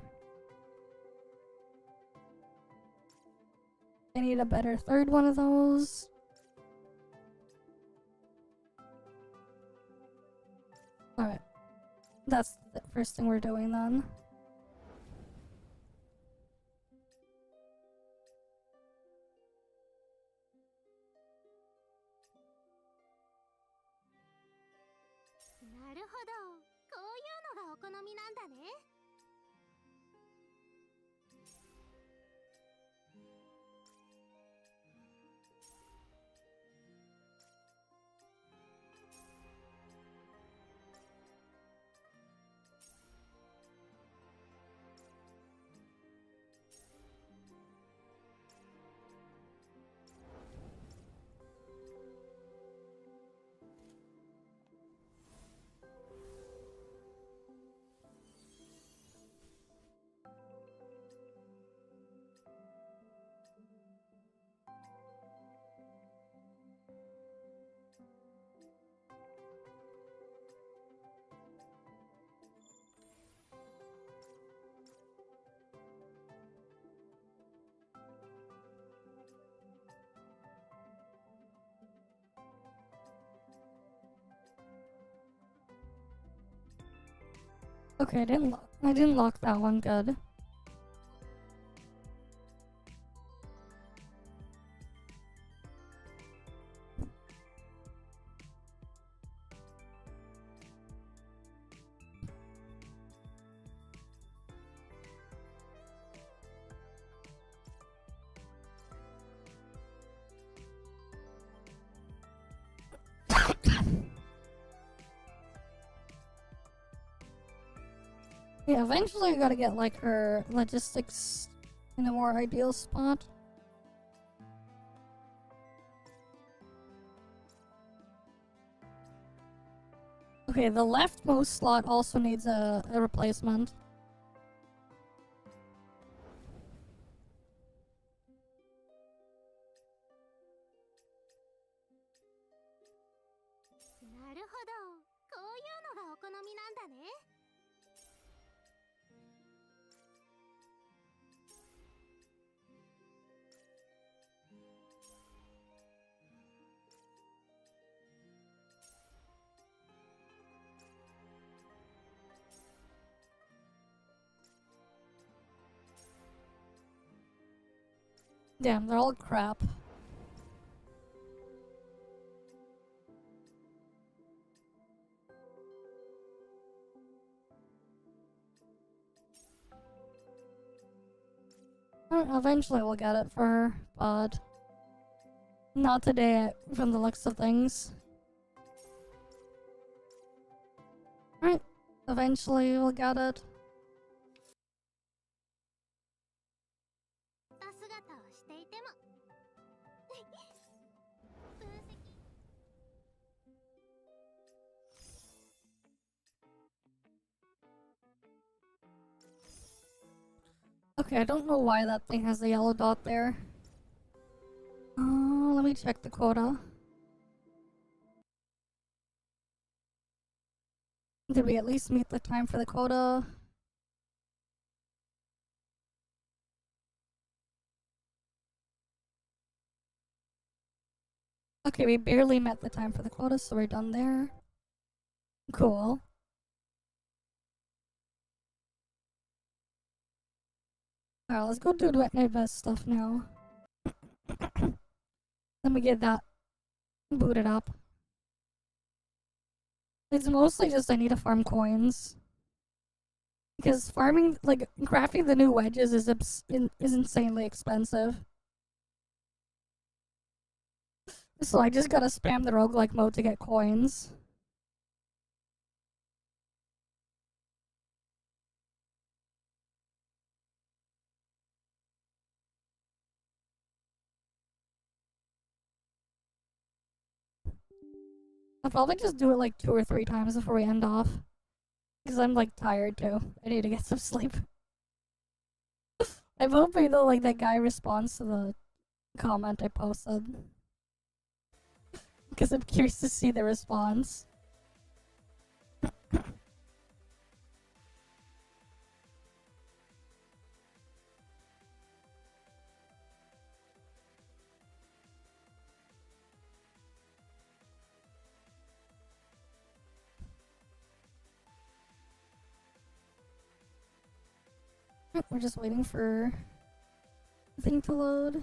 I need a better 3rd one of those. Alright. That's the first thing we're doing then. Okay, I didn't lock that one. Good. Yeah, eventually I gotta get like her logistics in a more ideal spot. Okay, the leftmost slot also needs a replacement. Damn, they're all crap. Eventually we'll get it for her, but not today from the looks of things. Alright, eventually we'll get it. Okay, I don't know why that thing has a yellow dot there. Let me check the quota. Did we at least meet the time for the quota? Okay, we barely met the time for the quota, so we're done there. Cool. Alright, let's go do the invest stuff now. Let me get that booted up. It's mostly just I need to farm coins. Because farming, like, crafting the new wedges is insanely expensive. So I just gotta spam the roguelike mode to get coins. I'll probably just do it like 2 or 3 times before we end off. Because I'm like tired too. I need to get some sleep. I'm hoping though like that guy responds to the comment I posted. Because I'm curious to see the response. We're just waiting for the thing to load.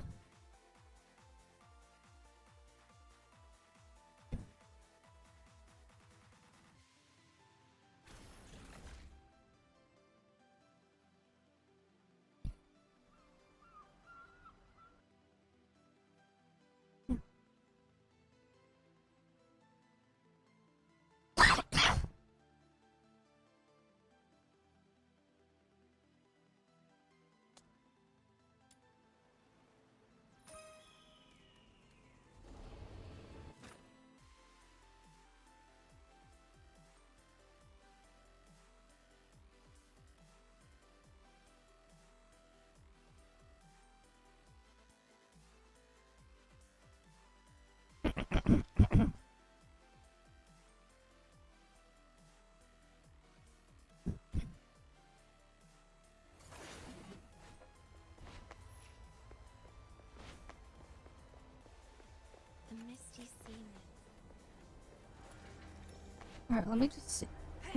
Alright, let me just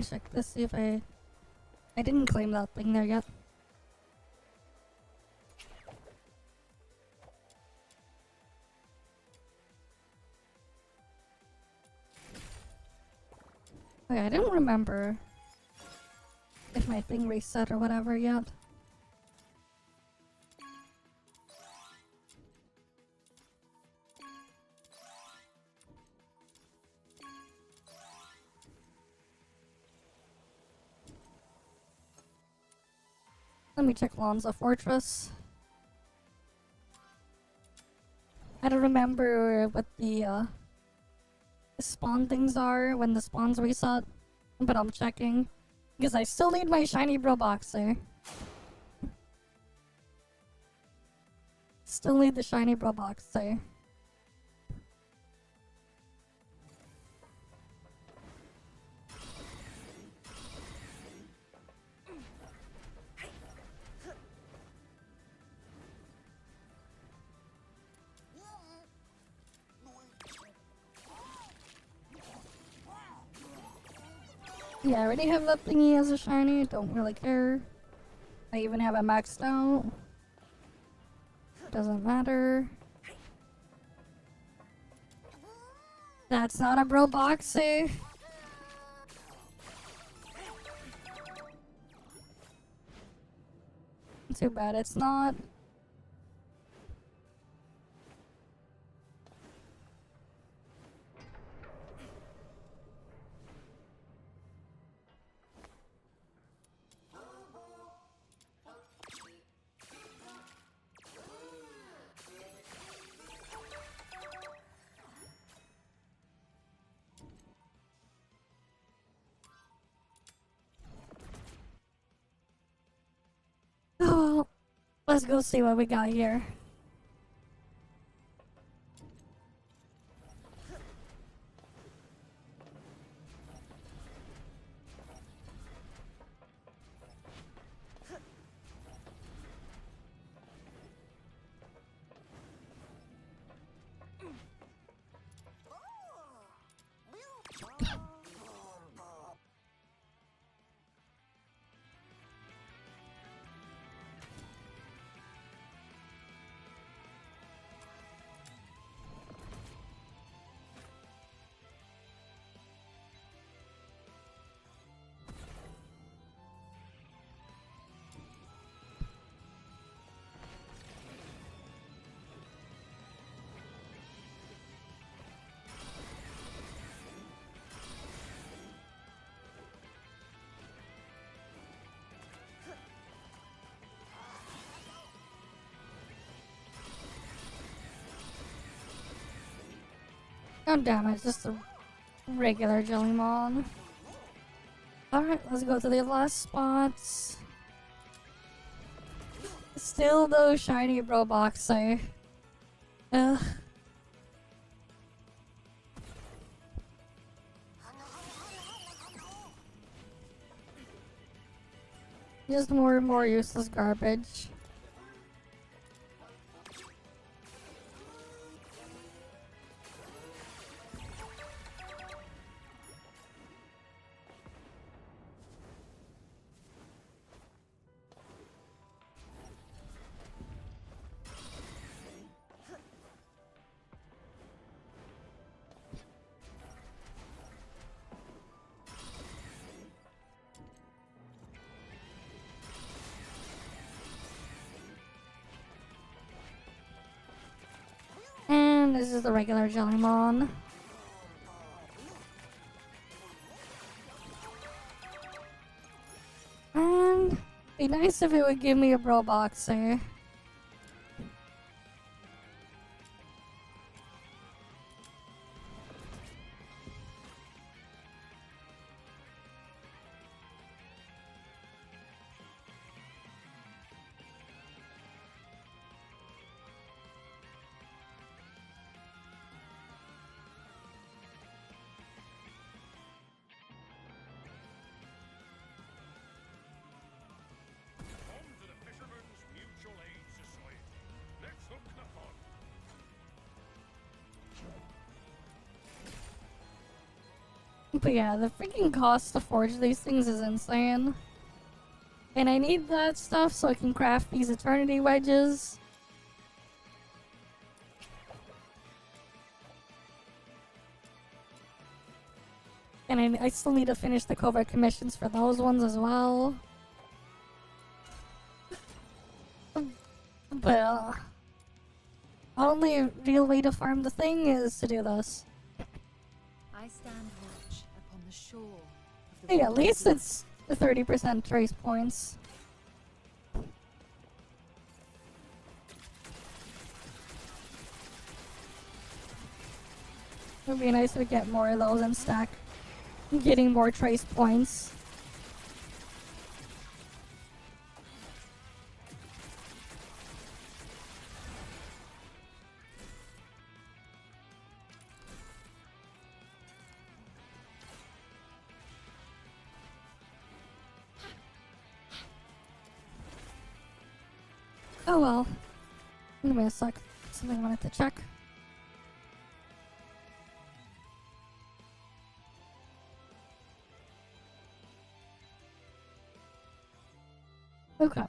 check this, see if I I didn't claim that thing there yet. Okay, I didn't remember if my thing reset or whatever yet. Let me check Lonza Fortress. I don't remember what the spawn things are when the spawns reset, but I'm checking. Because I still need my shiny bro boxer. Still need the shiny bro boxer. Yeah, I already have that thingy as a shiny, don't really care. I even have it maxed out. Doesn't matter. That's not a bro boxer. Too bad it's not. Oh, let's go see what we got here. Oh damn it, it's just a regular Jellymon. Alright, let's go to the last spots. Still no shiny bro boxer. Ugh. Just more and more useless garbage. And this is the regular Jellymon. And be nice if it would give me a bro boxer. Come to the Fishermen's Mutual Aid Society. Let's hook the fun. But yeah, the freaking cost to forge these things is insane. And I need that stuff so I can craft these eternity wedges. And I still need to finish the covert commissions for those ones as well. But only real way to farm the thing is to do this. I stand watch upon the shore of the Hey, at least it's 30% trace points. It would be nice to get more of those and stack getting more trace points. Oh well. Give me a sec. Something I wanted to check. Okay.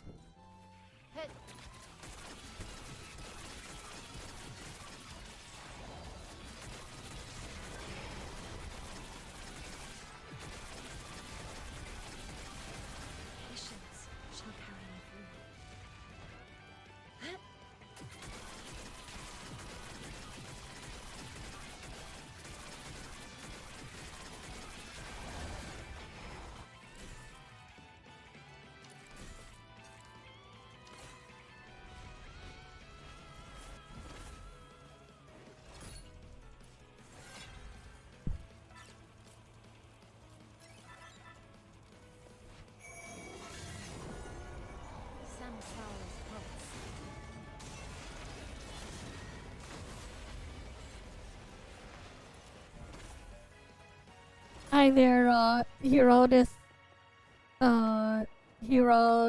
Patience shall carry me through. Samsara's pulse. Hi there, Hero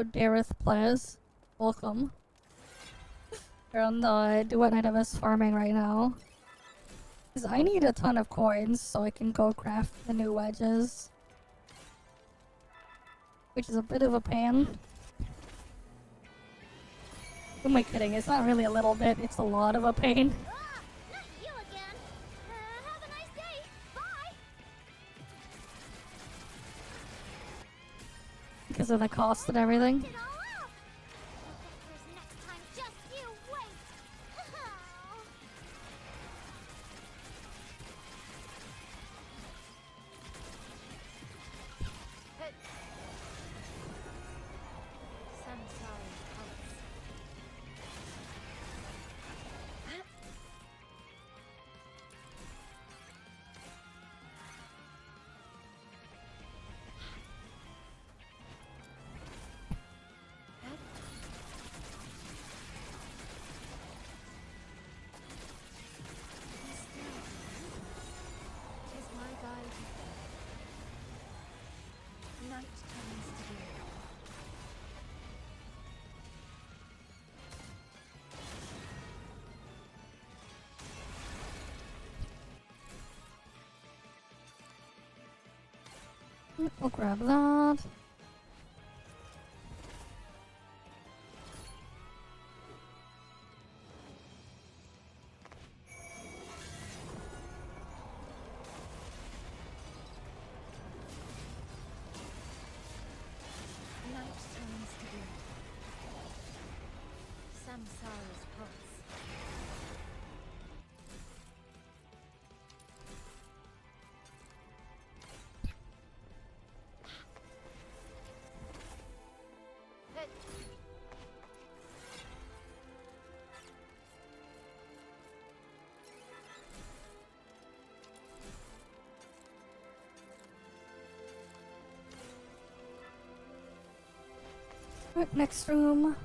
Dareth Plez. Welcome. We're on the Duet Night of Us farming right now. Cause I need a ton of coins so I can go craft the new wedges. Which is a bit of a pain. Who am I kidding? It's not really a little bit, it's a lot of a pain. Ah! Not you again! Have a nice day! Bye! Because of the cost and everything. It all out! We'll get yours next time, just you wait! Samsara's pulse. Tis my guide. Night turns to day. We'll grab that. Night turns to day. Samsara's pulse. Right, next room.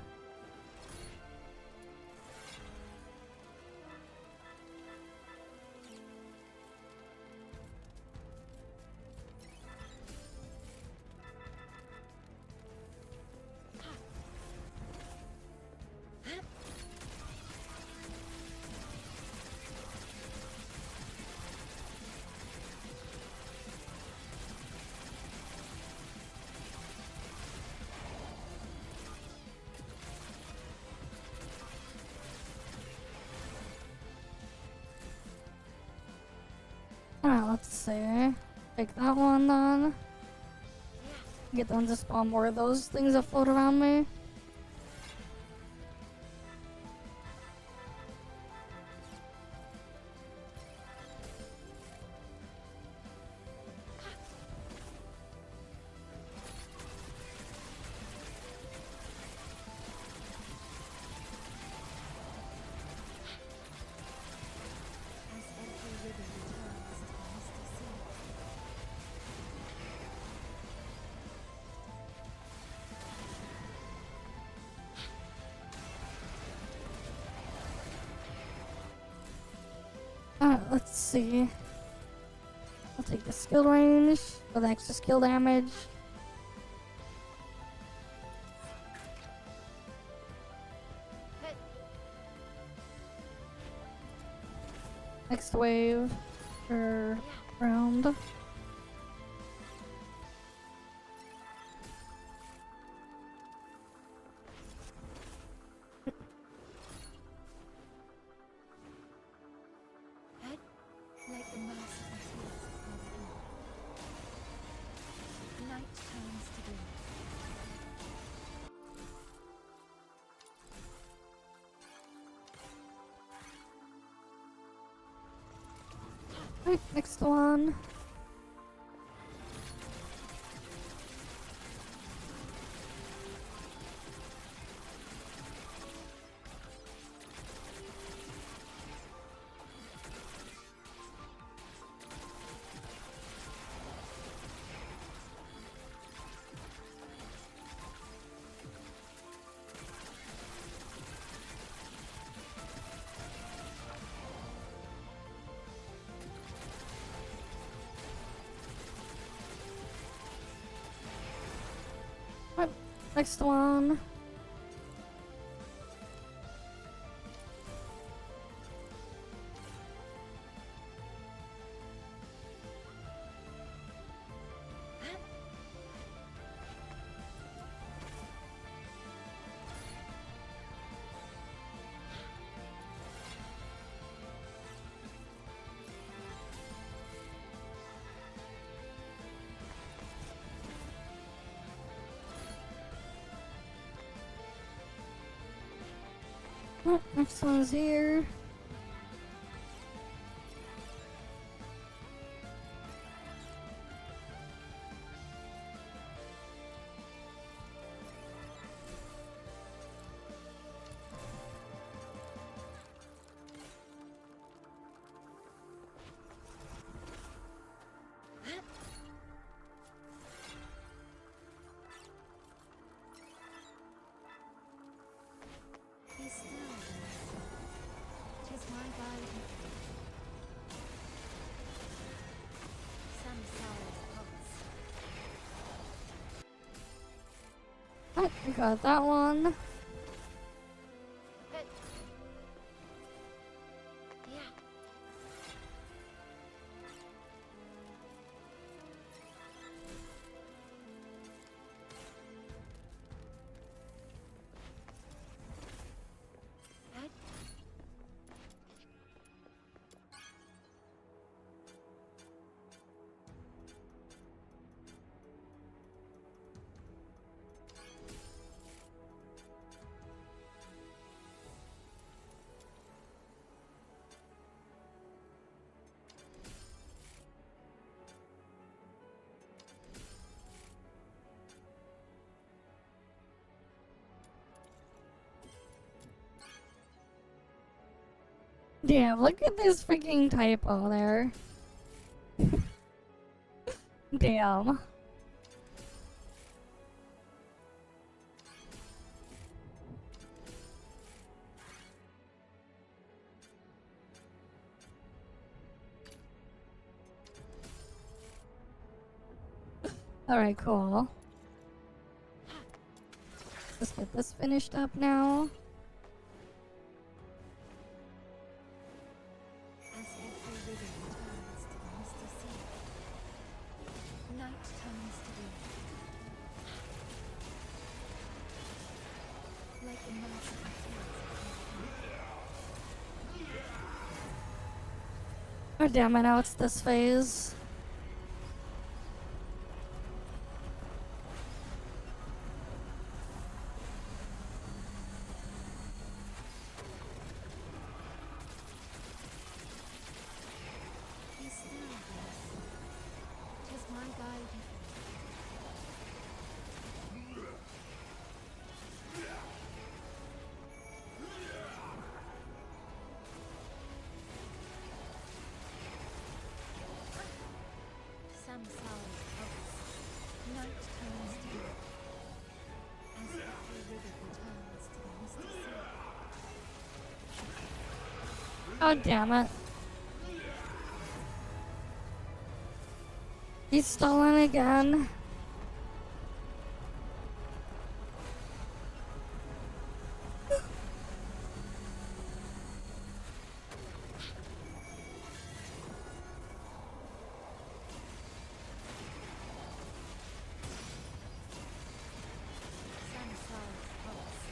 Alright, let's see. Take that one then. Get them to spawn more of those things that float around me. As every river returns to the misty sea. Alright, let's see. I'll take the skill range for the extra skill damage. Next wave or round. Head like the mass of the tears upon the earth. Night turns to day. Alright, next one. Alright, next one. Alright, next one's here. Be still, tis my body. Some sorrows pulse. Alright, we got that one. Yeah. Head. Damn, look at this freaking typo there. Damn. Alright, cool. Let's get this finished up now. As every river returns to the misty sea. Night turns to day. Like the mass of the tears upon the earth. God damn it, now it's this phase. Be still, Grace. 'Tis my guide. Some solid hopes. Night turns to day. As the free river returns to the misty sea. God damn it. He's stalling again. Some solid hopes.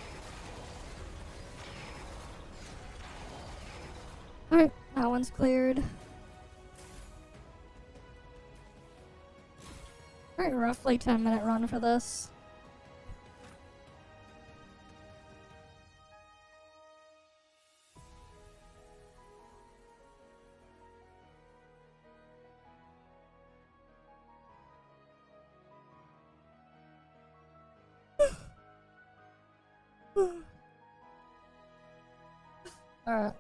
Alright, that one's cleared. Alright, roughly 10-minute run for this. Alright.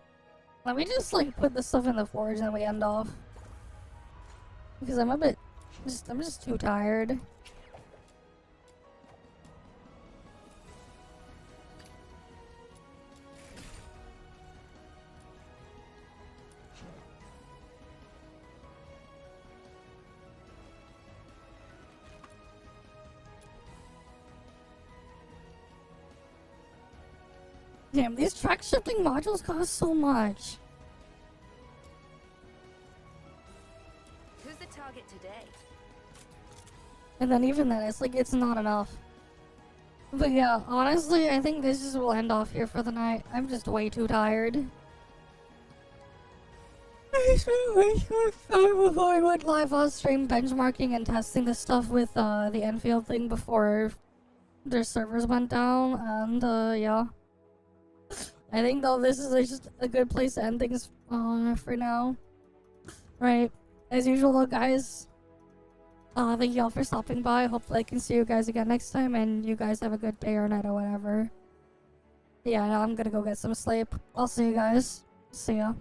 Let me just like put this stuff in the forge and we end off. Because I'm just too tired. Damn, these track shifting modules cost so much. Who's the target today? And then even then, it's like, it's not enough. But yeah, honestly, I think this just will end off here for the night. I'm just way too tired. I spent way too much time before I went live on stream benchmarking and testing this stuff with the EnVtuber thing before their servers went down, and yeah. I think though this is just a good place to end things for now. Right, as usual though guys, thank you all for stopping by. Hopefully I can see you guys again next time, and you guys have a good day or night or whatever. Yeah, now I'm gonna go get some sleep. I'll see you guys. See ya.